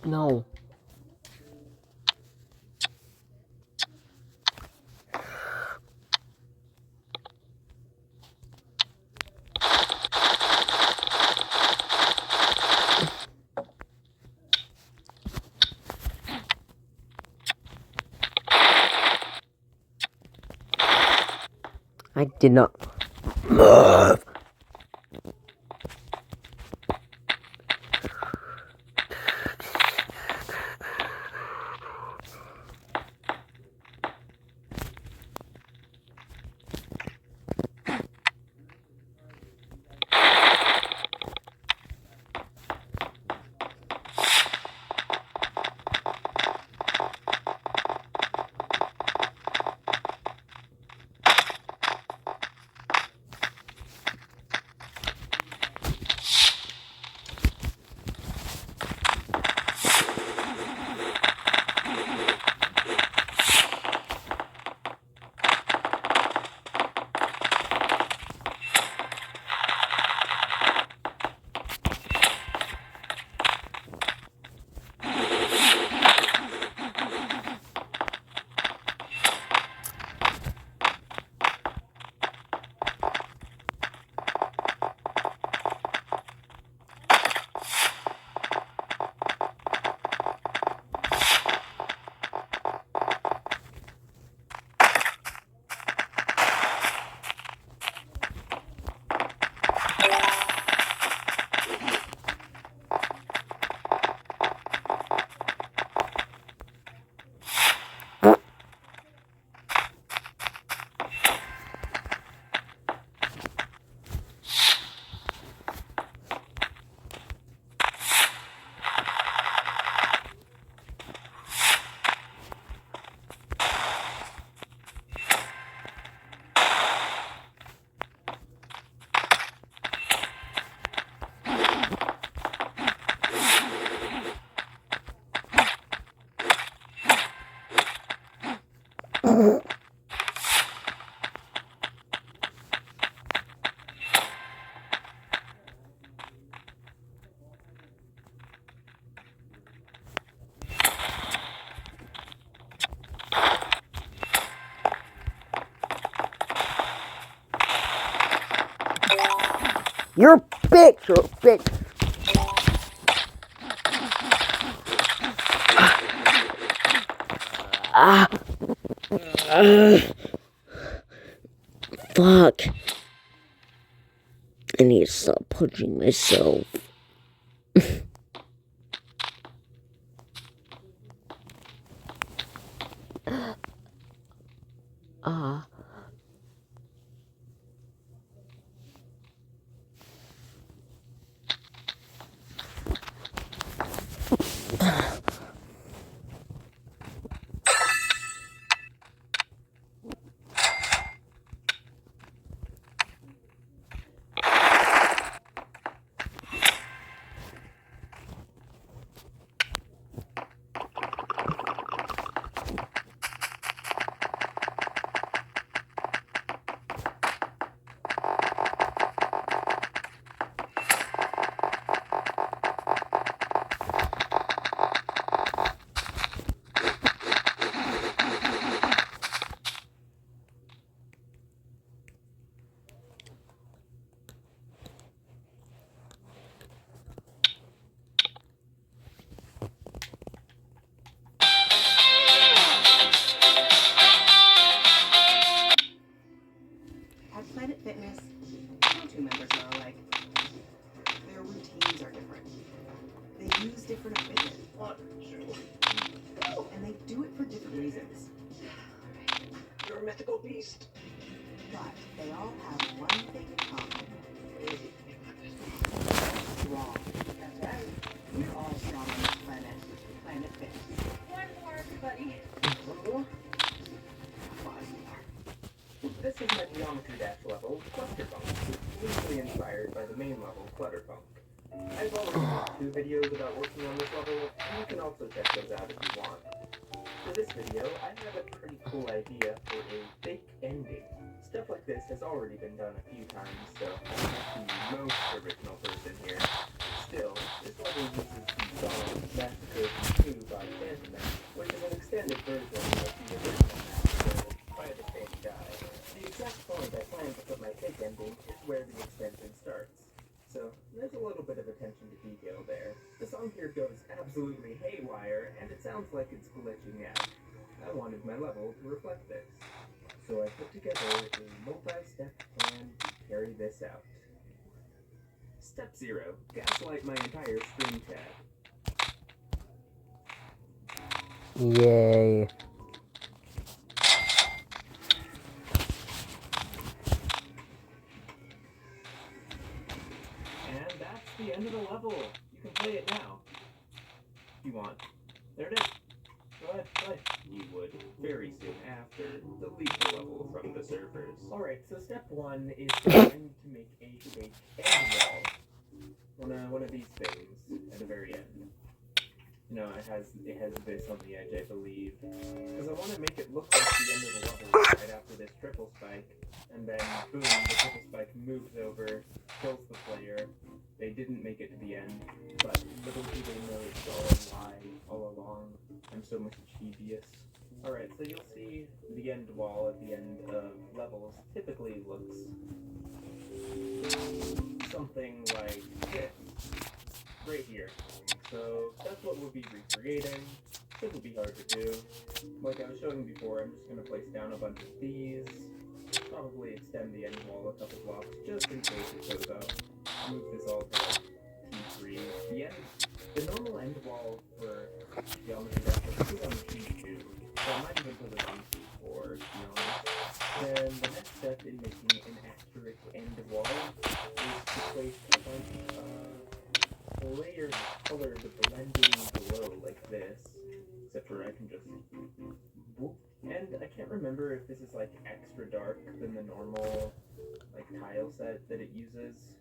No. I did not move. You're a bitch. You're a bitch. Fuck. I need to stop punching myself. At Planet Fitness, no two members are alike. Their routines are different. They use different equipment. And they do it for different reasons. You're a mythical beast. But they all have one thing in common. Strong. That's right. We're all strong on this planet. Planet Fitness. One more, everybody. One more? Five more. This is my Geometry Dash level, Clusterfunk, loosely inspired by the main level, Clutterfunk. I've already made 2 videos about working on this level, and you can also check those out if you want. For this video, I have a pretty cool idea for a fake ending. Stuff like this has already been done a few times, so I'm not the most original person here. Still, this level uses the song Massacre 2 by Phantom Man, which is an extended version of the original Massacre by the same guy. The exact point I plan to put my fake ending is where the extension starts. So, there's a little bit of attention to detail there. The song here goes absolutely haywire, and it sounds like it's glitching out. I wanted my level to reflect this. So I put together a multi-step plan to carry this out. Step 0. Gaslight my entire screen tab. Yay. And that's the end of the level. You can play it now. If you want. There it is. Go ahead, play. You would very soon after delete the level from the servers. Alright, so step 1 is trying to make a fake end wall. One of these things at the very end. No, it has this on the edge, I believe. Because I want to make it look like the end of the level right after this triple spike. And then, boom, the triple spike moves over, kills the player. They didn't make it to the end, but little do they know it's all a lie all along. I'm so mischievous. Alright, so you'll see the end wall at the end of levels typically looks something like this, right here. So that's what we'll be recreating. Shouldn't be hard to do. Like I was showing before, I'm just going to place down a bunch of these. Probably extend the end wall a couple blocks, just in case it goes out. Move this all to T3. The normal end wall for Geometry Dash is on T2, so I might even put it on T4, to be honest. Then the next step in making an accurate end wall is to place a bunch of layered colors blending below, like this. Except for I can just whoop. And I can't remember if this is like extra dark than the normal like tile set that it uses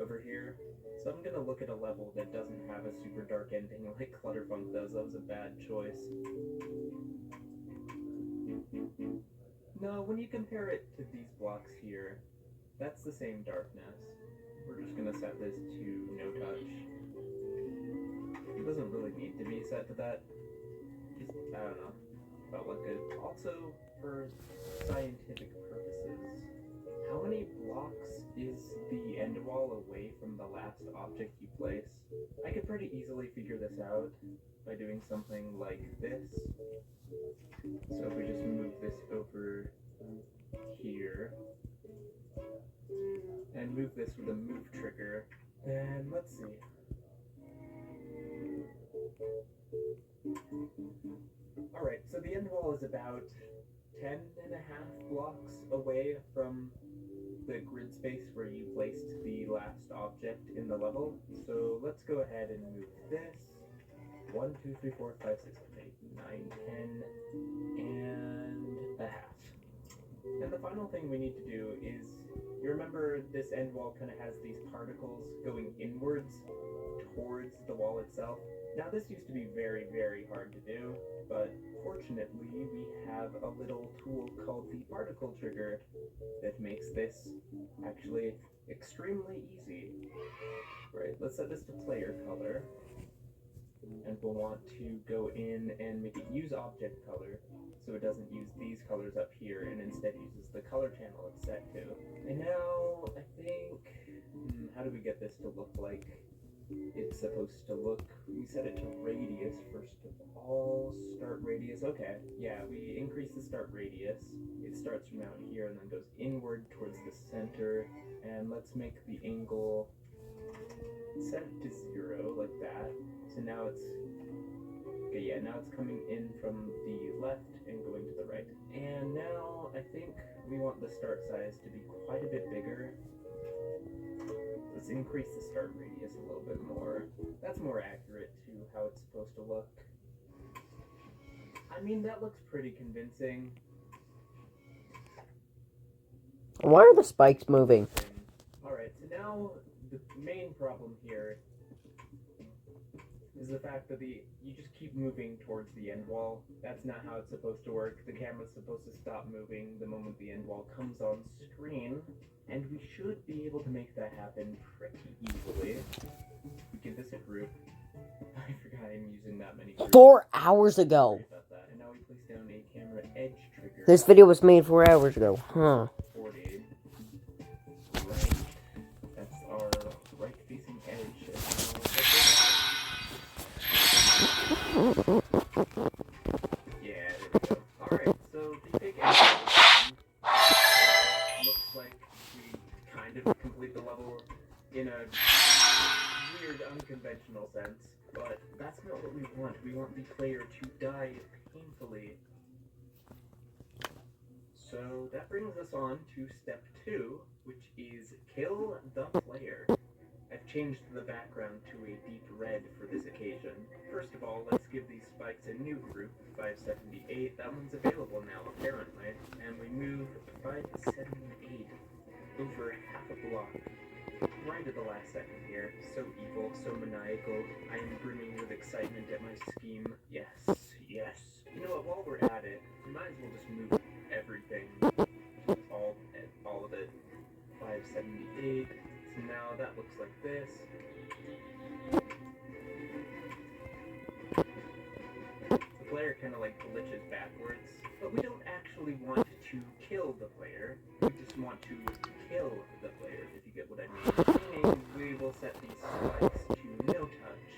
over here. So I'm gonna look at a level that doesn't have a super dark ending like Clutterfunk does. That was a bad choice. No, when you compare it to these blocks here, that's the same darkness. We're just gonna set this to no touch. It doesn't really need to be set to that. Just, I don't know. Felt like it. Also, for scientific purposes, how many blocks is the end wall away from the last object you place? I could pretty easily figure this out by doing something like this. So if we just move this over here and move this with a move trigger, then let's see. Alright, so the end wall is about 10.5 blocks away from the grid space where you placed the last object in the level. So let's go ahead and move this. 1, 2, 3, 4, 5, 6, 7, 8, 9, 10, and a half. And the final thing we need to do is, you remember this end wall kind of has these particles going inwards towards the wall itself. Now this used to be very, very hard to do, but fortunately we have a little tool called the particle trigger that makes this actually extremely easy. Right, let's set this to player color, and we'll want to go in and make it use object color, so it doesn't use these colors up here and instead uses the color channel it's set to. And now I think, how do we get this to look like it's supposed to look? We set it to radius first of all. Start radius. Okay, yeah, we increase the start radius. It starts from out here and then goes inward towards the center. And let's make the angle set it to 0 like that. So now it's okay. Yeah, now it's coming in from the left and going to the right. And now I think we want the start size to be quite a bit bigger. Let's increase the start radius a little bit more. That's more accurate to how it's supposed to look. I mean, that looks pretty convincing. Why are the spikes moving? Alright, so now the main problem here is the fact that you just keep moving towards the end wall. That's not how it's supposed to work. The camera's supposed to stop moving the moment the end wall comes on screen. And we should be able to make that happen pretty easily. We give this a group. I forgot I'm using that many groups. 4 hours ago. And now we place down a camera edge trigger. This video was made 4 hours ago. Huh. 40. Right. That's our right-facing edge. Yeah, there we go. Alright, so the big edge looks like we kind of complete the level in a weird, unconventional sense, but that's not what we want. We want the player to die painfully. So that brings us on to step 2, which is kill the player. I've changed the background to a deep red for this occasion. First of all, let's give these spikes a new group, 578. That one's available now, apparently. And we move 578 over half a block. Right at the last second here. So evil, so maniacal. I am brimming with excitement at my scheme. Yes, yes. You know what, while we're at it, we might as well just move everything. All of it. 578. So now that looks like this. The player kind of like glitches backwards, but we don't actually want to kill the player. We just want to kill the player, if you get what I mean. Meaning we will set these spikes to no touch.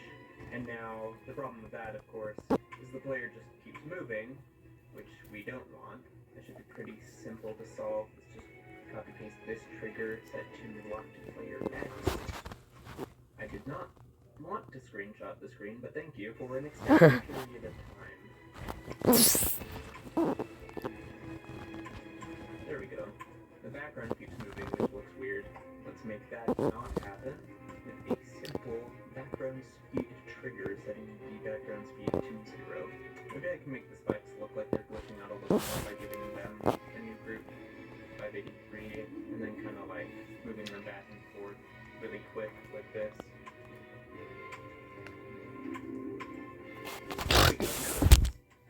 And now the problem with that, of course, is the player just keeps moving, which we don't want. That should be pretty simple to solve. Let's just copy paste this trigger set to locked player X. I did not want to screenshot the screen, but thank you for an extended period of time. There we go. The background keeps moving, which looks weird. Let's make that not happen with a simple background speed trigger setting the background speed to 0. Maybe I can make the spikes look like they're glitching out a little more by giving them a new group, 583, and then kind of like moving them back and forth really quick like this.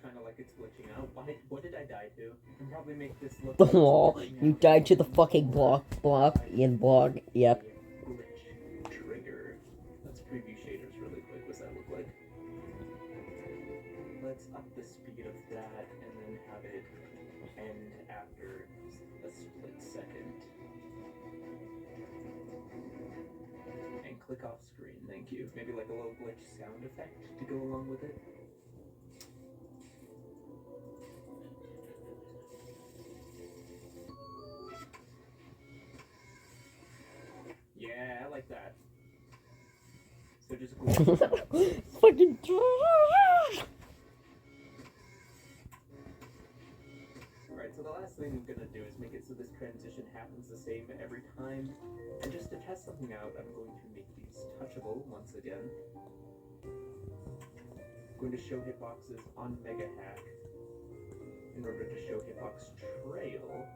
Kind of like it's glitching out. What did I die to? You can probably make this look The wall. You died to the fucking block. Yep. Glitch trigger. Let's preview shaders really quick. What's that look like? Let's up the speed of that and then have it end after a split second. click off screen. Thank you. Maybe like a little glitch sound effect to go along with it. Yeah, I like that. So just fucking. Alright, so the last thing I'm gonna do is make it so this transition happens the same every time. And just to test something out, I'm going to make these touchable once again. I'm going to show hitboxes on Mega Hack. In order to show hitbox trail,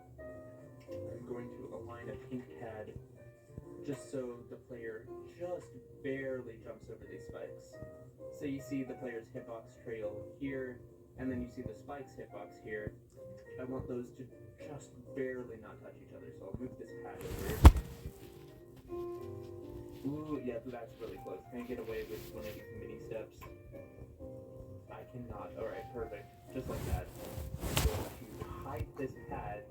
I'm going to align a pink pad just so the player just barely jumps over these spikes. So you see the player's hitbox trail here, and then you see the spikes hitbox here. I want those to just barely not touch each other, so I'll move this pad over. Ooh, yeah, that's really close. Can I get away with one of these mini steps? I cannot. Alright, perfect. Just like that. I'm going to hide this pad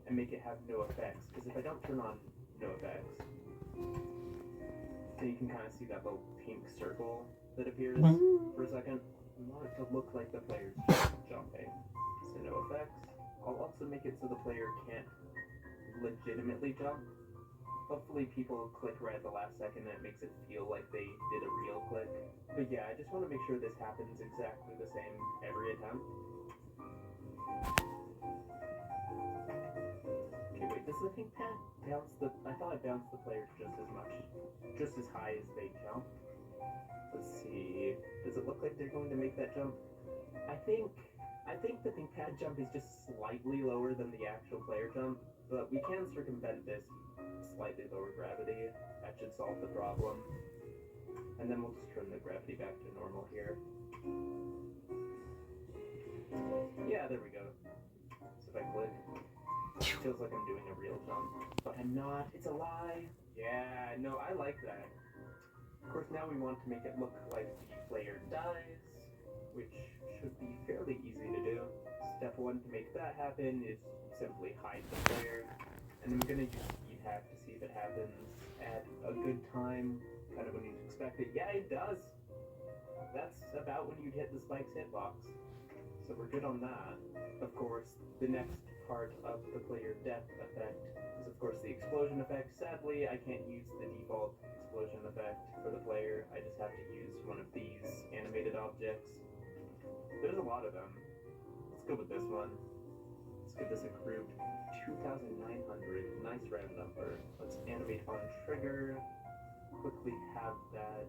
and make it have no effects, because if I don't turn on no effects, then you can kind of see that little pink circle that appears for a second. I want it to look like the player's just jumping. So no effects. I'll also make it so the player can't legitimately jump. Hopefully people click right at the last second and it makes it feel like they did a real click. But yeah, I just want to make sure this happens exactly the same every attempt. Okay, wait, does the pink pad bounce the... I thought it bounced the players just as much. Just as high as they jump. Let's see... Does it look like they're going to make that jump? I think the pink pad jump is just slightly lower than the actual player jump, but we can circumvent this slightly lower gravity. That should solve the problem. And then we'll just turn the gravity back to normal here. Yeah, there we go. So if I click, it feels like I'm doing a real jump. But I'm not. It's a lie. Yeah, no, I like that. Of course, now we want to make it look like the player dies, which should be fairly easy to do. Step one to make that happen is simply hide the player. And I'm going to use speed hack to see if it happens at a good time, kind of when you'd expect it. Yeah, it does! That's about when you'd hit the spikes hitbox. So we're good on that. Of course, the next part of the player death effect is of course the explosion effect. Sadly, I can't use the default explosion effect for the player. I just have to use one of these animated objects. There's a lot of them. Let's go with this one. Let's give this a crude 2,900. Nice round number. Let's animate on trigger. Quickly have that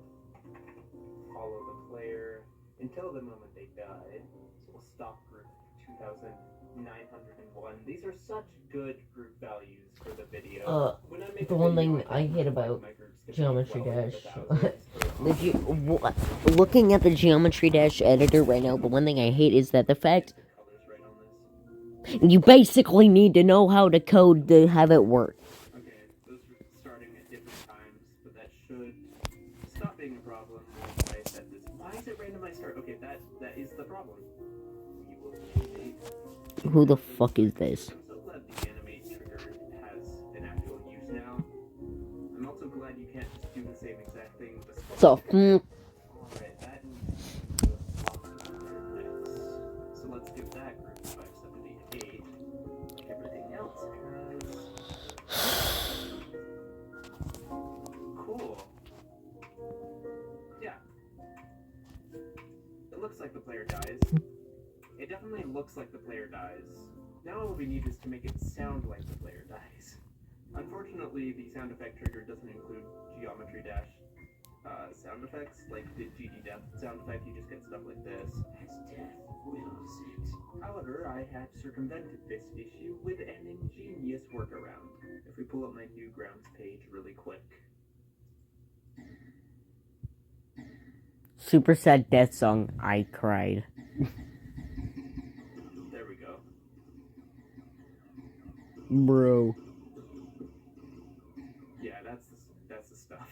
follow the player until the moment they die. So we'll stop group 2,901. These are such good group values for the video. When I make The a one video, thing I hate about my groups get Geometry well into Dash, the thousands. looking at the Geometry Dash editor right now, the one thing I hate is that the fact you basically need to know how to code to have it work. Okay, those are starting at different times, but that should stop being a problem once I set this. Why is it randomized start? Okay, that is the problem. We will animate. Who the fuck is this? I'm so glad the animate trigger has an actual use now. I'm also glad you can't just do the same exact thing with the So, Alright, that needs to be next. So let's give that group 578. Everything else has... Cool. Yeah. It looks like the player dies. It definitely looks like the player dies. Now all we need is to make it sound like the player dies. Unfortunately, the sound effect trigger doesn't include Geometry Dash sound effects, like the GD Death sound effect. You just get stuff like this. As death wills it. However, I have circumvented this issue with an ingenious workaround. If we pull up my Newgrounds page really quick. super sad death song. I cried. There we go. Bro. Yeah, that's the stuff.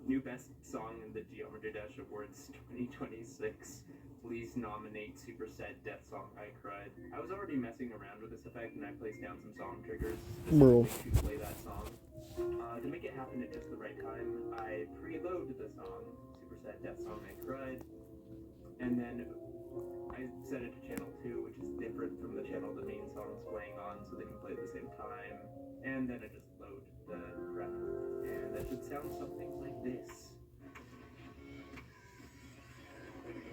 New best song in the Geometry Dash Awards 2026. Please nominate Super Sad Death Song I Cried. I was already messing around with this effect and I placed down some song triggers Bro. specifically to play that song. To make it happen at just the right time, I preload the song, Superset Death Song I Cried, and then I set it to channel 2, which is different from the channel the main song's playing on, so they can play at the same time, and then I just load the prep, and that should sound something like this.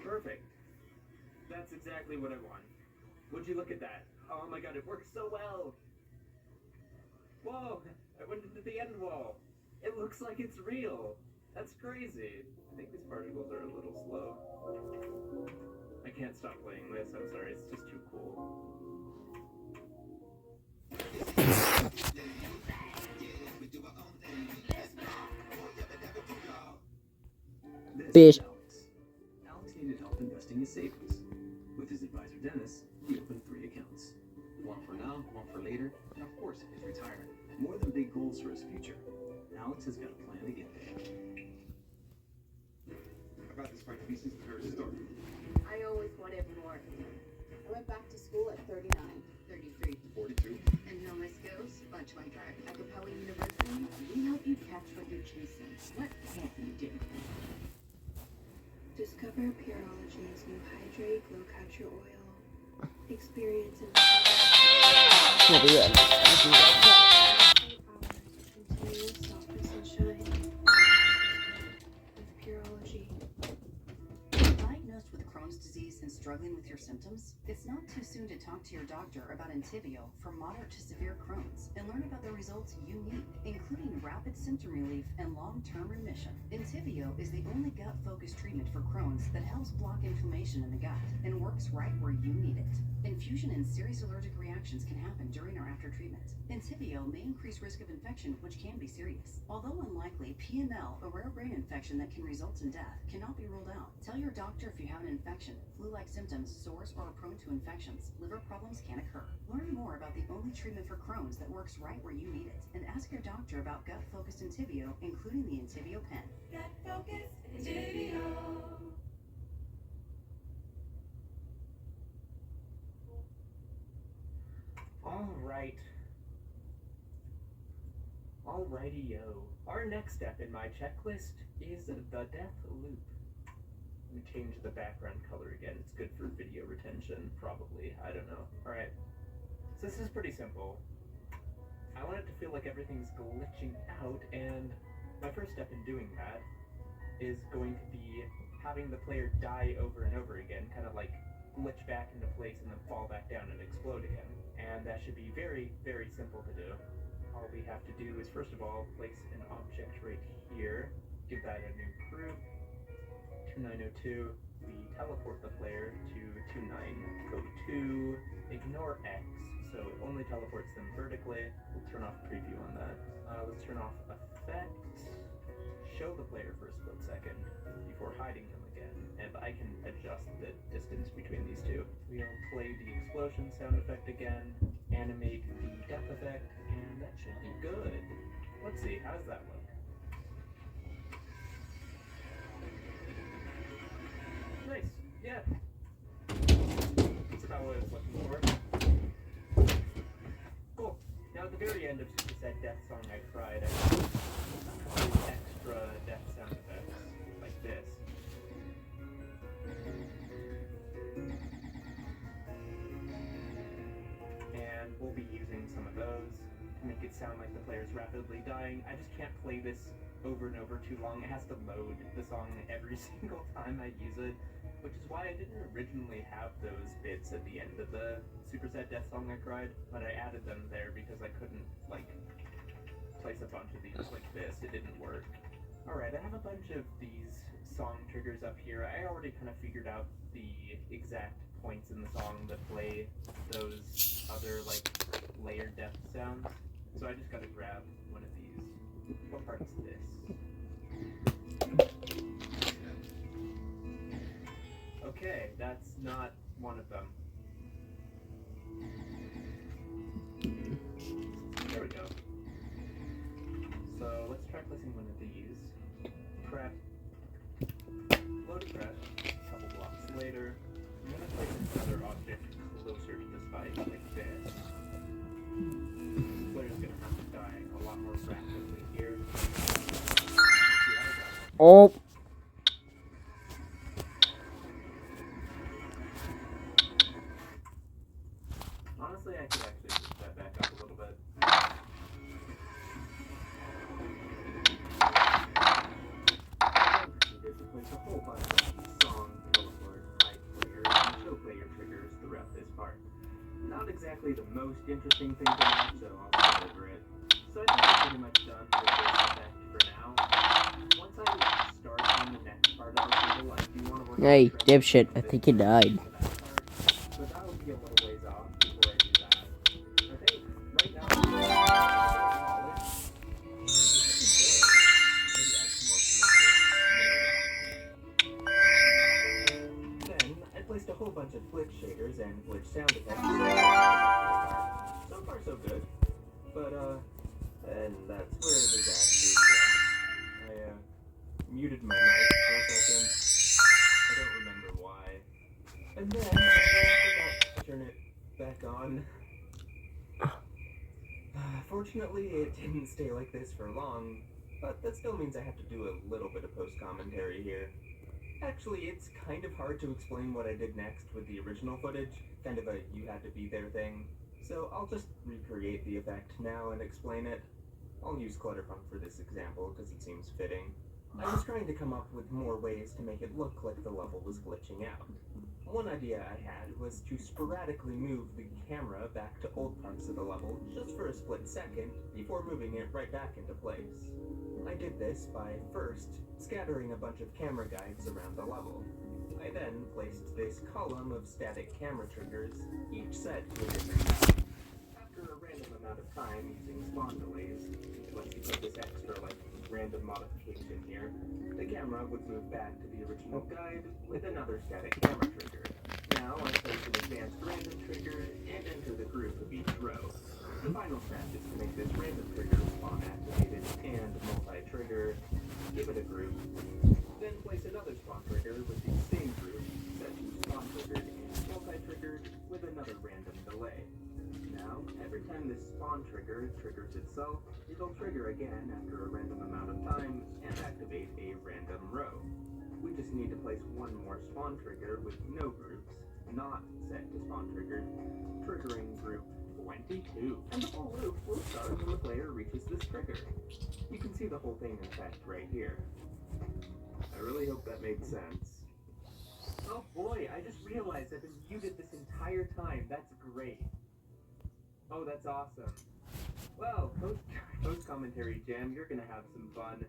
Perfect. That's exactly what I want. Would you look at that? Oh my god, it works so well! Whoa! I went into the end wall! It looks like it's real! That's crazy! I think these particles are a little slow. I can't stop playing this, I'm sorry, it's just too cool. Bitch. Alex needed help investing his savings. With his advisor Dennis, he opened 3 accounts. One for now, one for later, and of course his retirement. More than big goals for his future, Alex has got a plan to get there. I brought this French pieces to her store. I always wanted more. I went back to school at 39, 33, 42. and now my skills bunch my drive. At Capella University, we help you catch what you're chasing. What can't you do? Discover Pureology's new Hydrate Glow Capture Oil. Experience and We'll be right back. continuous softness and shine. With Pureology. Diagnosed with Crohn's disease and struggling with your symptoms? It's not too soon to talk to your doctor about Entyvio for moderate to severe Crohn's and learn about the results you need, including rapid symptom relief and long-term remission. Entyvio is the only gut-focused treatment for Crohn's that helps block inflammation in the gut and works right where you need it. Infusion and serious allergic reactions can happen during or after treatment. Entyvio may increase risk of infection, which can be serious. Although unlikely, PML, a rare brain infection that can result in death, cannot be ruled out. Tell your doctor if you have an infection, flu-like symptoms, sores, or are prone to infections. Liver problems can occur. Learn more about the only treatment for Crohn's that works right where you need it, and ask your doctor about gut-focused Entyvio, including the Entyvio pen. Gut-focused Entyvio. Alrighty-yo. Our next step in my checklist is the death loop. Let me change the background color again. It's good for video retention, probably. I don't know. Alright. So this is pretty simple. I want it to feel like everything's glitching out, and my first step in doing that is going to be having the player die over and over again, kind of like glitch back into place and then fall back down and explode again. And that should be very, very simple to do. All we have to do is, first of all, place an object right here, give that a new group, 2902, we teleport the player to 2902, ignore X, so it only teleports them vertically. We'll turn off preview on that. Let's turn off effect, show the player for a split second before hiding him again, and I can adjust the distance between these two. We'll play the explosion sound effect again, animate the death effect, and that should be good. Let's see, how does that look? Nice, yeah. That's about what I was looking for. Cool. Now at the very end of Superset Death Song I Cried, I put extra death sound effects, like this. And we'll be using some of those to make it sound like the player's rapidly dying. I just can't play this over and over too long. It has to load the song every single time I use it, which is why I didn't originally have those bits at the end of the Superset Death Song I Cried, but I added them there because I couldn't, like, place a bunch of these like this. It didn't work. Alright, I have a bunch of these song triggers up here. I already kind of figured out the exact points in the song that play those other, like, layered death sounds. So I just gotta grab one of these. What part is this? Okay, that's not one of them. There we go. So let's try placing one of these. Prep. Load a prep. A couple blocks later. I'm gonna place another object closer to the spike like this. This player's gonna have to die a lot more rapidly Oh. Honestly, I could actually push that back up a little bit. There's a whole bunch of song, billboard, high player, and show player triggers throughout this part. Not exactly the most interesting thing to watch, so I'll skip over it. So I think we're pretty much done with this effect for now. Once I start on the next part of the level, I do want to work Hey, on dipshit, I think you died. but that'll be a little ways off before I do that. I think right now I'm going to then I placed a whole bunch of glitch shaders and glitch sound effects. So far so good. But and that's where the disaster is. I muted my mic for a second. I don't remember why. And then I forgot to turn it back on. Fortunately, it didn't stay like this for long, but that still means I have to do a little bit of post-commentary here. Actually, it's kind of hard to explain what I did next with the original footage, kind of a you-had-to-be-there thing. So I'll just recreate the effect now and explain it. I'll use Clutterpunk for this example because it seems fitting. I was trying to come up with more ways to make it look like the level was glitching out. One idea I had was to sporadically move the camera back to old parts of the level just for a split second before moving it right back into place. I did this by first scattering a bunch of camera guides around the level. I then placed this column of static camera triggers, each set to a different time. After a random amount of time using spawn delays, once you put this extra random modification here, the camera would move back to the original guide with another static camera trigger. Now I place an advanced random trigger and enter the group of each row. The final step is to make this random trigger spawn activated and multi-trigger, give it a group, then place another spawn trigger with the same group set to spawn triggered and multi-triggered with another random delay. Now, every time this spawn trigger triggers itself, it'll trigger again after a random amount of time and activate a random row. We just need to place one more spawn trigger with no groups, not set to spawn triggered, triggering group 22. And the whole loop will start when the player reaches this trigger. You can see the whole thing in effect right here. I really hope that made sense. Oh boy, I just realized I've been muted this entire time. That's great. Oh, that's awesome. Well, post-commentary jam, you're gonna have some fun.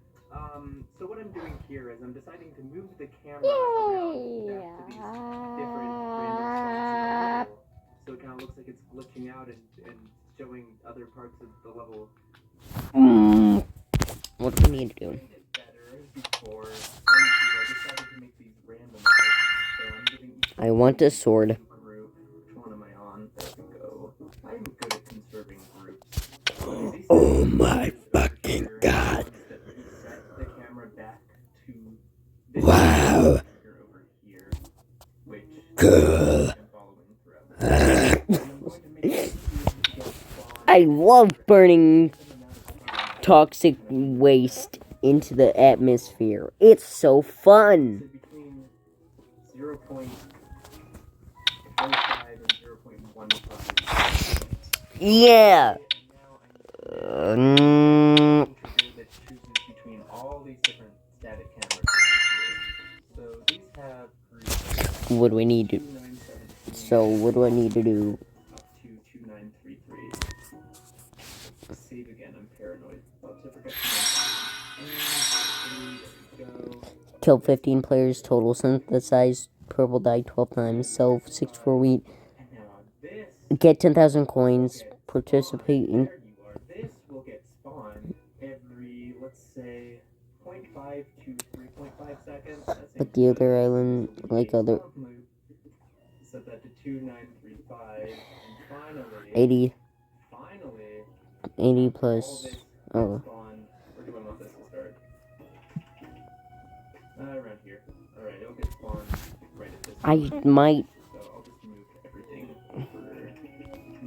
So what I'm doing here is I'm deciding to move the camera around back to these different random spots in the level, so it kind of looks like it's glitching out and showing other parts of the level. What do we need to do? Before, I decided to make these random so I'm giving each I want a sword. group. Which one am I on? There we go. I'm good at conserving groups. Oh my fucking god. Set the camera back to this Wow. over here, which Cool. I'm following throughout. I love burning toxic waste into the atmosphere. It's so fun. Between 0.05 and 0.15. Yeah. That chooses between all these different static cameras. So these have groups What do we need to? So what do I need to do? up to 2933. Save again. I'm paranoid. Oops, I forgot to go. Kill 15 players total. Synthesize purple dye 12 times. Sell 64 wheat. Get 10,000 coins. Participate in. This will get spawned every, let's say, 0.5 to 3.5 seconds. But the other island, like other. Set that to 2935. And finally, 80. Finally, 80 plus. Oh. spawn. Where do I want this to start? Around here. Alright, it'll get spawned right at this I point. might. So I'll just move everything for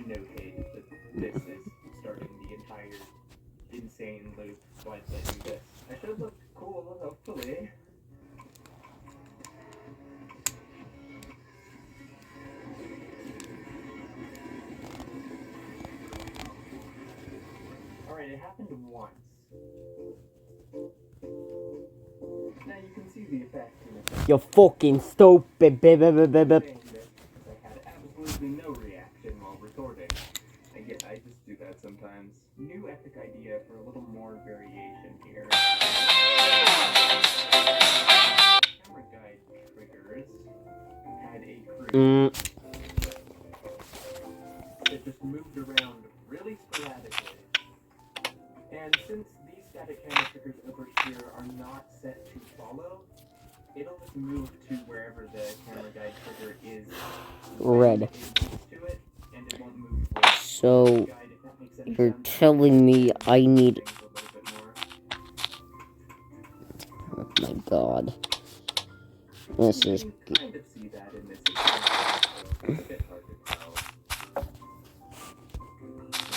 notate that this is starting the entire insane loop. Why did I do this? I should look cool, hopefully. once. Now you can see the effect in a You're fucking stupid, baby. saying this because I had absolutely no reaction while recording. And yet I just do that sometimes. New epic idea for a little more variation here. Camera guide triggers had a crew that just moved around really sporadically. And since these static camera triggers over here are not set to follow, it'll just move to wherever the camera guide trigger is Red. to it, and it won't move with So, the guide, if that makes any you're sense. telling me I need... Things a little bit more. Oh my god. This is... You can kind of see that in this example, so it's a bit hard to tell.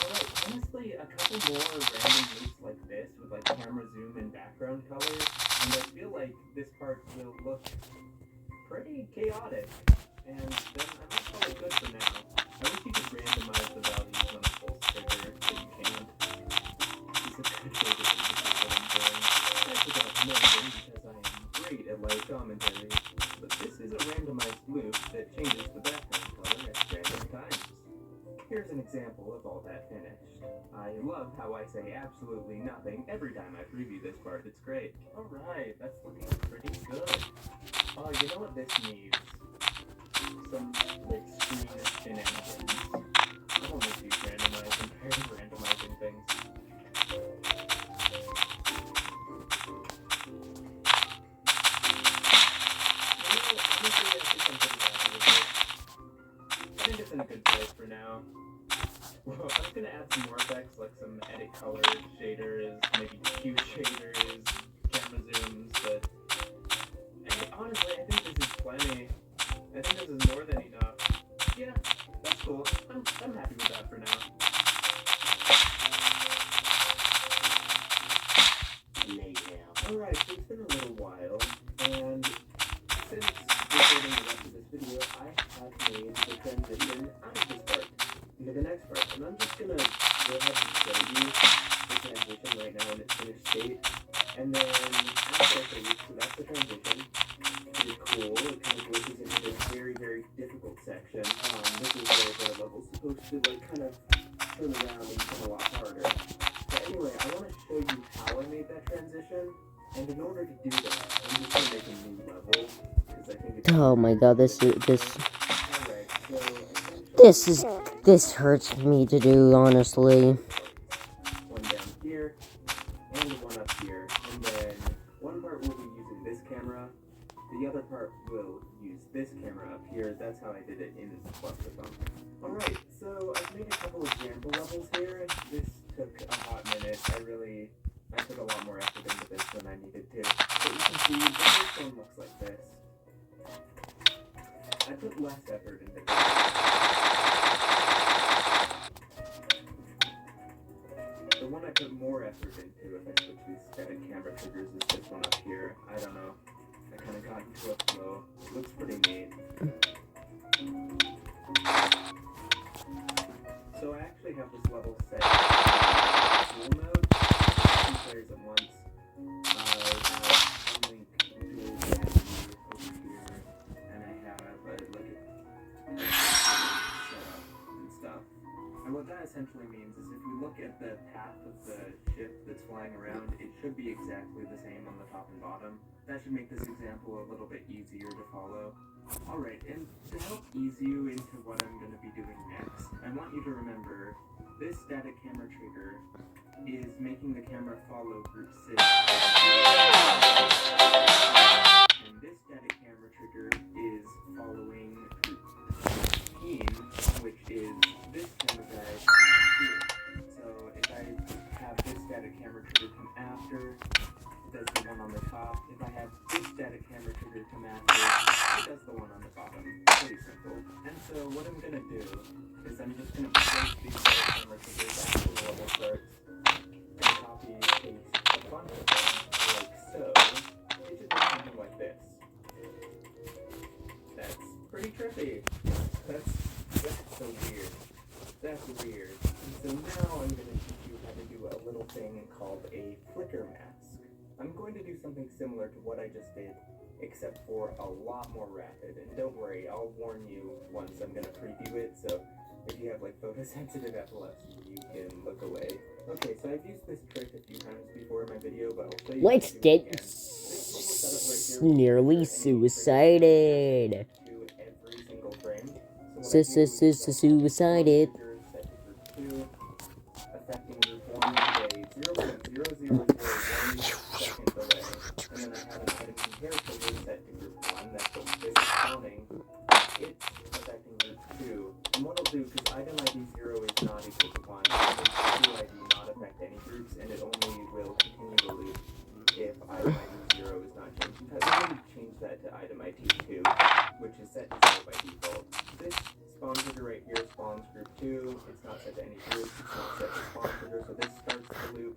Alright, honestly, a couple more random loops like this with like camera zoom and background colors, and I feel like this part will look pretty chaotic. And then I might call it good for now. I wish you could randomize the values on a full trigger, but you can't. It's a good way to indicate what I'm doing. I forgot nothing because I am great at live commentary, but this is a randomized loop that changes the background color at random times. Here's an example of all that finished. I love how I say absolutely nothing every time I preview this part. It's great. Alright, that's looking pretty good. You know what this needs? Some, like, screen shenanigans. I want to do randomizing, randomizing things. I think it's in a good place for now. Well, I'm just gonna add some more effects, like some edit colors, shaders, maybe hue shaders, camera zooms, but honestly, I think this is plenty. I think this is more than enough. Yeah, that's cool. I'm happy with that for now. Alright, so it's been a little while, and since recording the rest of this video, I have made the transition out of this part into the next part. And I'm just gonna go ahead and show you the transition right now in its finished state. And then after I show you, so that's the transition. Pretty cool. It kind of goes into this very, very difficult section. This is where the level's supposed to like kind of turn around and become a lot harder. But anyway, I want to show you how I made that transition. And in order to do that, I'm just going to make a new level. Because I think it's... Oh my god, this hurts me to do, honestly. One down here, and one up here. And then one part will be using this camera. The other part will use this camera up here. That's how I did it in Clusterfuck. Alright, so I've made a couple example levels here. This took a hot minute. I put a lot more effort into this than I needed to. But you can see the first one looks like this. I put less effort into this. The one I put more effort into, if I switch these static camera triggers, is this one up here. I don't know. I kind of got into a flow. Looks pretty neat. So I actually have this level set in dual mode. 2 players at once. I have Unlink dual gravity over here, and I have like a setup and stuff. And what that essentially means is if we look at the path of the ship that's flying around, it should be exactly the same on the top and bottom. That should make this example a little bit easier to follow. Alright, and to help ease you into what I'm going to be doing next, I want you to remember this static camera trigger is making the camera follow group 6. And this static camera trigger is following group 15, which is this camera guide here. So if I have this static camera trigger come after, it does the one on the top. If I have this static camera trigger come after, it does the one on the bottom. Pretty simple. And so what I'm going to do is I'm just going to place these static camera triggers after the level starts. Copy and paste a bunch of them, like so. It should look something like this. That's pretty trippy. That's so weird. That's weird. And so now I'm going to teach you how to do a little thing thing called a flicker mask. I'm going to do something similar to what I just did, except for a lot more rapid. And don't worry, I'll warn you once I'm going to preview it, so if you have like photosensitive epilepsy, you can look away. Okay, so I've used this trick a few times before in my video, but I'll show you Let's how to do it get again. This little setup right here nearly suicided. to every single frame. So what I do is Suicided. set to group 2, affecting group 1 with a 0.0001 second delay. And then I have an item compare trigger set to group 1 that's what this is counting. It's affecting group 2. And what I'll do, because item ID 0 is not equal to 1, I'll make 2 ID not affect any groups, and it only will continue to loop if item ID 0 is not changed. In fact, we already changed that to item ID 2, which is set to 0 by default. This spawn trigger right here spawns group 2. It's not set to any group. It's not set to spawn trigger, so this starts the loop.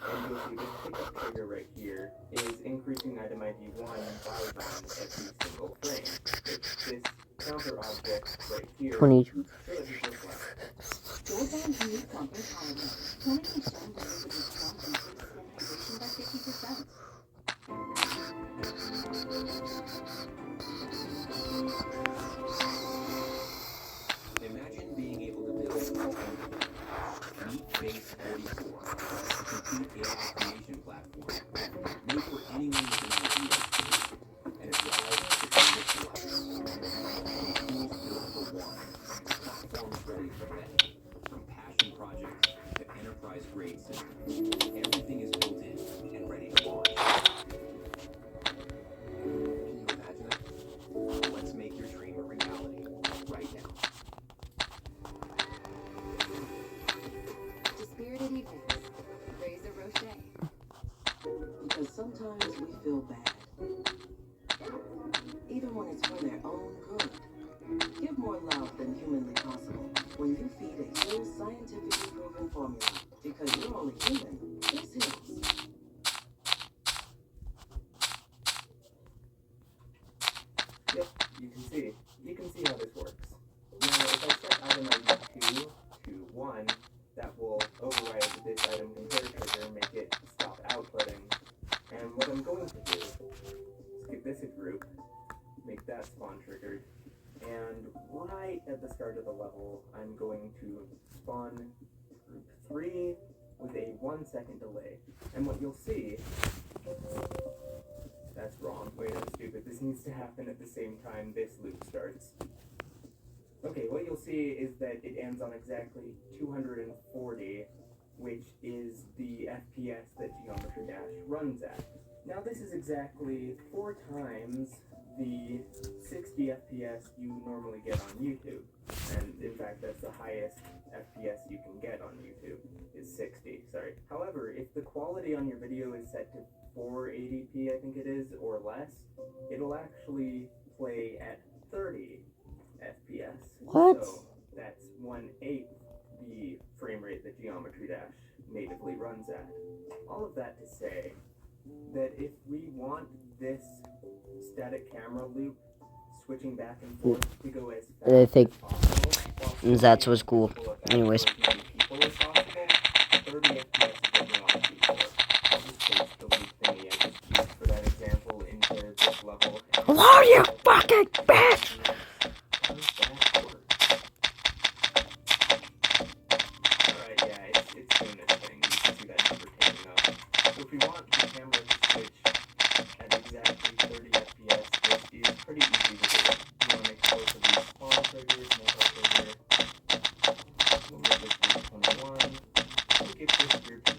And you'll see this pickup trigger right here is increasing item ID 1 by 1 every single frame. This counter object right here. 22. Jordan's new plumper powder. Tony confirmed that it would respond to skin hydration by 50%. Imagine being able to build Meat-Base 44, a complete AI creation platform made for anyone with an idea, and it drives the creative life. From tools built for one, platforms ready for many, from passion projects to enterprise-grade systems, everything is built in and ready to launch. Can you imagine it? Let's make your dream a reality right now. Dispirited Evenings. Razor Rocher. Because sometimes we feel bad, even when it's for their own good. Give more love than humanly possible when you feed a Hill's scientifically proven formula. Because you're only human, it's Hill's. Yep, you can see how this works. Now, if I set item ID 2 to 1, that will override this item compare trigger, make it stop outputting. And what I'm going to do is give this a group, make that spawn triggered, and right at the start of the level, I'm going to spawn group 3 with a 1 second delay. And what you'll see, that's wrong, wait, I'm stupid, this needs to happen at the same time this loop starts. Okay, what you'll see is that it ends on exactly 240, which is the FPS that Geometry Dash runs at. Now this is exactly 4 times the 60 FPS you normally get on YouTube. And in fact, that's the highest FPS you can get on YouTube, is 60, sorry. However, if the quality on your video is set to 480p, I think it is, or less, it'll actually play at 30 FPS. What? So that's 1/8 the frame rate that Geometry Dash natively runs at. All of that to say that if we want this static camera loop switching back and forth to go as fast I think as possible, that's what's cool. Anyways. people as possible, 30 FPS is what we want to shoot for. I'll just paste the loop thingy I just used for that example into this level. Hello, you fucking bitch! Alright, yeah, it's doing its thing. You can see that number taking up. So if we want the camera to switch at exactly 30 FPS, this is pretty easy to do. You want to make both of these spawn triggers, multi-trigger. We'll give this group 21. We'll give this group 22.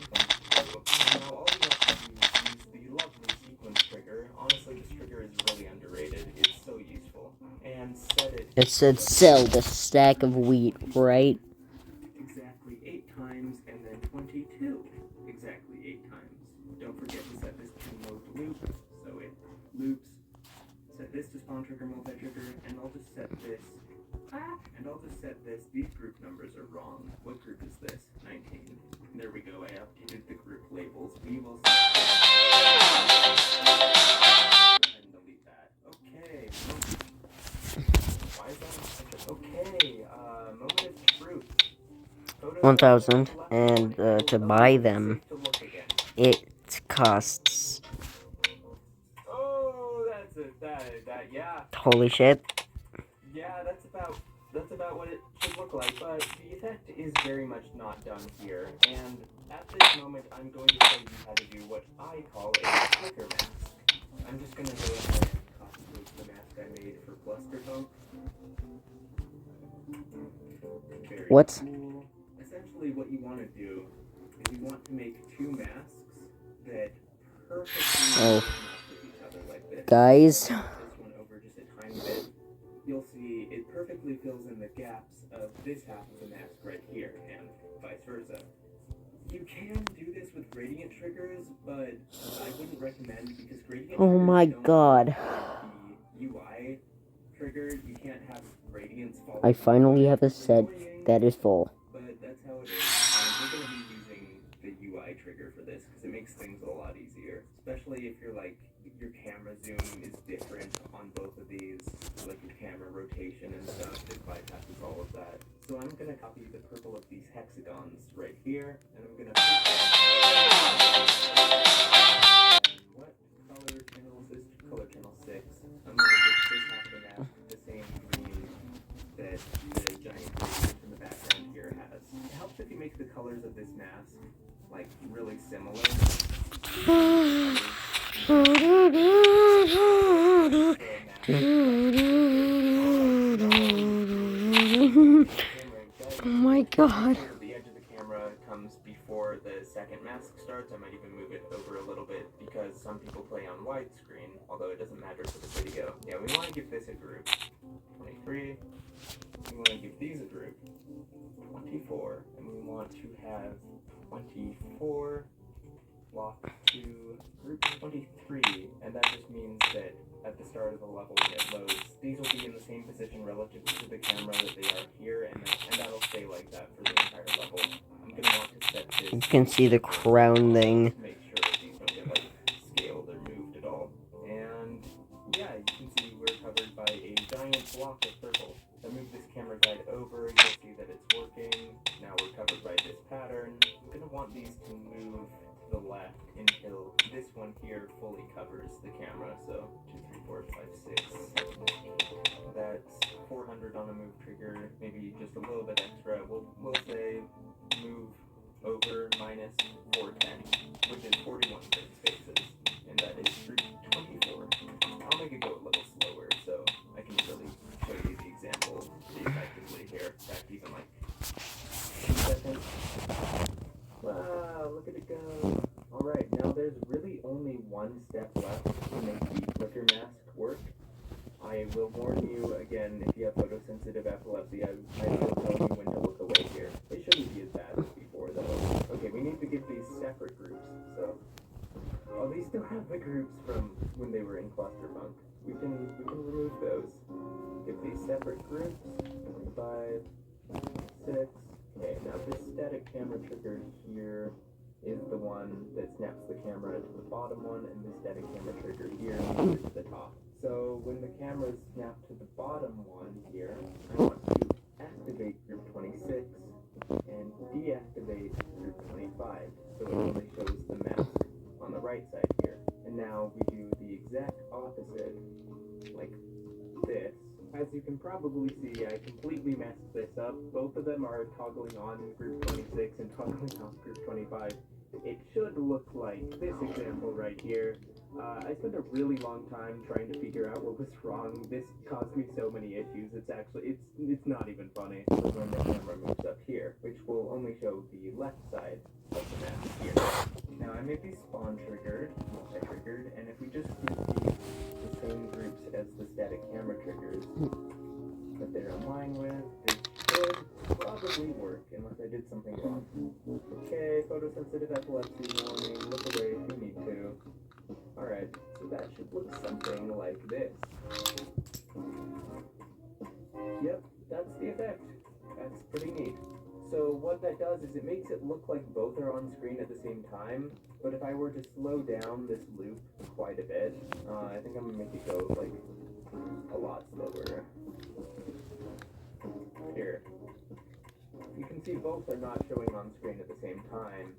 And now all we have to do is use the lovely sequence trigger. Honestly, this trigger is really underrated. It's so useful. And set it. It said sell the stack of wheat, right? Exactly 8 times, and then 22. Exactly 8 times. Don't forget to set this to mode loop, so it loops. Set this to spawn trigger, multi-trigger, and I'll just set this. These group numbers are wrong. What group is this? 19. There we go, I updated the group labels. We will go ahead and delete that. Okay. Why is that? Okay, moment of truth. 1,000, and to buy them, it costs. Oh, yeah. Holy shit. Yeah, that's about what it should look like, but the effect is very much not done here, and at this moment I'm going to show you how to do what I call a flicker mask. I'm just going to go ahead and copy paste the mask I made for Flusterpunk. Very What? cool. Essentially what you want to do is you want to make two masks that perfectly match with each other like this. Guys. This one over just a tiny bit. You'll see it perfectly fills in the gaps of this half of the mask right here, and vice versa. You can do this with gradient triggers, but I wouldn't recommend because gradient Oh my god. the UI trigger, you can't have gradients fall. I finally have a set that is full. But that's how it is. And we're going to be using the UI trigger for this because it makes things a lot easier, especially if you're like your camera zoom is different on both of these, like your camera rotation and stuff. It bypasses all of that. So I'm going to copy the purple of these hexagons right here, and I'm going to what color channel is this? Color channel 6. I'm going to get this half of the mask the same green that the giant gradient in the background here has. It helps if you make the colors of this mask like really similar. Oh my god. The edge of the camera comes before the second mask starts. I might even move it over a little bit because some people play on widescreen, although it doesn't matter for the video. Yeah, we want to give this a group 23. We want to give these a group 24, and we want to have 24 locked to group 23, and that just means that at the start of the level when it loads, these will be in the same position relative to the camera that they are here, and that'll stay like that for the entire level. I'm going to want to set this... You can see the crown thing. Make sure that these don't get, like, scaled or moved at all. And, yeah, you can see we're covered by a giant block of purple. If I move this camera guide over, you'll see that it's working. Now we're covered by this pattern. I'm going to want these to move to the left until this one here fully covers the camera. So 2, 3, 4, 5, 6. That's 400 on a move trigger, maybe just a little bit extra. We'll say move over minus 410, which is 41 frame spaces, and that is group 24. I'll make it go a little slower so I can really show you the example pretty effectively here. Back even like 2 seconds. Wow, look at it go. Alright, now there's really only one step left to make the flicker mask work. I will warn you again, if you have photosensitive epilepsy, I will tell you when to look away here. It shouldn't be as bad as before though. Okay, we need to give these separate groups, so... Oh, they still have the groups from when they were in Clusterpunk. We can remove those. Give these separate groups. 5, 6. Okay, now this static camera trigger here is the one that snaps the camera to the bottom one, and this static camera trigger here is to the top. So when the camera is snapped to the bottom one here, I want to activate group 26 and deactivate group 25, so it only shows the mask on the right side here. And now we do the exact opposite, like this. As you can probably see, I completely messed this up. Both of them are toggling on group 26 and toggling off group 25. It should look like this example right here. I spent a really long time trying to figure out what was wrong. This caused me so many issues. It's not even funny. So when the camera moves up here, which will only show the left side of the mask here. Now I made these spawn triggered, multi-triggered, and if we just group these the same groups as the static camera triggers that they're in line with, this should probably work unless I did something wrong. Okay, photosensitive epilepsy warning, look away if you need to. Alright, so that should look something like this. Yep, that's the effect. That's pretty neat. So what that does is it makes it look like both are on screen at the same time, but if I were to slow down this loop quite a bit, I think I'm gonna make it go like a lot slower. Here. You can see both are not showing on screen at the same time,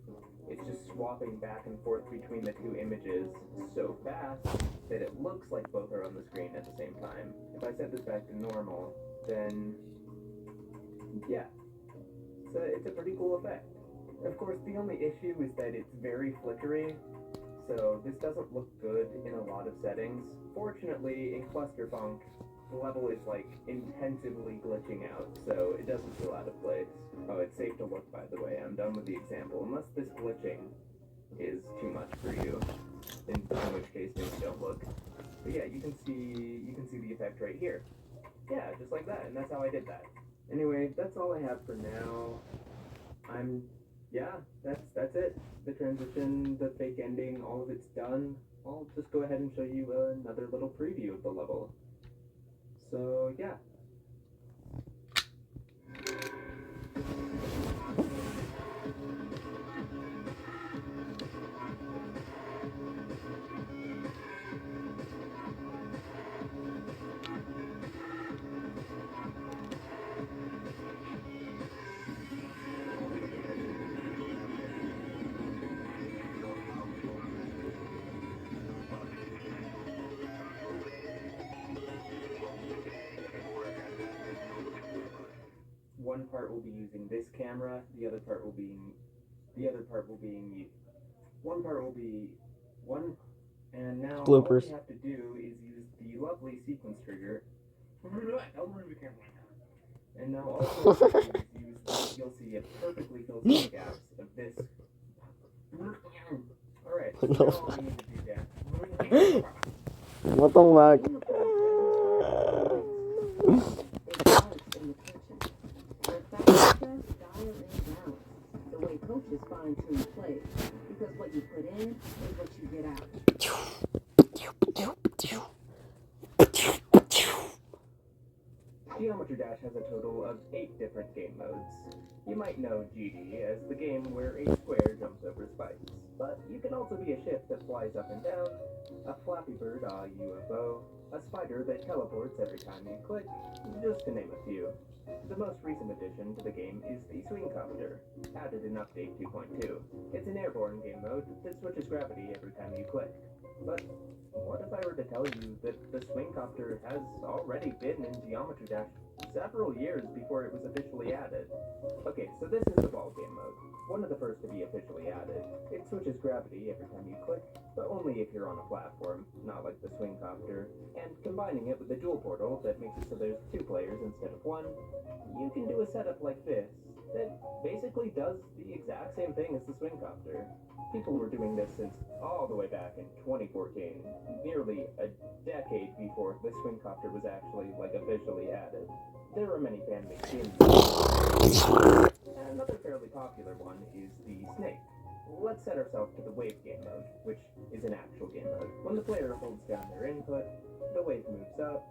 it's just swapping back and forth between the two images so fast that it looks like both are on the screen at the same time. If I set this back to normal, then yeah, so it's a pretty cool effect. Of course, the only issue is that it's very flickery, so this doesn't look good in a lot of settings. Fortunately, in Clusterfunk, the level is like intensively glitching out, so it doesn't feel out of place. Oh, it's safe to look, by the way. I'm done with the example. Unless this glitching is too much for you, in which case maybe don't look. But yeah, you can see the effect right here. Yeah, just like that, and that's how I did that. Anyway, that's all I have for now. That's it. The transition, the fake ending, all of it's done. I'll just go ahead and show you another little preview of the level. So, yeah. One part will be using this camera, and now all Bloopers. we have to do is use the lovely sequence trigger. And now all we have to do is use, you'll see it perfectly fills in the gaps of this. Alright, so now all we need to do that. What the fuck? The way coaches fine-tune plays, because what you put in is what you get out. Geometry Dash has a total of 8 different game modes. You might know GD as the game where a square jumps over spikes, but you can also be a ship that flies up and down, a Flappy Bird a UFO, a spider that teleports every time you click, just to name a few. The most recent addition to the game is the Swing Copter, added in Update 2.2. It's an airborne game mode that switches gravity every time you click. But what if I were to tell you that the Swing Copter has already been in Geometry Dash several years before it was officially added? Okay, so this is the ball game mode, one of the first to be officially added. It switches gravity every time you click, but only if you're on a platform, not like the Swing Copter. And combining it with the dual portal that makes it so there's 2 players instead of 1, you can do a setup like this that basically does the exact same thing as the Swing Copter. People were doing this since all the way back in 2014, nearly a decade before the Swing Copter was actually officially added. There are many fan-made games. And another fairly popular one is the Snake. Let's set ourselves to the wave game mode, which is an actual game mode. When the player holds down their input, the wave moves up,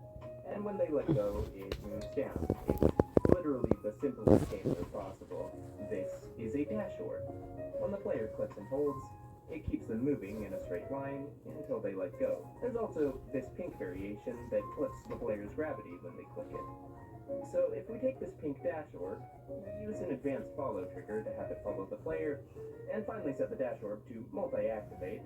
and when they let go, it moves down. It's literally the simplest game mode possible. This is a dash orb. When the player clicks and holds, it keeps them moving in a straight line until they let go. There's also this pink variation that flips the player's gravity when they click it. So if we take this pink dash orb, use an advanced follow trigger to have it follow the player, and finally set the dash orb to multi-activate,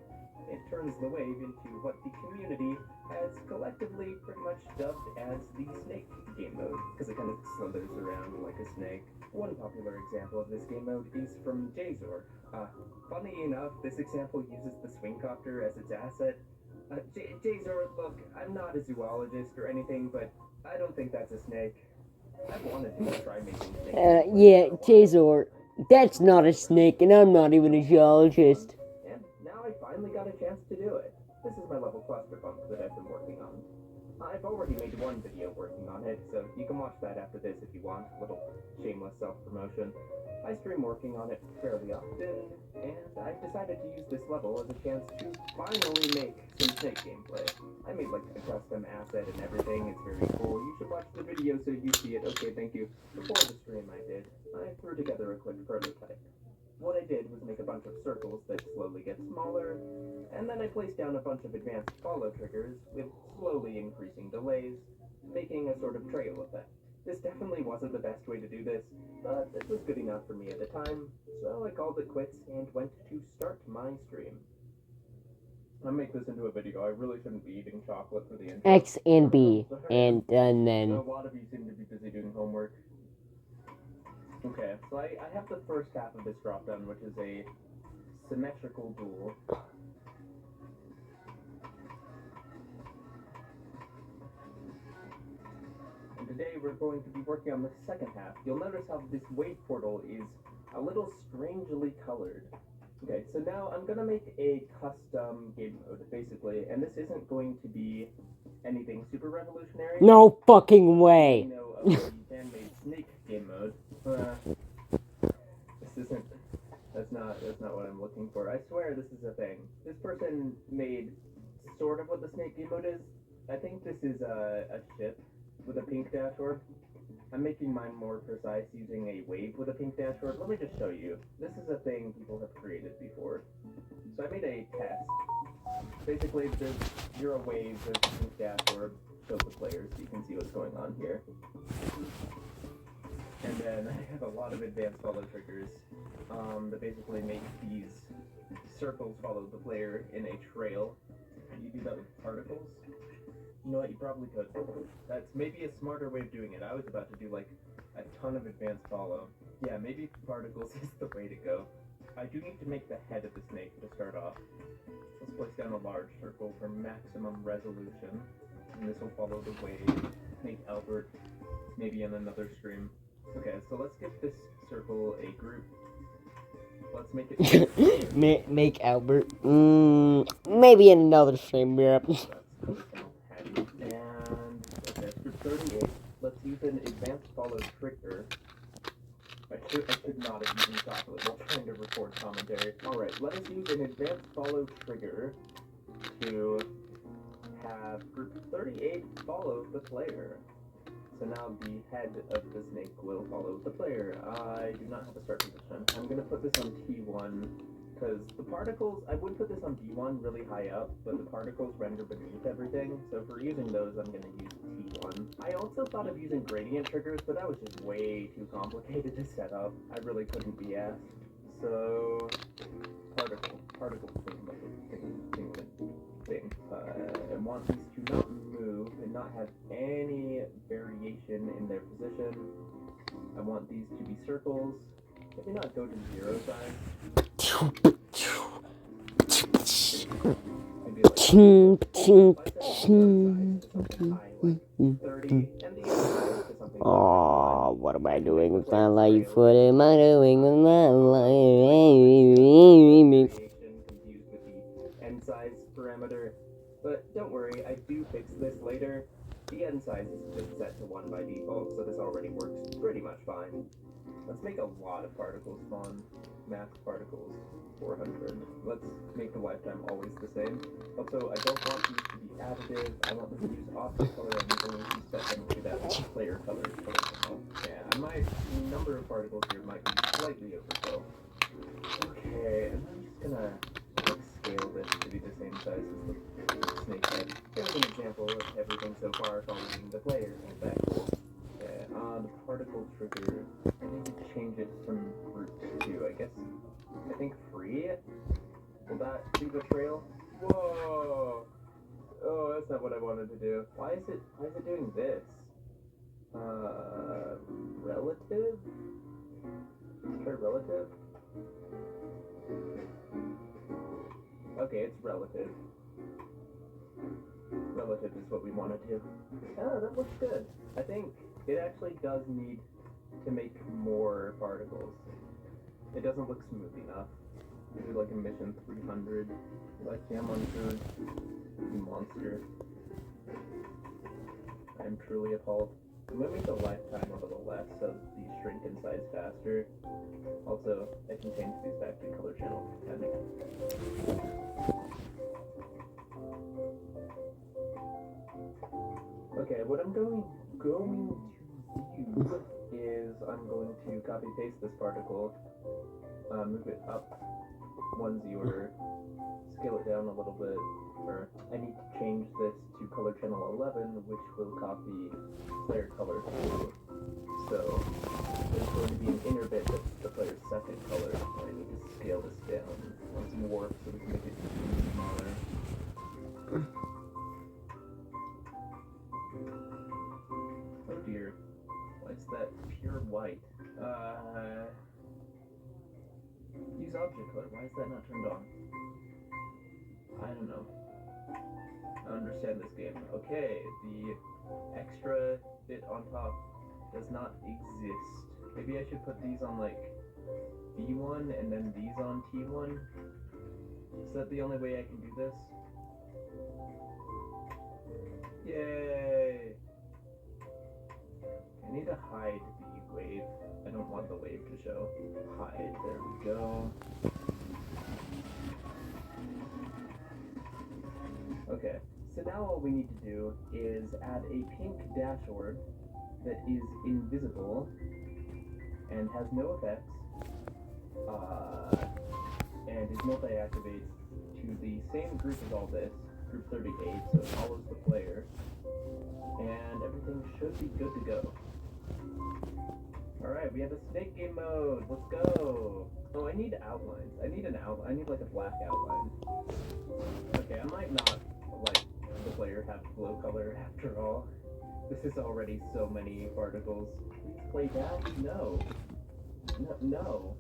it turns the wave into what the community has collectively pretty much dubbed as the Snake game mode, because it kind of slithers around like a snake. One popular example of this game mode is from JZork. Funny enough, this example uses the Swing Copter as its asset. JZork, look, I'm not a zoologist or anything, but I don't think that's a snake. I've wanted to try making snakes. Yeah, Jazor. That's not a snake, and I'm not even a geologist. And now I finally got a chance to do it. This is my level Clusterfunk that I've been working on. I've already made one video working on it, so you can watch that after this if you want. A little shameless self-promotion. I stream working on it fairly often, and I've decided to use this level as a chance to finally make some snake gameplay. I made like a custom asset and everything, it's very cool. You should watch the video so you see it. Okay, thank you. Before the stream I threw together a quick prototype. What I did was make a bunch of circles that slowly get smaller, and then I placed down a bunch of advanced follow triggers with slowly increasing delays, making a sort of trail effect. This definitely wasn't the best way to do this, but it was good enough for me at the time, so I called it quits and went to start my stream. I'll make this into a video. I really shouldn't be eating chocolate for the intro. X and B, and then A lot of you seem to be busy doing homework. Okay, so I have the first half of this drop down, which is a symmetrical duel. And today we're going to be working on the second half. You'll notice how this wave portal is a little strangely colored. Okay, so now I'm gonna make a custom game mode, basically, and this isn't going to be anything super revolutionary. no fucking way. You know, of the fan-made Snake game mode. This isn't. That's not what I'm looking for. I swear this is a thing. This person made sort of what the Snake game mode is. I think this is a ship with a pink dashboard. I'm making mine more precise using a wave with a pink dashboard. Let me just show you. This is a thing people have created before. So I made a test. Basically, there's 0 waves, there's a pink dashboard, shows the players so you can see what's going on here. And then I have a lot of advanced follow triggers that basically make these circles follow the player in a trail. Can you do that with particles? You know what, you probably could. That's maybe a smarter way of doing it. I was about to do like a ton of advanced follow. Yeah, maybe particles is the way to go. I do need to make the head of the snake to start off. Let's place down a large circle for maximum resolution. And this will follow the wave. Make Albert maybe in another stream. Okay, so let's give this circle a group. Let's make it... Make Albert. Maybe in another stream, Europe. And, okay, for 38, let's use an advanced follow trigger. I should not have eaten chocolate while trying to record commentary. Alright, let us use an advanced follow trigger to have group 38 follow the player. So now the head of the snake will follow the player. I do not have a start position. I'm going to put this on T1, because the particles, I would put this on B1 really high up, but the particles render beneath everything, so for using those, I'm going to use T1. I also thought of using gradient triggers, but that was just way too complicated to set up. I really couldn't be asked. So, particle thing. I want these to not move and not have any variation in their position. I want these to be circles. Maybe not go to 0 size. Maybe like 30, and the other side to something. Oh, what am I doing with my life? What am I doing with my life? Confused with the end size parameter, but don't worry, I do fix this later. The end size is just set to 1 by default, so this already works pretty much fine. Let's make a lot of particles spawn. Max particles, 400. Let's make the lifetime always the same. Also, I don't want these to be additive. I want them to use object color, and I'm going to set them to that player color channel. Yeah, my number of particles here might be slightly overkill. Okay, and I'm just gonna scale this to be the same size as the snake head. Here's an example of everything so far following the player. Ain't that cool? Yeah, the particle trigger, I need to change it from group to, I think free? Will that do the trail? Whoa! Oh, that's not what I wanted to do. Why is it doing this? Relative? Let's try relative. Okay, it's relative. Relative is what we want to do. Oh, that looks good. I think it actually does need to make more particles. It doesn't look smooth enough. Maybe like a mission 300. Like Jam on Food. You monster. I'm truly appalled. I'm moving the lifetime a little less so these shrink in size faster. Also, I can change these back to color channel. Okay, what I'm going to do is I'm going to copy paste this particle, move it up onesie order. Scale it down a little bit, or I need to change this to color channel 11, which will copy player color 2. So there's going to be an inner bit that's the player's second color. I need to scale this down on some warp so we can make it smaller. Oh dear, why is that pure white? Use object color, why is that not turned on? I don't know. I understand this game. Okay, the extra bit on top does not exist. Maybe I should put these on like B1 and then these on T1? Is that the only way I can do this? Yay! I need to hide the wave. I don't want the wave to show. Hide, there we go. Okay, so now all we need to do is add a pink dashboard that is invisible and has no effects, and is multi-activates to the same group as all this, group 38, so it follows the player, and everything should be good to go. Alright, we have a snake game mode, let's go! Oh, I need outlines. I need an outline. I need like a black outline. Okay, I might not like the player have glow color after all. This is already so many particles. Please play down? No. No.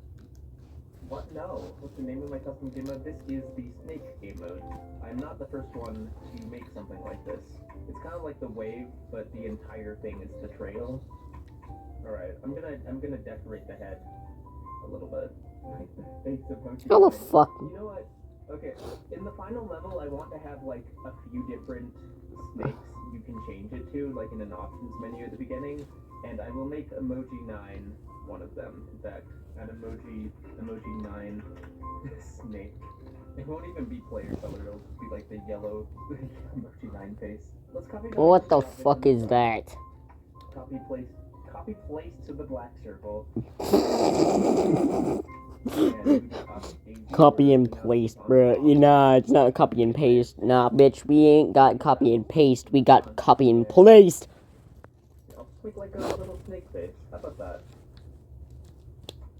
What? No. What's the name of my custom game mode? This is the snake game mode. I'm not the first one to make something like this. It's kind of like the wave, but the entire thing is the trail. Alright, I'm gonna decorate the head a little bit. Thanks, emoji. How the fuck? You know what? Okay, in the final level, I want to have like a few different snakes you can change it to, like in an options menu at the beginning, and I will make emoji 9 one of them. In fact, add emoji 9 snake. It won't even be player color, it'll just be like the yellow emoji 9 face. Let's copy that. What the fuck is that? Copy place to the black circle. Copy and paste, bro. Nah, it's not copy and paste. Nah, bitch, we ain't got copy and paste. We got copy and paste. I'll just make like a little snake face. How about that?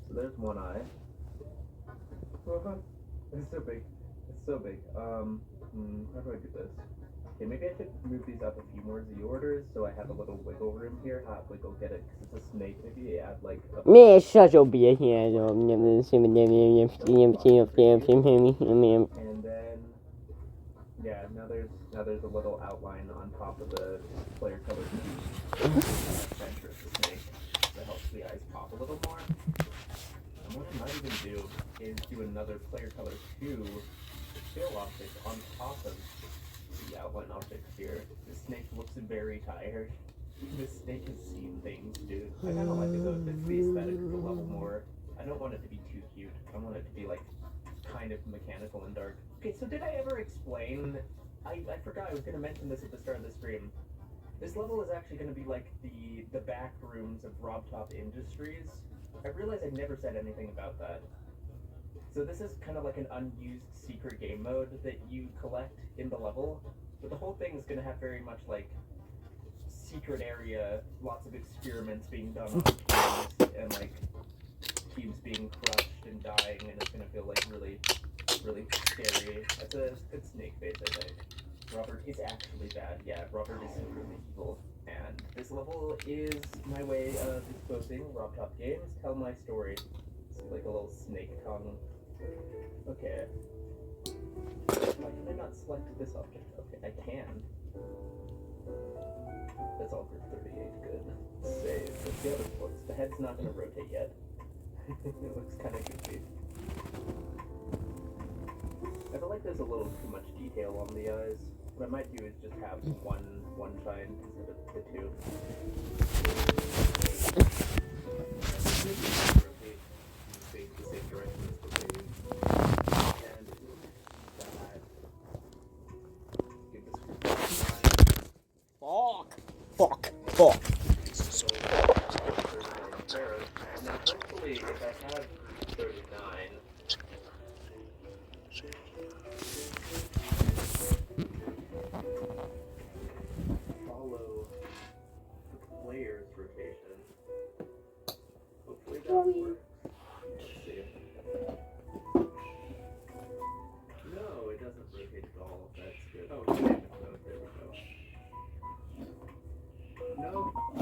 So there's one eye. It's so big. It's so big. How do I do this? Okay, maybe I should move these up a few more Z orders so I have a little wiggle room here. Hot wiggle, get it? Because it's a snake. Maybe add like a... Man, shut your bitch here. And then, yeah, now there's a little outline on top of the player color center of the snake that helps the eyes pop a little more. And what I might even do is do another player color 2 fill object on top of the outline object here. The snake looks very tired. This snake has seen things, dude. I kind of like it though. It fits the aesthetic of the level more. I don't want it to be too cute. I want it to be like kind of mechanical and dark. Okay, so did I ever explain? I forgot I was going to mention this at the start of the stream. This level is actually going to be like the back rooms of RobTop Industries. I realized I never said anything about that. So this is kind of like an unused secret game mode that you collect in the level, but the whole thing is going to have very much like secret area, lots of experiments being done on teams, and like teams being crushed and dying, and it's going to feel like really, really scary. That's a good snake face, I think. Robert is actually bad. Yeah, Robert is really evil. And this level is my way of exposing RobTop Games. Tell my story. It's like a little snake tongue. Okay. Why can I not select this object? Okay, I can. That's all group 38. Good. Save. Let's see how this looks. The head's not going to rotate yet. It looks kind of goofy. I feel like there's a little too much detail on the eyes. What I might do is just have one shine instead of the two. Rotate face the same direction as the wave. And that. Give this group a Fuck. Now, hopefully, if I have 39, Follow the player's rotation. Hopefully that works. Let's see. No, it doesn't rotate at all. That's good. Oh, damn it. Oh, there we go. No,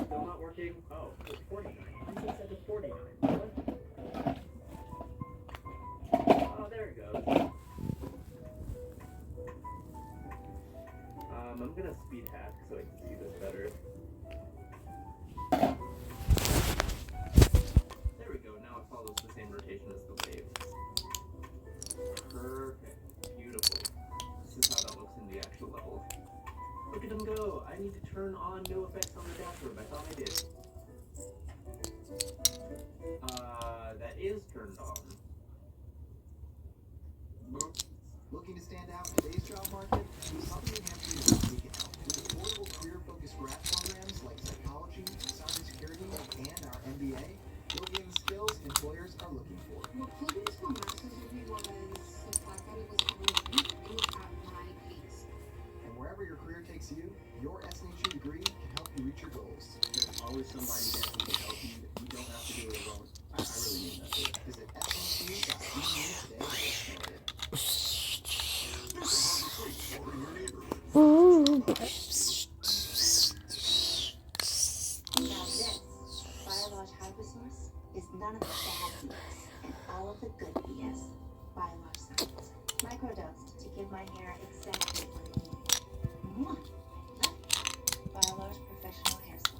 still not working. Oh, it's 49. I just said it's 49. What? Oh, there it goes. I'm gonna speed hack so I can see this better. There we go. Now it follows the same rotation as the waves. Perfect. Beautiful. This is how that looks in the actual level. Look at them go! I need to turn on no effects on the dashboard. I thought I did. That is turned on. Looking to stand out in today's job market? Southern New Hampshire is seeking help with affordable career-focused grad programs like psychology, cybersecurity, and our MBA. You'll gain the skills employers are looking for. What pulled me to a master's degree was the fact that it was challenging and at my pace. And wherever your career takes you, your SNHU degree can help you reach your goals. There's always somebody there who can help you. You don't have to do it alone. I really mean that. Visit SNHU.edu today to get started. Ooh. Now this, Biolodge High Business, is none of the bad BS and all of the good BS. Biolodge Science. Microdosed to give my hair exactly what it needs. Biolodge Professional Hair Spa.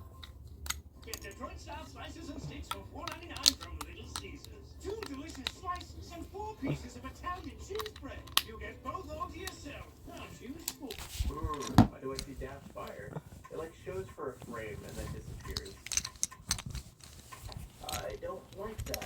Get Detroit-style slices and sticks for $4.99 from Little Caesars. 2 delicious slices and 4 pieces of Italian cheese bread. You get both all to yourself. Sounds useful. Why do I see dash fire? It like shows for a frame and then disappears. I don't like that.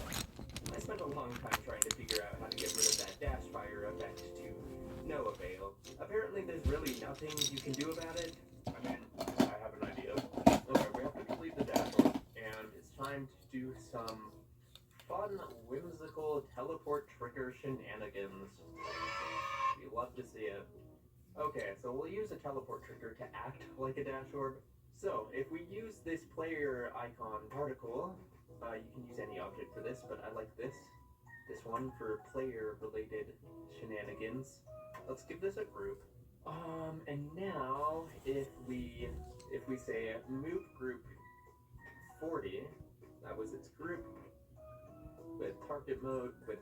I spent a long time trying to figure out how to get rid of that dash fire effect to no avail. Apparently there's really nothing you can do about it. I mean, I have an idea. Okay, we have to complete the dashboard, and it's time to do some fun, whimsical teleport trigger shenanigans. You love to see it. Okay, so we'll use a teleport trigger to act like a dash orb. So, if we use this player icon particle, you can use any object for this, but I like this one for player-related shenanigans. Let's give this a group. And now, if we say move group 40, that was its group, with target mode, with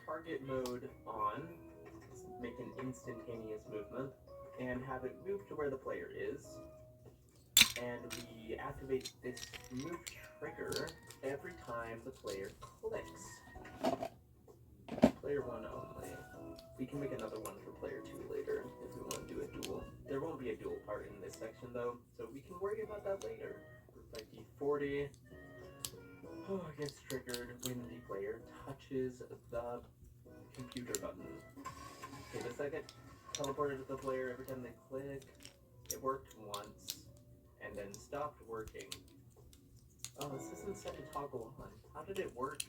target mode on, make an instantaneous movement, and have it move to where the player is, and we activate this move trigger every time the player clicks. Player 1 only. We can make another one for player 2 later if we want to do a duel. There won't be a duel part in this section though, so we can worry about that later. Group ID 40 gets triggered when the player touches the computer button. Okay, the second teleported to the player every time they click. It worked once and then stopped working. Oh, this isn't set to toggle on. How did it work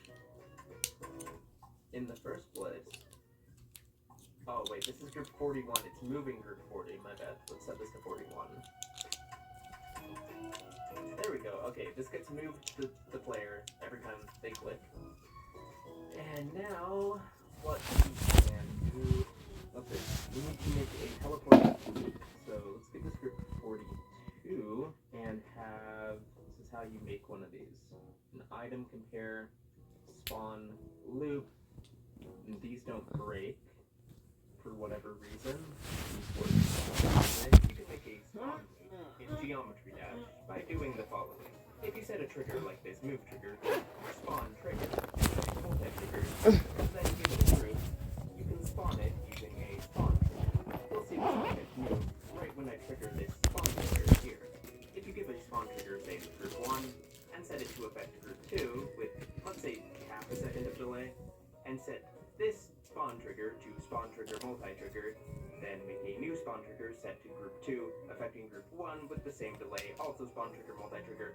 in the first place? Oh wait, this is group 41. It's moving group 40. My bad. Let's set this to 41. There we go. Okay, this gets moved to the player every time they click. And now, what we can do... Okay, we need to make a teleport. So let's get this group 42 and have... This is how you make one of these. An item compare, spawn, loop, and these don't break for whatever reason. You can make a spawn loop in Geometry Dash by doing the following. If you set a trigger like this, move trigger, spawn trigger, multi-trigger, then give it a group, you can spawn it using a spawn trigger. We'll see this effect move right when I trigger this spawn trigger here. If you give a spawn trigger, say group 1, and set it to affect group 2 with, let's say, half a second of delay, and set this spawn trigger to spawn trigger multi-trigger, Then make a new spawn trigger set to group 2, affecting group 1 with the same delay, also spawn trigger multi-trigger.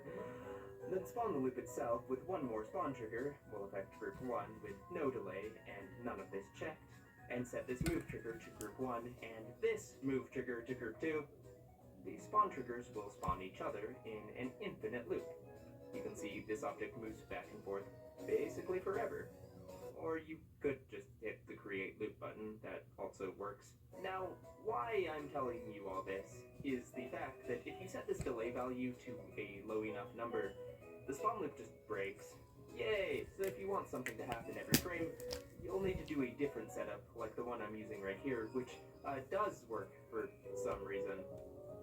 Then spawn the loop itself with one more spawn trigger, will affect group 1 with no delay and none of this checked, and set this move trigger to group 1 and this move trigger to group 2. These spawn triggers will spawn each other in an infinite loop. You can see this object moves back and forth basically forever. Or you could just hit the create loop button, that also works. Now, why I'm telling you all this is the fact that if you set this delay value to a low enough number, the spawn loop just breaks. Yay! So if you want something to happen every frame, you'll need to do a different setup, like the one I'm using right here, which does work for some reason.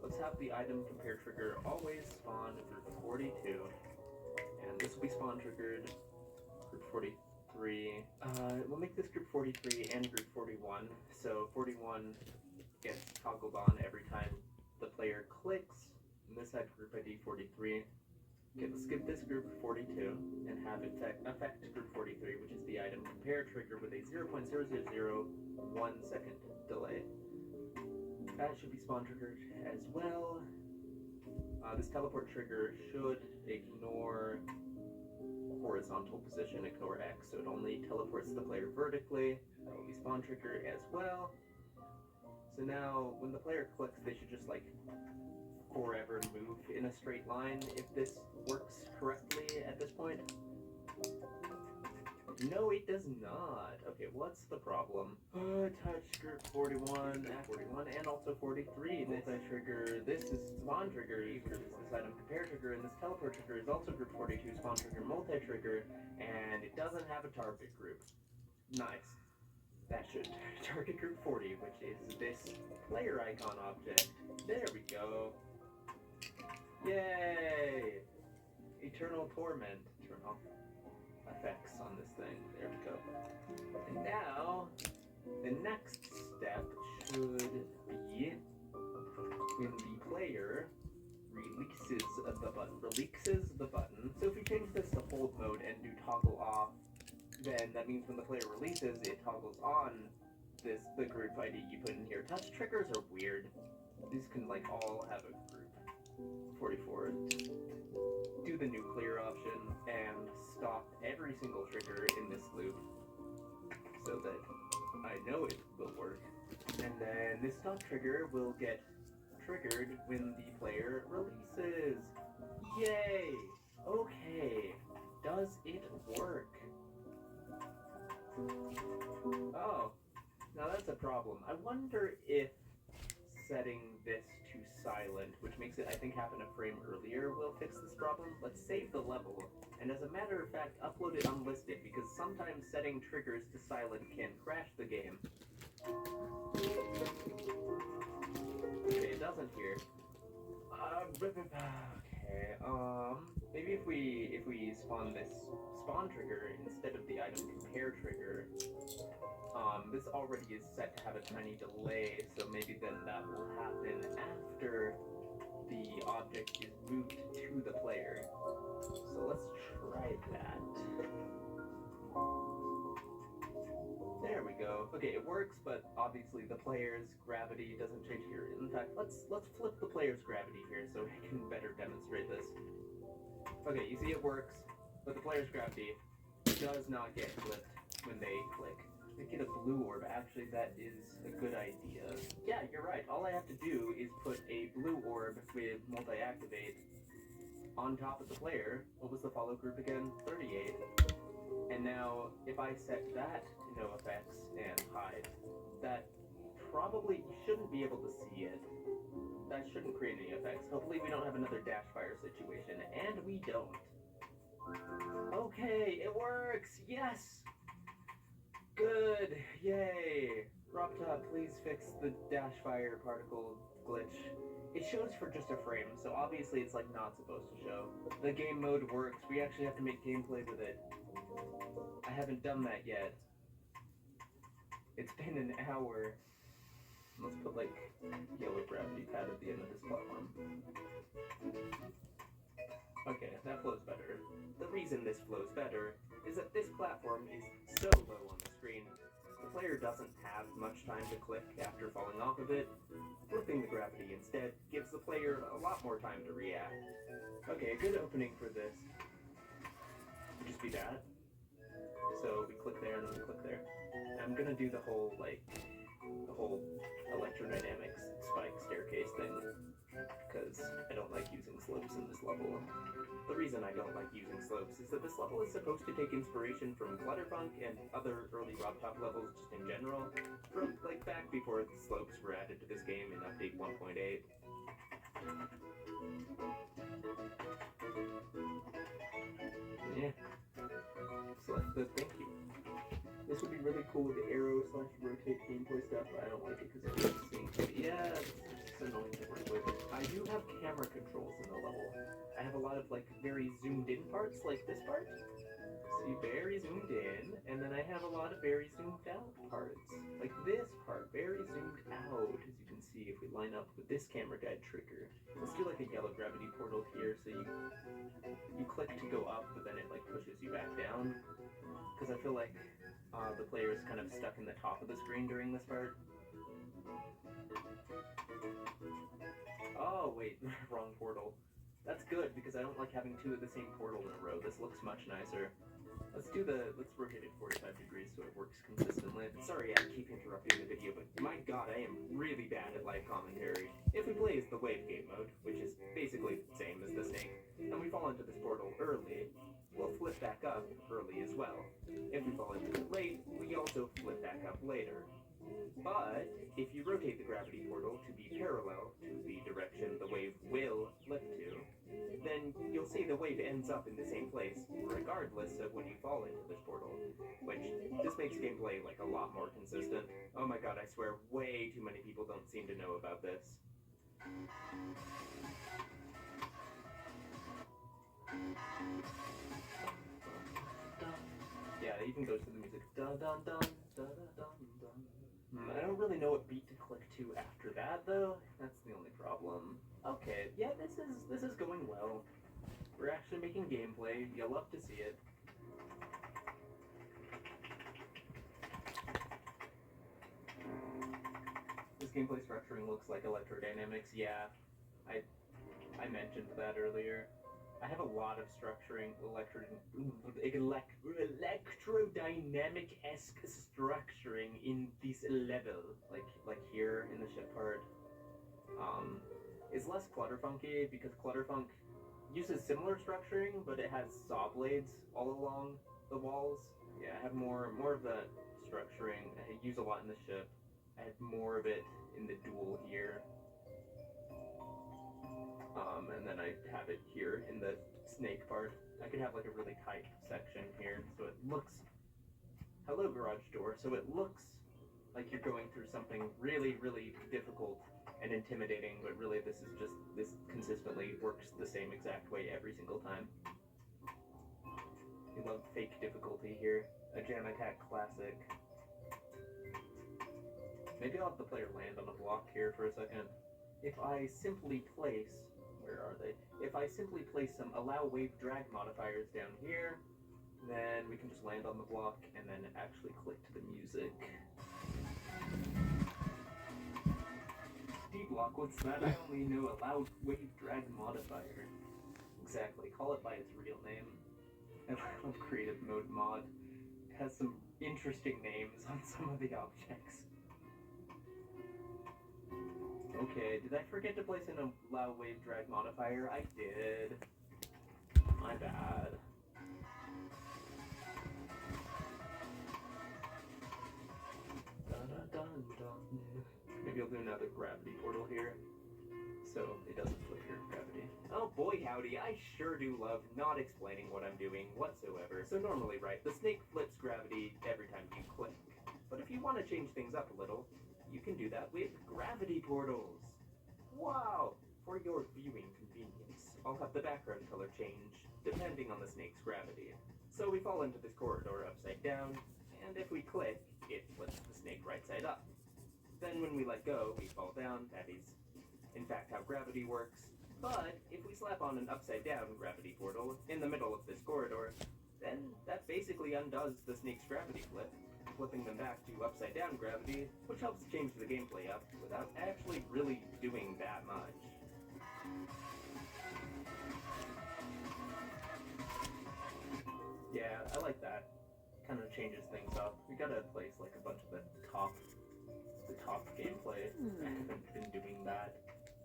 Let's have the item compare trigger always spawn group 42, and this will be spawn triggered group 43. We'll make this group 43 and group 41, so 41 gets toggled on every time the player clicks, and this had group ID 43. Okay, let's skip this group 42 and have it affect group 43, which is the item compare trigger with a 0.0001 second delay. That should be spawn triggered as well. This teleport trigger should ignore horizontal position, ignore X, so it only teleports the player vertically. That will be spawn trigger as well. So now, when the player clicks, they should just like forever move in a straight line if this works correctly at this point. No, it does not. Okay, what's the problem? Touch group 41, 41, and also 43. Multi-trigger. This is spawn trigger, which is this item compare trigger, and this teleport trigger is also group 42, spawn trigger, multi-trigger, and it doesn't have a target group. Nice. That should target group 40, which is this player icon object. There we go. Yay! Eternal torment. Turn off effects on this thing. There we go. And now, the next step should be when the player releases the button. So if we change this to hold mode and do toggle off, then that means when the player releases, it toggles on the group ID you put in here. Touch triggers are weird. These can like all have a group. 44. Do the nuclear option and stop every single trigger in this loop so that I know it will work. And then this stop trigger will get triggered when the player releases. Yay! Okay, does it work? Oh, now that's a problem. I wonder if setting this to silent, which makes it, I think, happen a frame earlier, will fix this problem. Let's save the level, and as a matter of fact, upload it unlisted, because sometimes setting triggers to silent can crash the game. Okay, it doesn't here. Okay, maybe if we spawn this spawn trigger instead of the item compare trigger, this already is set to have a tiny delay, so maybe then that will happen after the object is moved to the player. So let's try that. There we go. Okay, it works, but obviously the player's gravity doesn't change here. In fact, let's flip the player's gravity here so I can better demonstrate this. Okay, you see it works, but the player's gravity does not get flipped when they click. They get a blue orb. Actually, that is a good idea. Yeah, you're right. All I have to do is put a blue orb with multi-activate on top of the player. What was the follow group again? 38. And now, if I set that to no effects and hide, that probably, you shouldn't be able to see it. That shouldn't create any effects. Hopefully we don't have another dash fire situation, and we don't. Okay, it works! Yes! Good! Yay! Ropta, please fix the dash fire particle glitch. It shows for just a frame, so obviously it's like not supposed to show. The game mode works. We actually have to make gameplay with it. I haven't done that yet. It's been an hour. Let's put like yellow gravity pad at the end of this platform. Okay, that flows better. The reason this flows better is that this platform is so low on the screen player doesn't have much time to click after falling off of it, flipping the gravity instead gives the player a lot more time to react. Okay, a good opening for this would just be that. So we click there and then we click there. And I'm gonna do the whole electrodynamics spike staircase thing, because I don't like using slopes in this level. The reason I don't like using slopes is that this level is supposed to take inspiration from Clutterfunk and other early RobTop levels just in general, from like back before the slopes were added to this game in update 1.8. Yeah. So thank you. This would be really cool with the arrow/rotate gameplay stuff, but I don't like it because it's just yeah, it's annoying to work with. I do have camera controls in the level. I have a lot of like very zoomed in parts, like this part. See, very zoomed in, and then I have a lot of very zoomed out parts, like this part, very zoomed out. As you can see, if we line up with this camera guide trigger, let's do like a yellow gravity portal here. So you click to go up, but then it like pushes you back down. Because I feel like the player is kind of stuck in the top of the screen during this part. Oh wait, wrong portal. That's good because I don't like having two of the same portal in a row. This looks much nicer. Let's rotate it 45 degrees so it works consistently. Sorry, I keep interrupting the video, but my god, I am really bad at live commentary. If we play as the wave game mode, which is basically the same as the snake, and we fall into this portal early, we'll flip back up early as well. If we fall into it late, we also flip back up later. But if you rotate the gravity portal to be parallel to the direction the wave will flip to, then you'll see the wave ends up in the same place, regardless of when you fall into this portal, which just makes gameplay like a lot more consistent. Oh my god, I swear way too many people don't seem to know about this. Yeah, it even goes to the music. Dun dun dun dun dun dun dun. I don't really know what beat to click to after that though. That's the only problem. Okay, yeah, this is going well. We're actually making gameplay. You'll love to see it. This gameplay structuring looks like electrodynamics. Yeah, I mentioned that earlier. I have a lot of structuring, electrodynamic-esque structuring in this level, like here in the ship part. It's less Clutterfunky because Clutterfunk uses similar structuring, but it has saw blades all along the walls. Yeah, I have more of the structuring. I use a lot in the ship. I have more of it in the duel here. And then I have it here in the snake part. I could have like a really tight section here, so it looks, hello garage door, so it looks like you're going through something really, really difficult and intimidating, but really this consistently works the same exact way every single time. We love fake difficulty here. A Jam Attack classic. Maybe I'll have the player land on a block here for a second. If I simply place, where are they? If I simply place some allow wave drag modifiers down here, then we can just land on the block and then actually click to the music. D-block, what's that? I only know allow wave drag modifier. Exactly, call it by its real name. I love creative mode mod. It has some interesting names on some of the objects. Okay, did I forget to place in a allow wave drag modifier? I did. My bad. Dun, dun, dun, dun. Maybe I'll do another gravity portal here, so it doesn't flip your gravity. Oh boy howdy, I sure do love not explaining what I'm doing whatsoever. So normally, right, the snake flips gravity every time you click. But if you want to change things up a little, you can do that with gravity portals. Wow! For your viewing convenience, I'll have the background color change depending on the snake's gravity. So we fall into this corridor upside down, and if we click, it flips the snake right side up. Then when we let go, we fall down. That is, in fact, how gravity works. But if we slap on an upside down gravity portal in the middle of this corridor, then that basically undoes the snake's gravity flip, flipping them back to upside down gravity, which helps change the gameplay up without actually really doing that much. Yeah, I like that. Kind of changes things up. We gotta place like a bunch of the top gameplay. I haven't been doing that.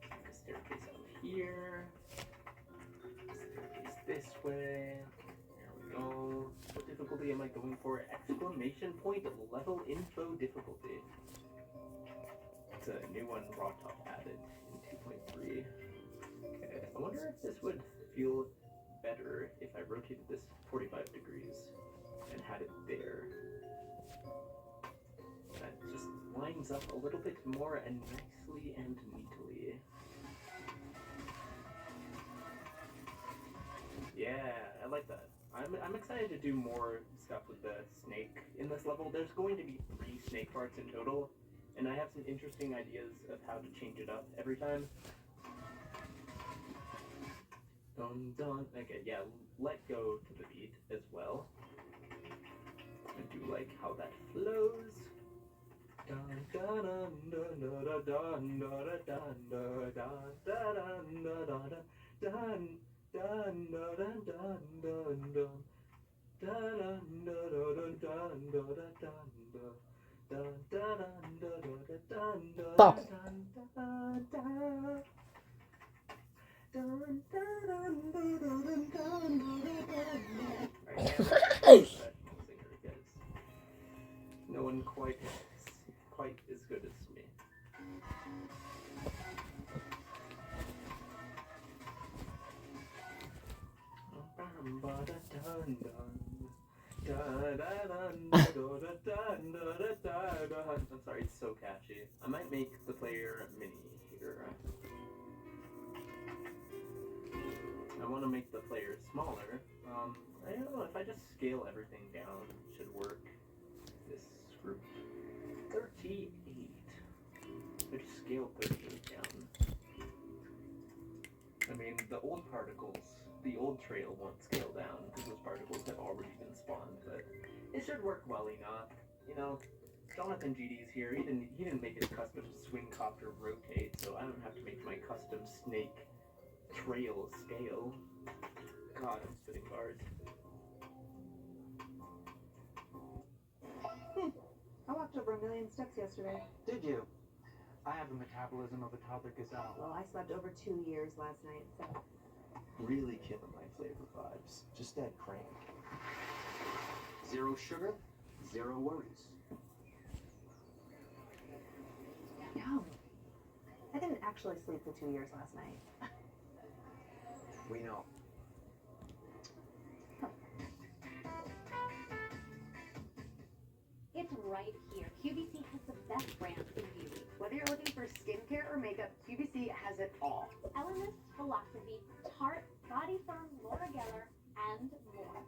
A staircase out here. Staircase this way. There we go. What difficulty am I going for? Exclamation point level info difficulty. It's a new one raw top added in 2.3. Okay, I wonder if this would feel better if I rotated this 45 degrees and had it there. That just lines up a little bit more and nicely and neatly. Yeah, I like that. I'm excited to do more stuff with the snake in this level. There's going to be 3 snake parts in total, and I have some interesting ideas of how to change it up every time. Dun dun. Okay, yeah, let go to the beat as well. And do like how that flows. Dun dun dun dun dun dun dun dun dun dun dun dun dun dun dun dun dun. No one quite as good as me. I'm sorry, it's so catchy. I might make the player mini here. I want to make the player smaller. I don't know, if I just scale everything down, it should work. This group 38. I just scale 38 down. I mean, the old particles, the old trail won't scale down because those particles have already been spawned, but it should work well enough. You know, Jonathan GD's here. He didn't make his custom swing copter rotate, so I don't have to make my custom snake trail scale. God, I'm spitting bars. I walked over 1 million steps yesterday. Did you? I have the metabolism of a toddler gazelle. Well, I slept over 2 years last night, so. Really killing my flavor vibes. Just that crank. 0 sugar, 0 worries. No. I didn't actually sleep for 2 years last night. We know. It's right here. QVC has the best brands in beauty. Whether you're looking for skincare or makeup, QVC has it all. Elemis, Philosophy, Tarte, Body Firm, Laura Geller, and more.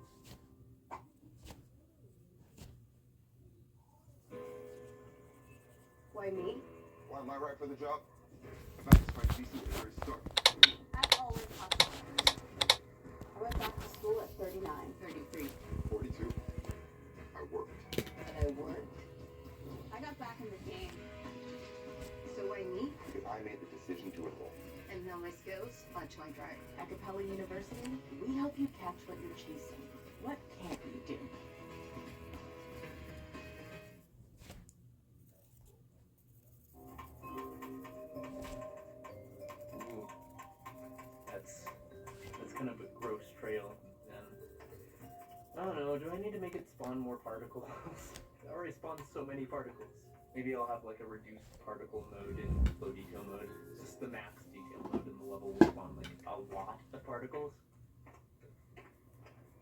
Why me? Why am I right for the job? That's my DC at the very start. That's always possible. I went back to school at 39, 33. 42. I worked. But I worked. I got back in the game. So why me? Because I made the decision to enroll. And now my skills, much like right. At Capella University, we help you catch what you're chasing. What can't you do? Ooh. That's kind of a gross trail. And I don't know, do I need to make it spawn more particles? It already spawns so many particles. Maybe I'll have like a reduced particle mode in low detail mode. It's just the max detail mode in the level will spawn like a lot of particles.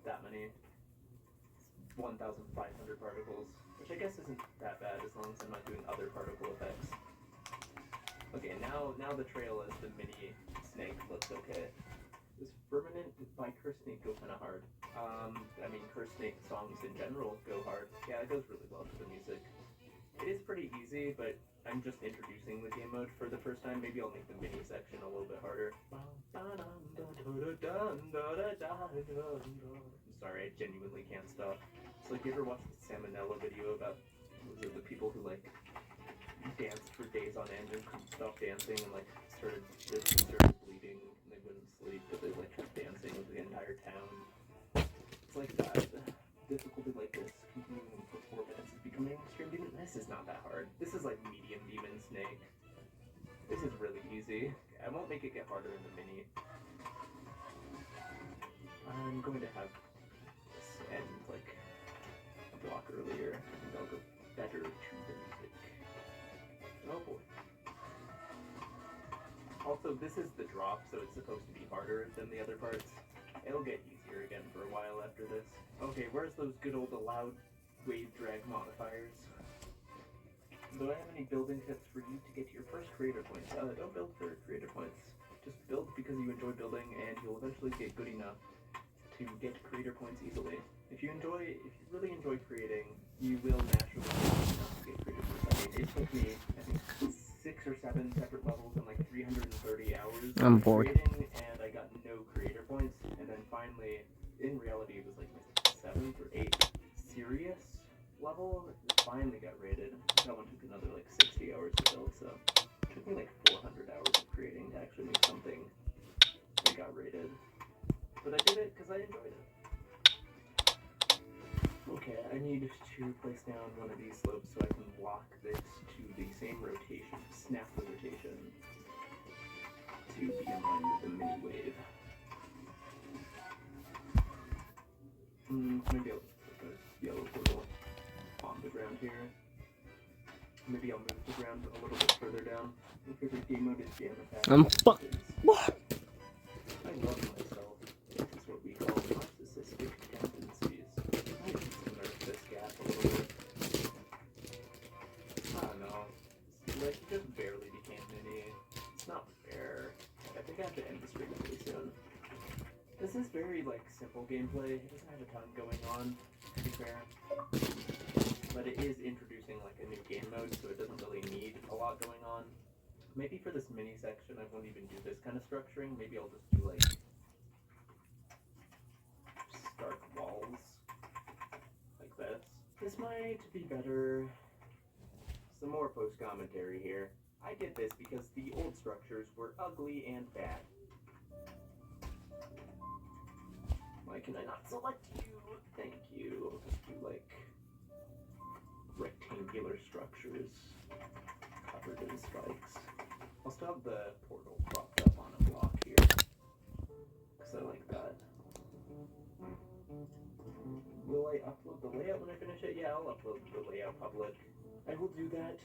That many. 1,500 particles. Which I guess isn't that bad as long as I'm not doing other particle effects. Okay, now the trail as the mini snake looks okay. This Firmament by Cursnake go kind of hard. I mean, Cursnake songs in general go hard. Yeah, it goes really well to the music. It is pretty easy, but I'm just introducing the game mode for the first time. Maybe I'll make the mini section a little bit harder. I'm sorry, I genuinely can't stop. It's like, you ever watched the Salmonella video about was it the people who like danced for days on end and couldn't stop dancing and like started bleeding and they wouldn't sleep, but they like kept dancing with the entire town. It's like that. Difficulty like this, continuing for 4 minutes is becoming extreme demon. This is not that hard. This is like medium demon snake. This is really easy. I won't make it get harder in the mini. I'm going to have this end like a block earlier. I think I'll go better to the music. Oh boy. Also, this is the drop, so it's supposed to be harder than the other parts. It'll get easier again for a while after this. Okay, where's those good old allowed wave drag modifiers? Do I have any building tips for you to get to your first creator points? Don't build for creator points. Just build because you enjoy building and you'll eventually get good enough to get creator points easily. If you really enjoy creating, you will naturally get creator points. I mean, it took me, I think, 6 or 7 separate levels and like 330 hours I'm of bored. creating, and I got no creator points. And then finally, in reality, it was like my 7th or 8th serious level. It finally got rated. That one took another like 60 hours to build, so it took me like 400 hours of creating to actually make something that got rated. But I did it because I enjoyed it. Okay, I need to place down one of these slopes so I can lock this to the same rotation, snap the rotation, to be in line with the mini wave. Maybe I'll just put a yellow portal on the ground here. Maybe I'll move the ground a little bit further down. My favorite game mode is Jam Attack. What? I love myself. This is what we call narcissistic tendencies. I need to nerf this gap a little bit. I don't know. Like, you just barely became mini. It's not fair. I think I have to end the stream really soon. This is very, like, simple gameplay. It doesn't have a ton going on, to be fair. But it is introducing, like, a new game mode, so it doesn't really need a lot going on. Maybe for this mini section, I won't even do this kind of structuring. Maybe I'll just do, like, stark walls. Like this. This might be better. Some more post-commentary here. I did this because the old structures were ugly and bad. Why can I not select you? Thank you. I'll just do, like, rectangular structures covered in spikes. I'll still have the portal propped up on a block here, because I like that. Will I upload the layout when I finish it? Yeah, I'll upload the layout public. I will do that.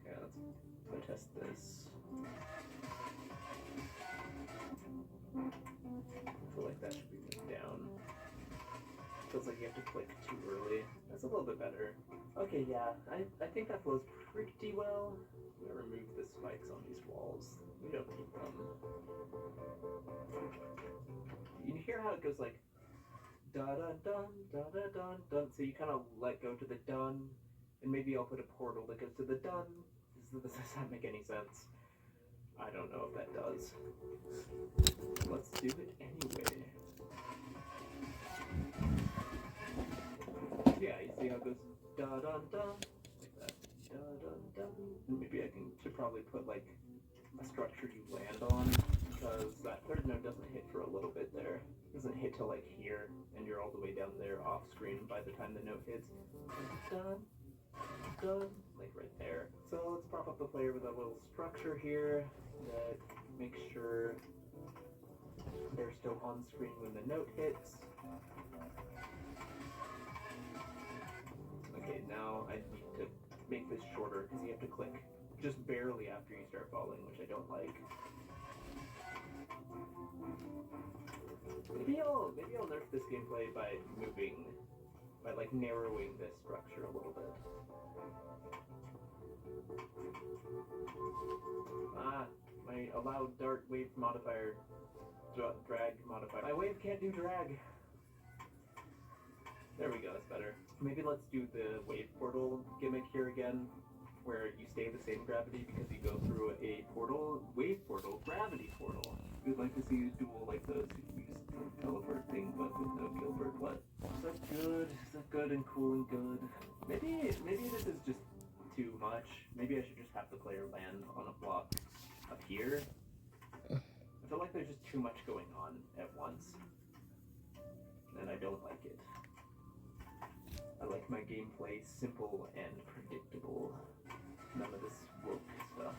Okay, let's test this. I feel like that should be moved down. Feels like you have to click too early. That's a little bit better. Okay, yeah, I think that flows pretty well. I'm gonna remove the spikes on these walls. We don't need them. You hear how it goes like da da dun da da dun dun. So you kind of let go to the dun, and maybe I'll put a portal that goes to the dun. Does that make any sense? I don't know if that does. Let's do it anyway. Yeah, you see how it goes da dun dun like that. Da dun dun. And maybe I should probably put like a structure you land on, because that third note doesn't hit for a little bit there. It doesn't hit till like here, and you're all the way down there off screen by the time the note hits. Dun dun, like right there. So let's prop up the player with a little structure here that makes sure they're still on screen when the note hits. Okay, now I need to make this shorter because you have to click just barely after you start falling, which I don't like. Maybe I'll nerf this gameplay by like narrowing this structure a little bit. My allowed dart wave modifier, drag modifier. My wave can't do drag. There we go, that's better. Maybe let's do the wave portal gimmick here again, where you stay the same gravity because you go through a portal, wave portal, gravity portal. We'd like to see you duel like those who use the teleport thing, but with no Gilbert. What? Is that good? Is that good and cool and good? Maybe this is just too much. Maybe I should just have the player land on a block up here. I feel like there's just too much going on at once, and I don't like it. I like my gameplay simple and predictable. None of this woke stuff.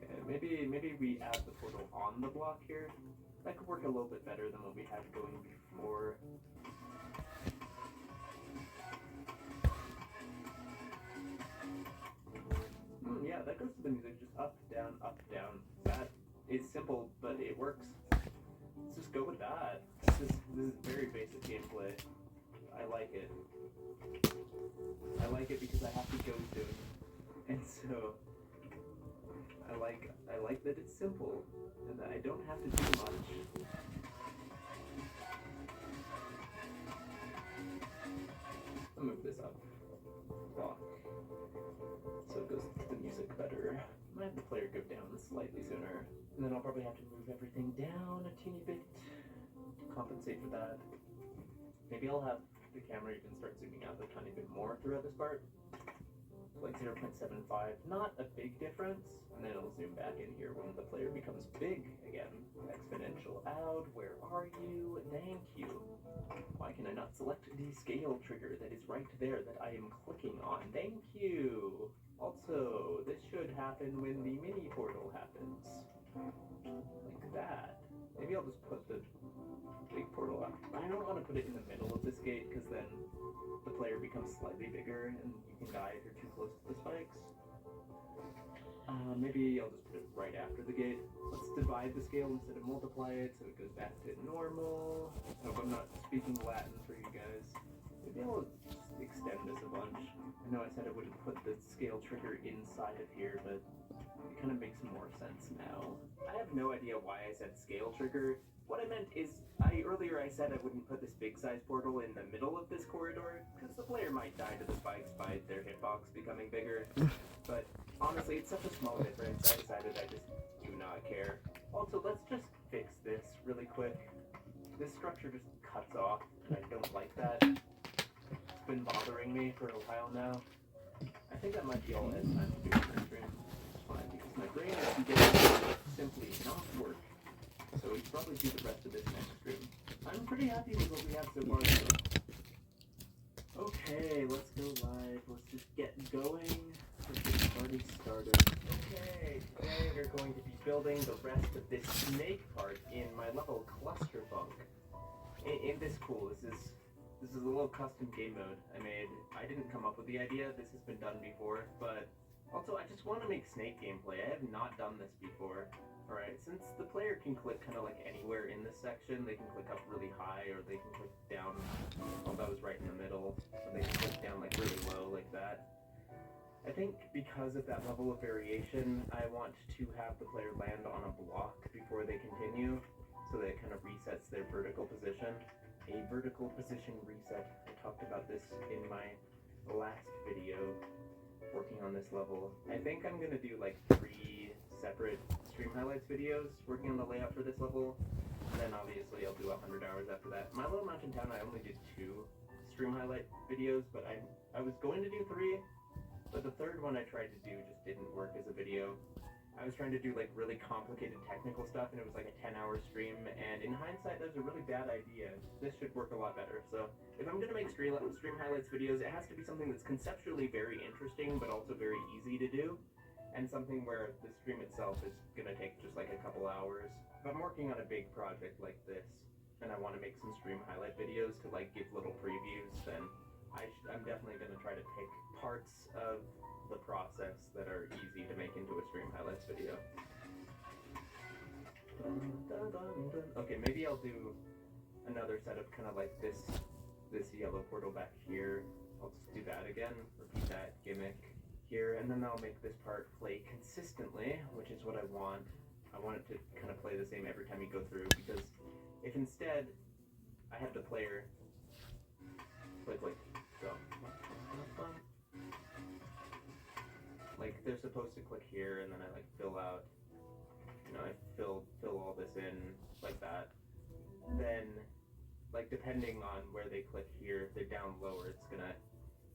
Okay, maybe we add the portal on the block here. That could work a little bit better than what we had going before. Yeah, that goes to the music, just up, down, up, down. That is simple, but it works. Let's just go with that. This is very basic gameplay. I like it. I like it because I have to go soon. And so I like that it's simple and that I don't have to do much. I'll move this up. Block. So it goes to the music better. Might have the player go down slightly sooner. And then I'll probably have to move everything down a teeny bit to compensate for that. Maybe I'll have the camera even start zooming out a tiny bit more throughout this part. Like 0.75, not a big difference. And then it'll zoom back in here when the player becomes big again. Exponential out, where are you? Thank you. Why can I not select the scale trigger that is right there that I am clicking on? Thank you. Also, this should happen when the mini portal happens. Like that. Maybe I'll just put the big portal up. I don't want to put it in the middle of this gate because then the player becomes slightly bigger and you can die if you're too close to the spikes. Maybe I'll just put it right after the gate. Let's divide the scale instead of multiply it so it goes back to normal. I hope I'm not speaking Latin for you guys. Maybe I'll just extend this a bunch. I know I said I wouldn't put the scale trigger inside of here, but it kind of makes more sense now. I have no idea why I said scale trigger. What I meant is, earlier I said I wouldn't put this big size portal in the middle of this corridor, because the player might die to the spikes by their hitbox becoming bigger. But honestly, it's such a small difference, I decided I just do not care. Also, let's just fix this really quick. This structure just cuts off, and I don't like that. It's been bothering me for a while now. I think that might be all it has time to do in this stream. It's fine, because my brain is beginning to simply not work. So we can probably do the rest of this next stream. I'm pretty happy with what we have so far. So. Okay, let's go live. Let's just get going. Let's get the party started. Okay, today we're going to be building the rest of this snake part in my level Clusterfunk. Ain't this cool? This is a little custom game mode I made. I didn't come up with the idea. This has been done before, but also I just want to make snake gameplay. I have not done this before. Alright, since the player can click kind of like anywhere in this section, they can click up really high, or they can click down, well that was right in the middle, or they can click down like really low like that. I think because of that level of variation, I want to have the player land on a block before they continue, so that it kind of resets their vertical position. A vertical position reset. I talked about this in my last video, working on this level. I think I'm going to do like 3 separate stream highlights videos working on the layout for this level, and then obviously I'll do 100 hours after that. My Little Mountain Town, I only did 2 stream highlight videos, but I was going to do 3, but the third one I tried to do just didn't work as a video. I was trying to do like really complicated technical stuff, and it was like a 10-hour stream, and in hindsight that was a really bad idea. This should work a lot better. So if I'm going to make stream highlights videos, it has to be something that's conceptually very interesting, but also very easy to do. And something where the stream itself is going to take just like a couple hours. If I'm working on a big project like this, and I want to make some stream highlight videos to like give little previews, then I'm definitely going to try to pick parts of the process that are easy to make into a stream highlights video. Okay, maybe I'll do another setup kind of like this yellow portal back here. I'll just do that again, repeat that gimmick here, and then I'll make this part play consistently, which is what I want. I want it to kind of play the same every time you go through, because if instead I have the player click like go, like they're supposed to click here, and then I like fill out, you know, I fill all this in like that, then like depending on where they click here, if they're down lower,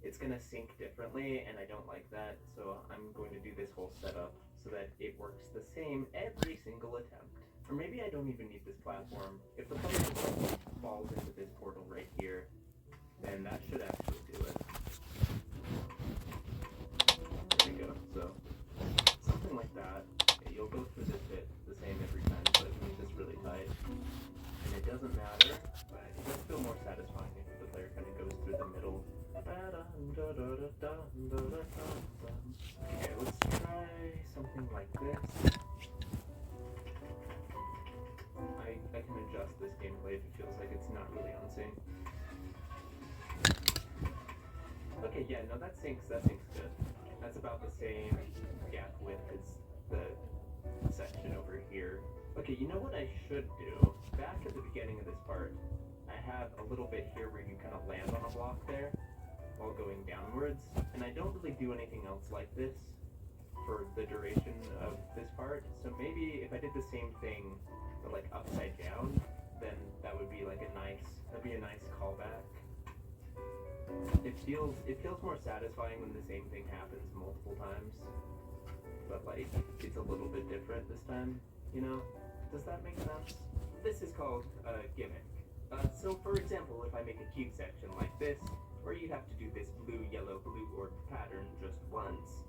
it's gonna sync differently, and I don't like that. So I'm going to do this whole setup so that it works the same every single attempt. Or maybe I don't even need this platform. If the player falls into this portal right here, then that should actually do it. There we go. So something like that. Okay, you'll go through this bit the same every time, but keep this really tight. And it doesn't matter, but it does feel more satisfying if the player kind of goes through the middle. Okay, let's try something like this. I can adjust this gameplay if it feels like it's not really on sync. Okay, yeah, no, that syncs good. That's about the same gap width as the section over here. Okay, you know what I should do? Back at the beginning of this part, I have a little bit here where you kind of land on a block there while going downwards, and I don't really do anything else like this for the duration of this part, so maybe if I did the same thing but like upside down, then that would be like that'd be a nice callback. It feels more satisfying when the same thing happens multiple times, but like it's a little bit different this time, you know? Does that make sense? This is called a gimmick. So for example, if I make a cube section like this, where you have to do this blue, yellow, blue orb pattern just once,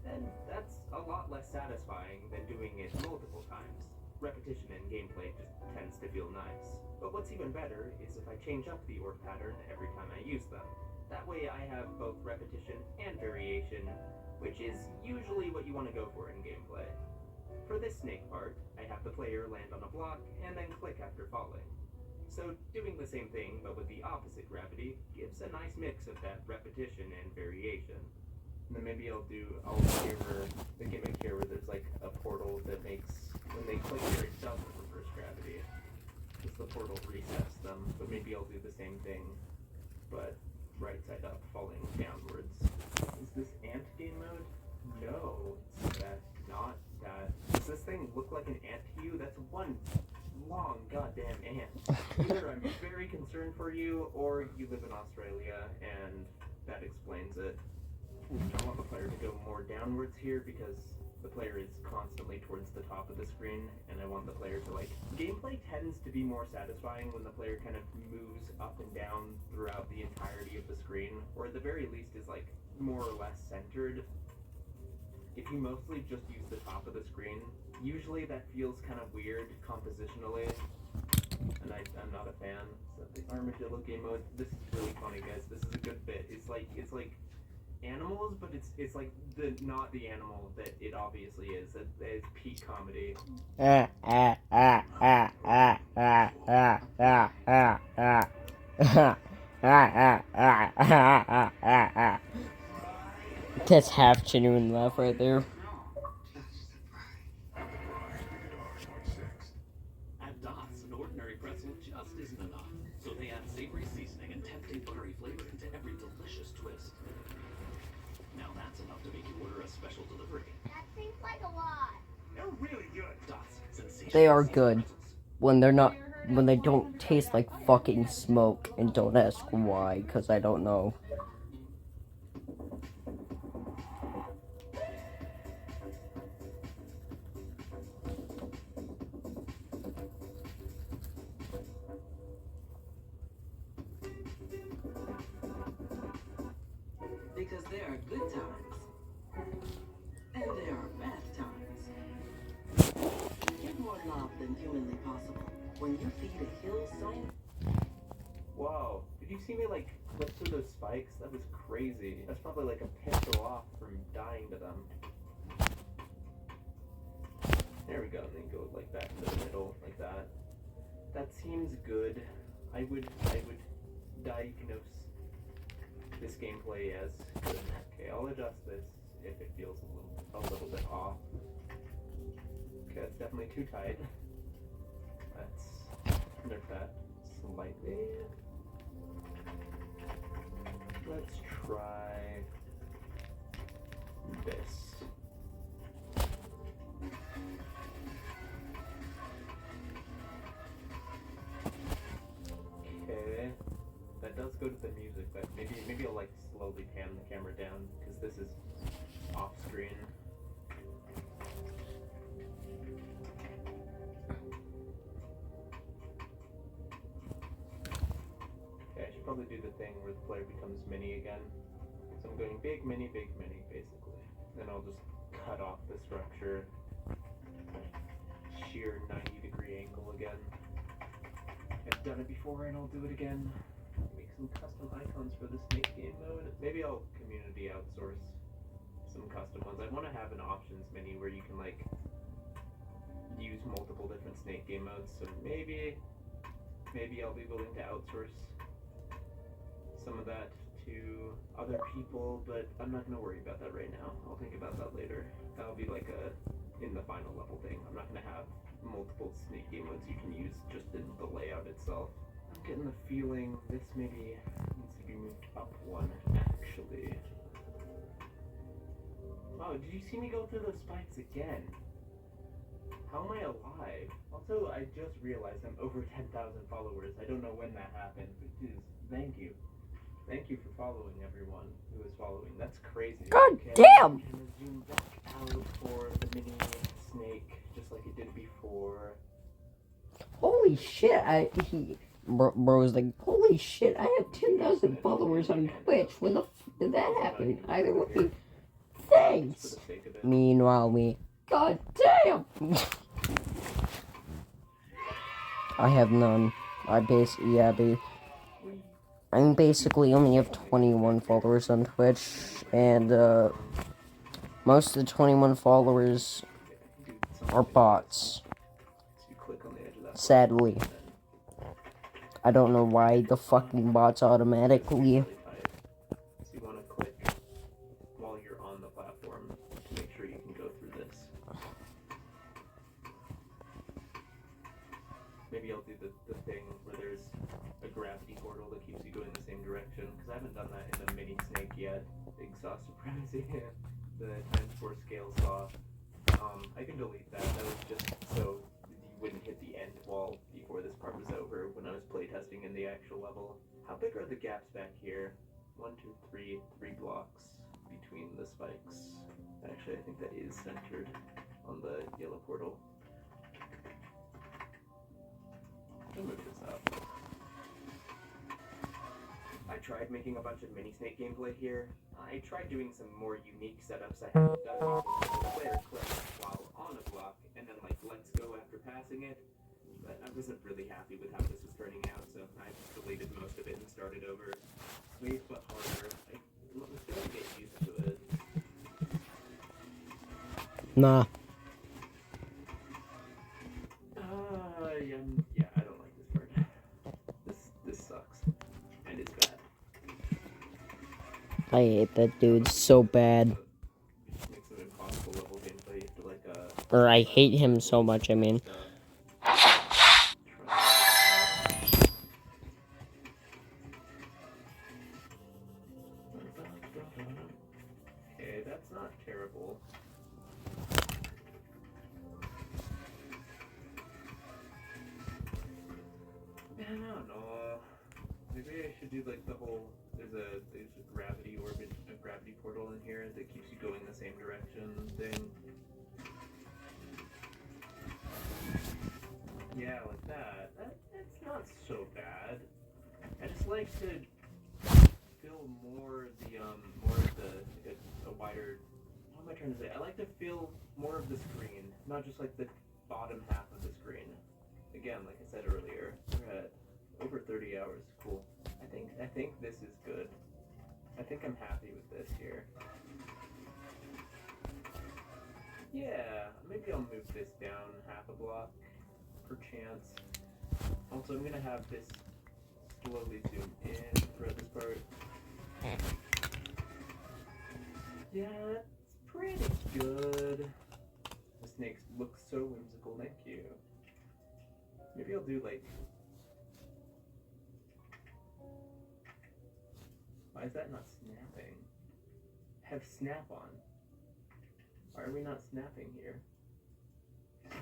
then that's a lot less satisfying than doing it multiple times. Repetition in gameplay just tends to feel nice. But what's even better is if I change up the orb pattern every time I use them. That way I have both repetition and variation, which is usually what you want to go for in gameplay. For this snake part, I have the player land on a block and then click after falling. So doing the same thing but with the opposite gravity gives a nice mix of that repetition and variation. And then maybe I'll favor the gimmick here where there's like a portal that makes, when they click here, it doesn't reverse gravity. Just the portal resets them, but maybe I'll do the same thing, but right side up, falling downwards. Is this ant game mode? No, it's not that. Does this thing look like an ant to you? That's one long goddamn ant. Either I'm very concerned for you, or you live in Australia, and that explains it. I want the player to go more downwards here because the player is constantly towards the top of the screen, and I want the player to gameplay tends to be more satisfying when the player kind of moves up and down throughout the entirety of the screen, or at the very least is more or less centered. If you mostly just use the top of the screen, usually that feels kind of weird compositionally, and I'm not a fan. So the armadillo game mode, this is really funny, guys. This is a good bit. It's like animals, but it's like not the animal that it obviously is. It's peak comedy. That's half genuine laugh right there. At Dots, an ordinary pretzel just isn't enough, so they add savory seasoning and tempting buttery flavor into every delicious twist. Now that's enough to make you order a special delivery. That seems like a lot. They're really good. Dots, sensational. They are good when they don't taste like fucking smoke, and don't ask why, because I don't know. Because there are good times, and there are bad times. Give more love than humanly possible. When you feed a hill sign. Whoa, did you see me flip through those spikes? That was crazy. That's probably a pixel off from dying to them. There we go, and then go back to the middle like that. That seems good. I would diagnose this gameplay as good. Okay, I'll adjust this if it feels a little bit off. Okay, it's definitely too tight. Let's nerf that slightly. Let's try this. go to the music, but maybe I'll like slowly pan the camera down because this is off screen. Okay, I should probably do the thing where the player becomes mini again. So I'm going big, mini, basically. Then I'll just cut off the structure, sheer 90-degree angle again. I've done it before and I'll do it again. Make some custom icons for the Snake game mode. Maybe I'll community outsource some custom ones. I want to have an options menu where you can like use multiple different Snake game modes. So maybe I'll be willing to outsource some of that to other people, but I'm not gonna worry about that right now. I'll think about that later. That'll be like in the final level thing. I'm not gonna have multiple Snake game modes you can use just in the layout itself. I'm getting the feeling this maybe needs to be moved up one, actually. Oh, did you see me go through those spikes again? How am I alive? Also, I just realized I'm over 10,000 followers. I don't know when that happened, but dude, thank you. Thank you for following everyone who is following. That's crazy. God Okay, damn! I'm gonna zoom back out for the mini snake, just like it did before. Holy shit, bro was like, holy shit, I have 10,000 followers on Twitch. When the f did that happen? Either way, thanks. Meanwhile, me, god damn! I have none. I basically only have 21 followers on Twitch, and most of the 21 followers are bots. Sadly. I don't know why the fucking bots automatically. So you want to click while you're on the platform to make sure you can go through this. Maybe I'll do the thing where there's a gravity portal that keeps you going the same direction, because I haven't done that in the mini snake yet. Big saw supremacy. The ×4 scale saw. I can delete that. That was just so you wouldn't hit the end wall before this part was over when I was playtesting in the actual level. How big are the gaps back here? 1, 2, 3, 3 blocks between the spikes. Actually, I think that is centered on the yellow portal. I'll move this up. I tried making a bunch of mini snake gameplay here. I tried doing some more unique setups I haven't done before. The player clicks while on a block and then like lets go after passing it. But I wasn't really happy with how this was turning out, so I deleted most of it and started over. Smooth but harder. I'm still gonna get used to it. Nah. Yeah, I don't like this part. This sucks. And it's bad. I hate that dude so bad. Makes it impossible level gameplay. You have to like Or I hate him so much, I mean. Okay, that's not terrible. I don't know. Maybe I should do like the whole. There's a gravity orbit, a gravity portal in here that keeps you going the same direction thing. Yeah, like that. That's not so bad. I just like to fill more of the a wider. What am I trying to say? I like to fill more of the screen, not just like the bottom half of the screen. Again, like I said earlier, we're at over 30 hours. Cool. I think this is good. I think I'm happy with this here. Yeah, maybe I'll move this down half a block per chance. Also, I'm gonna have this slowly zoom in for this part. Yeah, that's pretty good. The snakes look so whimsical, thank you. Maybe I'll do like... Why is that not snapping? Have snap on. Why are we not snapping here?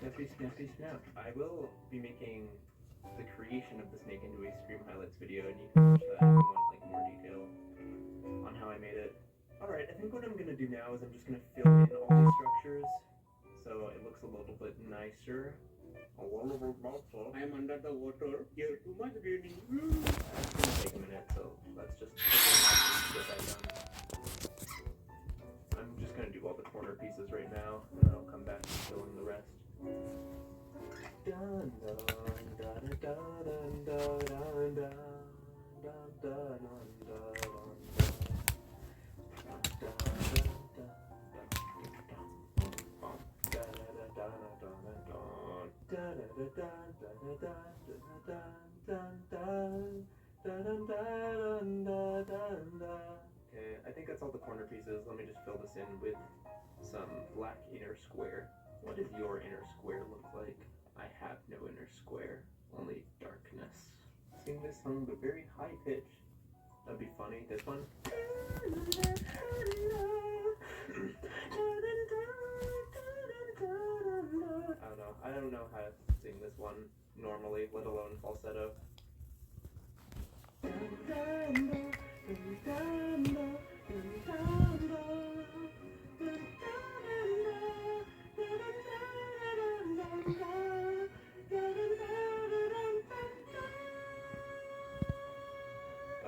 Snappy, snappy, snap. I will be making the creation of the snake into a Scream Highlights video, and you can watch that if you want like more detail on how I made it. Alright, I think what I'm gonna do now is I'm just gonna fill in all these structures so it looks a little bit nicer. A little bit nicer. I am under the water. Here, too much raining. It's gonna take a minute, so let's just get that done. I'm just gonna do all the corner pieces right now, and then I'll come back and fill in the rest. Dun dun dun dun dun dun dun dun dun Okay, I think that's all the corner pieces. Let me just fill this in with some black inner square. What does your inner square look like? I have no inner square, only darkness. Sing this song but very high pitch. That'd be funny. This one. I don't know how to sing this one normally, let alone falsetto.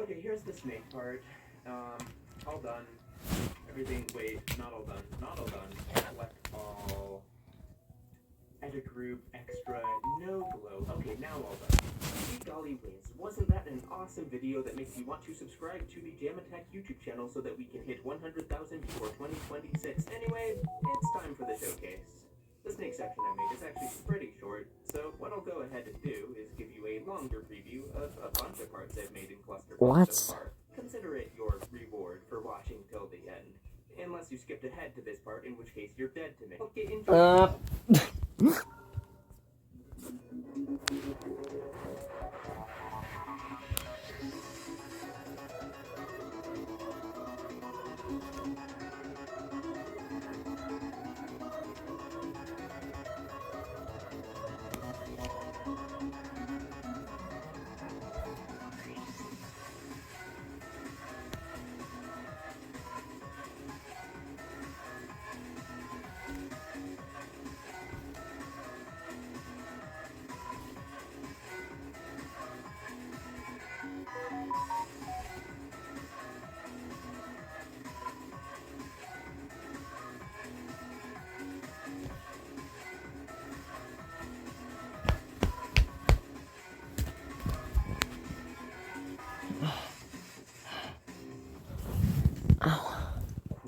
Okay, here's the snake part. All done. Everything, wait, not all done. Not all done. Select all. Edit group, extra, no glow. Okay, now all done. Hey golly whiz, wasn't that an awesome video that makes you want to subscribe to the Jam Attack YouTube channel so that we can hit 100,000 before 2026? Anyway, it's time for the showcase. The snake section I made is actually pretty short, so what I'll go ahead and do is give you a longer preview of a bunch of parts I've made in Cluster so far. Consider it your reward for watching till the end. Unless you skipped ahead to this part, in which case you're dead to me. Okay, enjoy.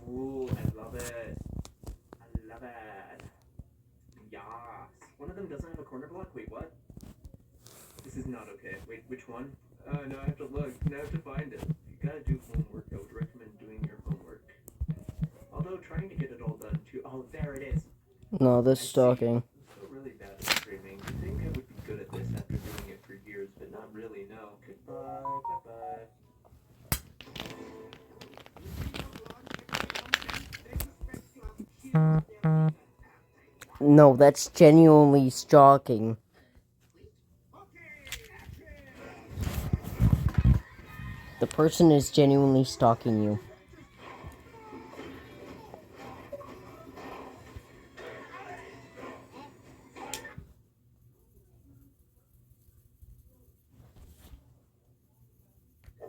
Cool, I love it. I love it. Yas. One of them doesn't have a corner block? Wait, what? This is not okay. Wait, which one? No, I have to look. Now I have to find it. You gotta do homework. I would recommend doing your homework. Although trying to get it all done too. Oh, there it is. No, this stalking. So really bad at streaming. You think I would be good at this after doing it for years, but not really, no. Goodbye, bye-bye. No, that's genuinely stalking. The person is genuinely stalking you.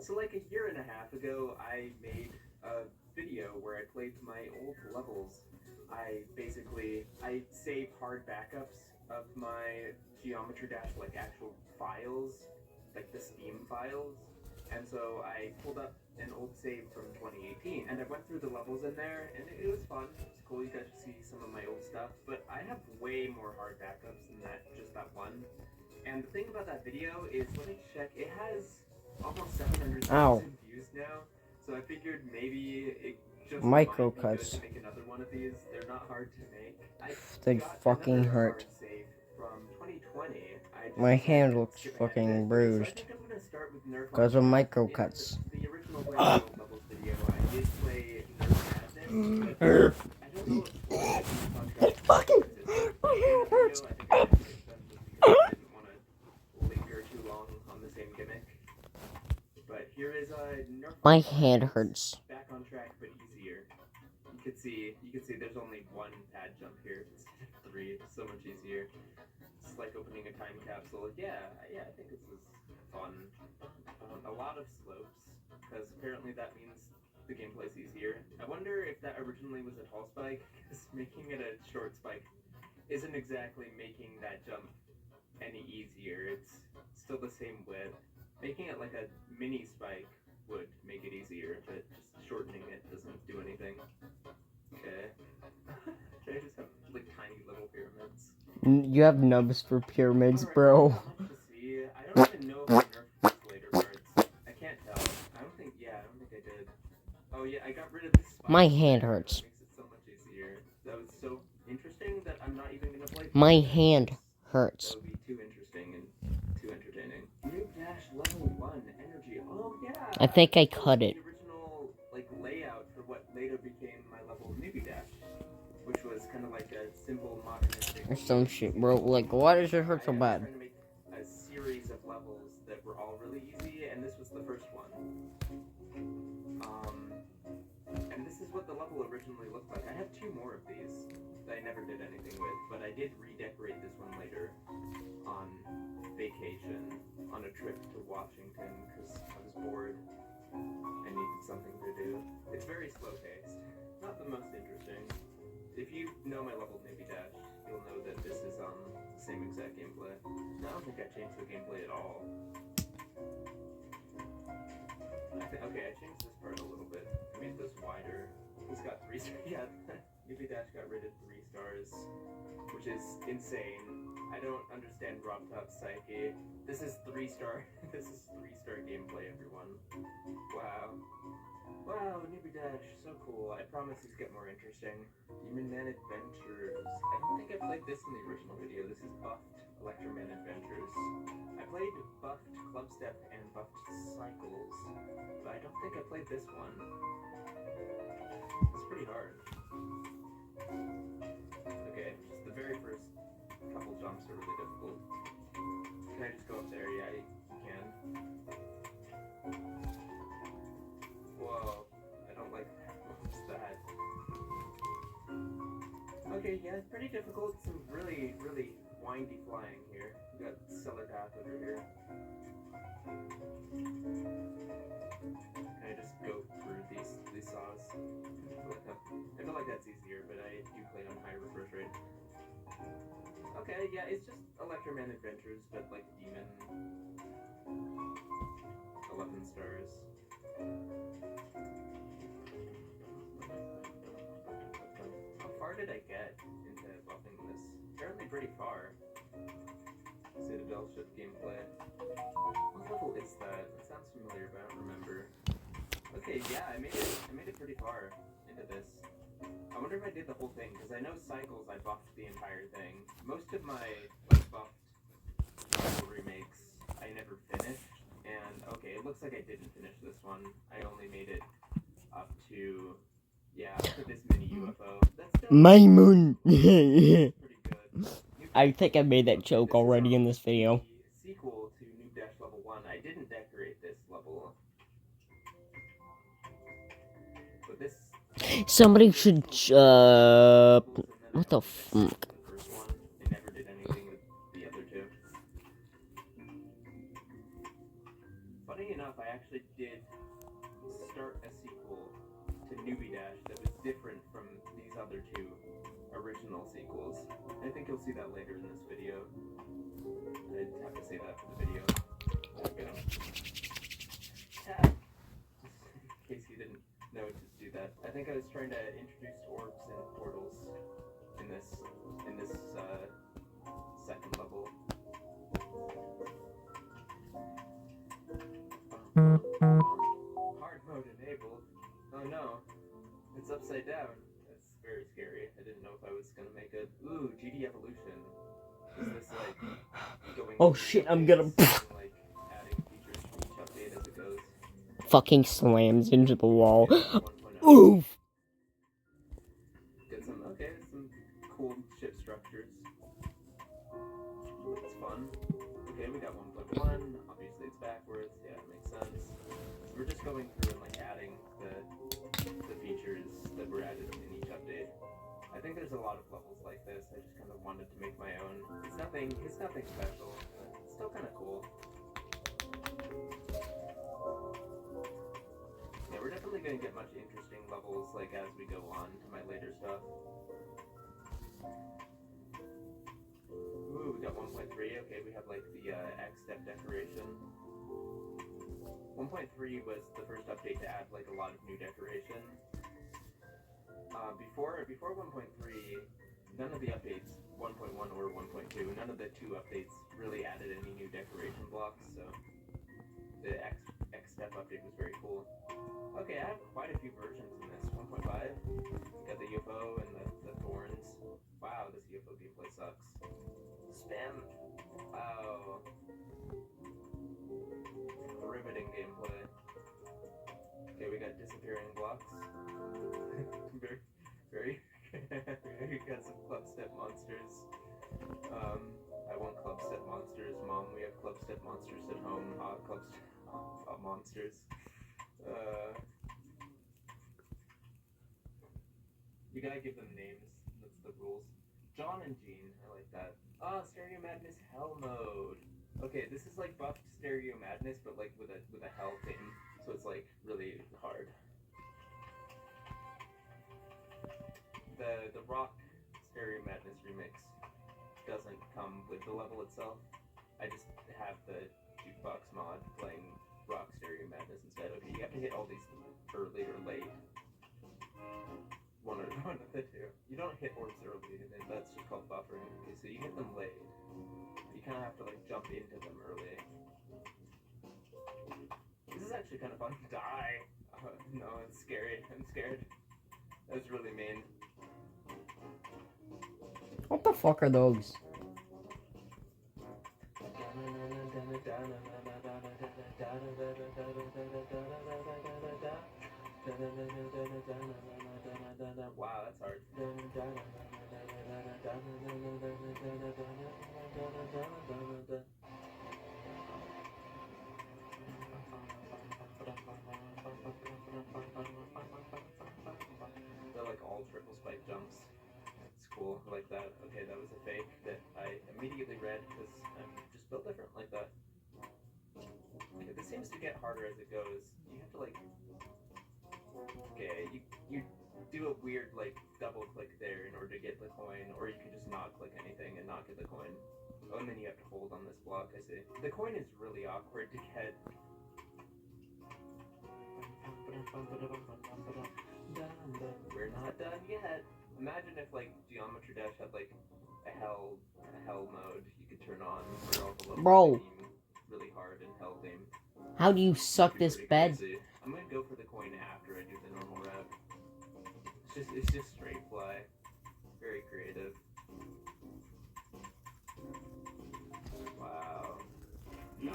So like a year and a half ago, I made a video where I played my old levels. I save hard backups of my Geometry Dash like actual files, like the Steam files. And so I pulled up an old save from 2018, and I went through the levels in there, and it was fun. It was cool. You got to see some of my old stuff, but I have way more hard backups than that, just that one. And the thing about that video is, let me check. It has almost 700,000 views now, so I figured maybe it just Micro might be cuts. good to make another one of these. They're not hard to make. They fucking hurt. From 2020. My hand looks fucking bruised because of micro cuts. The original levels video, I did play Nerf Madness. It fucking my hand hurts. I didn't want to linger My hand hurts. Back on track, but easier. You could see there's only one pad jump here instead of 3. It's so much easier. It's like opening a time capsule. Yeah, I think this is fun. A lot of slopes, because apparently that means the gameplay's easier. I wonder if that originally was a tall spike, because making it a short spike isn't exactly making that jump any easier. It's still the same width. Making it like a mini spike would make it easier, but just shortening it doesn't do anything. Okay. I just have like tiny little pyramids. You have nubs for pyramids, bro. See, I don't even know if I nerfed these later parts. I can't tell. I don't think I did. Oh yeah, I got rid of this spike. My hand hurts. Makes it so much easier. That was so interesting that I'm not even gonna play. My hand hurts. That would be too interesting and too entertaining. Noob Dash level 1 energy. Oh yeah. I think I cut it. The original like layout for what later became my level Newbie Dash, which was kind of like a simple modernistic. Or some shit, bro. Like, why does it hurt so bad? Trying to make a series of levels that were all really easy, and this was the first one. And this is what the level originally looked like. I have 2 more of these that I never did anything with, but I did redecorate this one later on vacation, on a trip to Washington, because I was bored. I needed something to do. It's very slow paced. Not the most interesting. If you know my level Navy Dash, you'll know that this is the same exact gameplay. I don't think I changed the gameplay at all. Okay, I changed this part a little bit. I made this wider. This got 3 stars. Yeah, Navy Dash got rid of 3 stars, which is insane. I don't understand RobTop's psyche. This is 3-star. This is 3-star gameplay, everyone. Wow. Wow, Newbie Dash, so cool. I promise these get more interesting. Demon Man Adventures. I don't think I played this in the original video. This is Buffed Electroman Adventures. I played Buffed Clubstep and Buffed Cycles, but I don't think I played this one. It's pretty hard. Okay, just the very first couple jumps are really difficult. Can I just go up there? Yeah, you can. Whoa, I don't like that. What's that? Okay, yeah, it's pretty difficult. Some really, really windy flying here. We got Cellar Path over here. Can I just go through these saws? I feel like that's easier, but I do play on high refresh rate. Okay, yeah, it's just Electroman Adventures, but like Demon. 11 stars. How far did I get into buffing this? Apparently pretty far. See the Bellship gameplay. What level is that? It sounds familiar, but I don't remember. Okay, yeah, I made it pretty far into this. I wonder if I did the whole thing, because I know Cycles I buffed the entire thing. Most of my buffed remakes I never finished, and okay, it looks like I didn't finish this one. I only made it up to, up to this mini UFO. That's still My moon. pretty good. I think I made that joke already in this video. The sequel to Noob Dash Level 1. I didn't decorate this level. But this... Somebody should, what the fuck? First one, they never did anything with the other 2. Funny enough, I actually did start a sequel to Newbie Dash that was different from these other 2 original sequels. I think you'll see that later in this video. I didn't have to say that for the video. There we go. In case you didn't know to do that. I think I was trying to introduce orbs and portals in this second level. Hard mode enabled. Oh no, it's upside down. That's very scary. I didn't know if I was gonna make it. Ooh, GD Evolution. Is this like going? Oh shit, I'm gonna like adding features to each update as it goes? fucking slams into the wall. Oof. Get some cool ship structures. It's fun. Okay, we got 1.1. Obviously it's backwards. Yeah, it makes sense. We're just going through and like adding the features that were added in each update. I think there's a lot of levels like this. I just kind of wanted to make my own. It's nothing special. It's still kind of cool. Yeah, we're definitely going to get much interesting levels like as we go on to my later stuff. Ooh, we got 1.3. Okay, we have like the X-Step decoration. 1.3 was the first update to add like a lot of new decoration. Before 1.3, none of the updates, 1.1 or 1.2, none of the two updates really added any new decoration blocks, so the X-Step update was very cool. Okay, I have quite a few versions in this. 1.5, got the UFO and the thorns. Wow, this UFO gameplay sucks. Spam. Wow. Riveting gameplay. Okay, we got disappearing blocks. very we got some club-step monsters. I want club-step monsters. Mom, we have club-step monsters at home. Club-step monsters. You gotta give them names. That's the rules. John and Jean, I like that. Ah, Stereo Madness Hell mode. Okay, this is like buffed Stereo Madness, but like with a hell theme, so it's like really hard. The Rock Stereo Madness remix doesn't come with the level itself. I just have the jukebox mod playing Rock Stereo Madness instead. Okay, you have to hit all these early or late. One of the two. You don't hit orbs early, and that's just called buffering. Okay, so you hit them late. You kind of have to like jump into them early. This is actually kind of fun. Die! No, it's scary. I'm scared. That was really mean. What the fuck are those? Wow, that's hard. They're like all triple spike jumps. It's cool, I like that. Okay, that was a fake that I immediately read because I'm just built different like that. Okay, this seems to get harder as it goes. You have to like... Okay, you do a weird like double click there in order to get the coin, or you can just not click anything and not get the coin. Oh, and then you have to hold on this block, I see. The coin is really awkward to get. We're not done yet. Imagine if like Geometry Dash had like a hell mode you could turn on where all the levels Bro. became really hard and hell themed. How do you suck this bed? Crazy. I'm gonna go for the coin after I do the normal route. It's just straight fly. Very creative. Wow. No.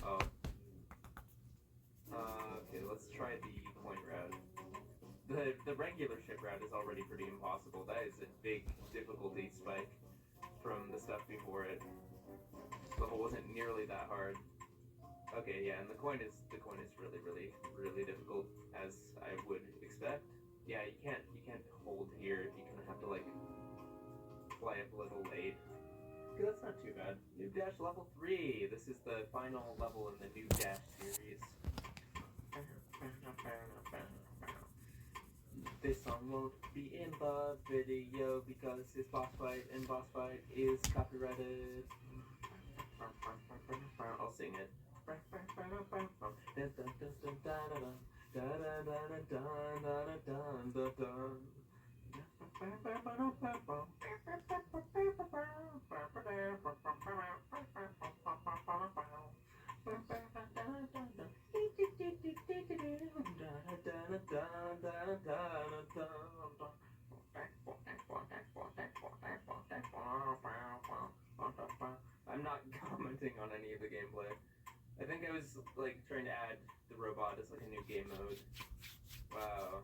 Oh. Okay, let's try the coin route. The regular ship route is already pretty impossible. That is a big difficulty spike from the stuff before it. The level wasn't nearly that hard. Okay, yeah, and the coin is really difficult, as I would expect. Yeah, you can't hold here. You kind of have to like fly up a little late. Okay, that's not too bad. Noob Dash level 3. This is the final level in the Noob Dash series. This song won't be in the video because this boss fight is copyrighted. I'll sing it. I'm not commenting on any of the gameplay. I think I was like trying to add the robot as like a new game mode. Wow.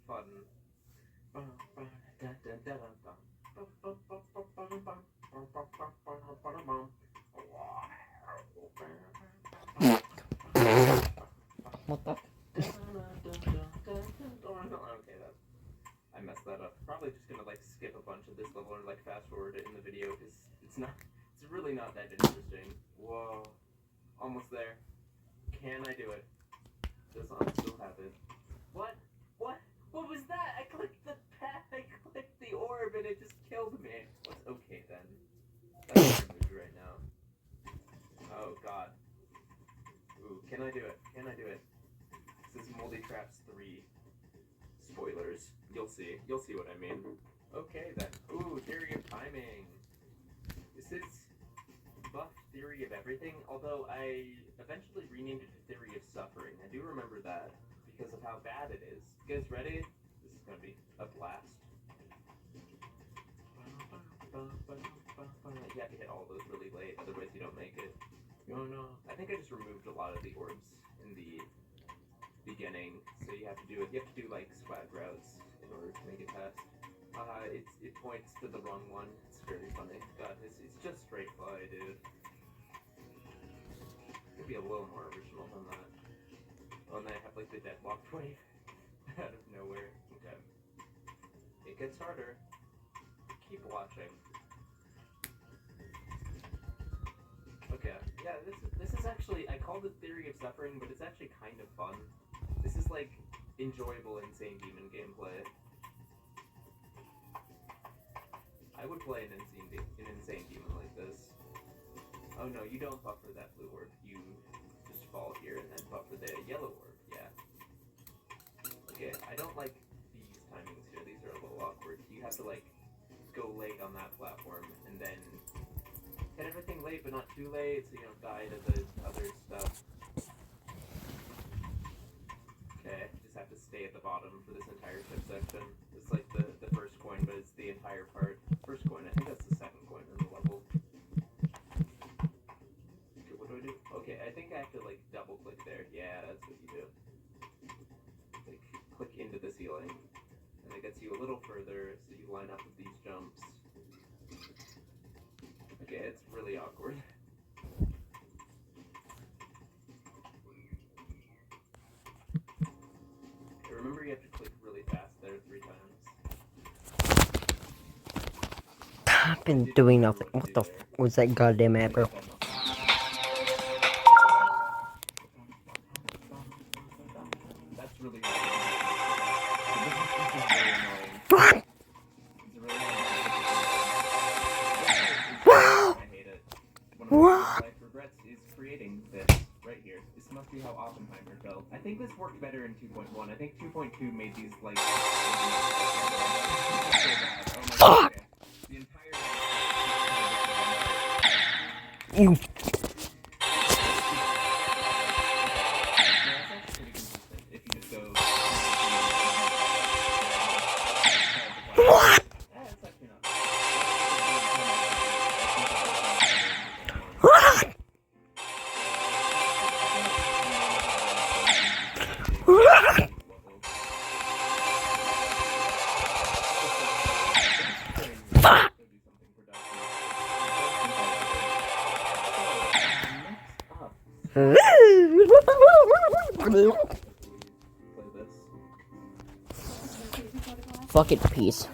Fun. It's really not that interesting. Whoa. Almost there. Can I do it? Does not still have it. What? What? What was that? I clicked the orb and it just killed me. What's okay then? That's my mood right now. Oh god. Ooh, can I do it? Can I do it? This is Moldy Traps 3. Spoilers. You'll see. You'll see what I mean. Okay then. Ooh, Theory of Timing. This is Buff Theory of Everything, although I eventually renamed it to Theory of Suffering. I do remember that because of how bad it is. You guys ready? This is gonna be a blast. You have to hit all those really late, otherwise you don't make it. No, I think I just removed a lot of the orbs in the beginning, so you have to do like swag routes in order to make it past. It points to the wrong one. It's very funny. God, it's just straight fly, dude. Could be a little more original than that. Oh, and then I have like the deadlocked wave out of nowhere. Okay. It gets harder. Keep watching. Okay, yeah, this is actually, I called it Theory of Suffering, but it's actually kind of fun. This is like enjoyable Insane Demon gameplay. I would play an Insane Demon like this. Oh no, you don't buffer that blue orb. You just fall here and then buffer the yellow orb. Yeah. Okay, I don't like these timings here. These are a little awkward. You have to like go late on that platform and then hit everything late but not too late so you don't die to the other stuff. Okay, just have to stay at the bottom for this entire tip section. It's like the first coin, but it's the entire part. First coin, I think that's the second coin in the level. Okay, what do I do? Okay, I think I have to like double click there. Yeah, that's what you do. Like, click into the ceiling. And it gets you a little further, so you line up with these jumps. Okay, it's really awkward. Okay, remember you have to click really fast there 3 times. I've been doing nothing. What the f was that goddamn apple? That's really What? I hate it. One of my What? life regrets is creating this right here. This must be how Oppenheimer felt. I think this worked better in 2.1. I think 2.2 made these like so bad. Oh my god. Okay. The entire You. What? What? What? Fuck. Fuck it, peace.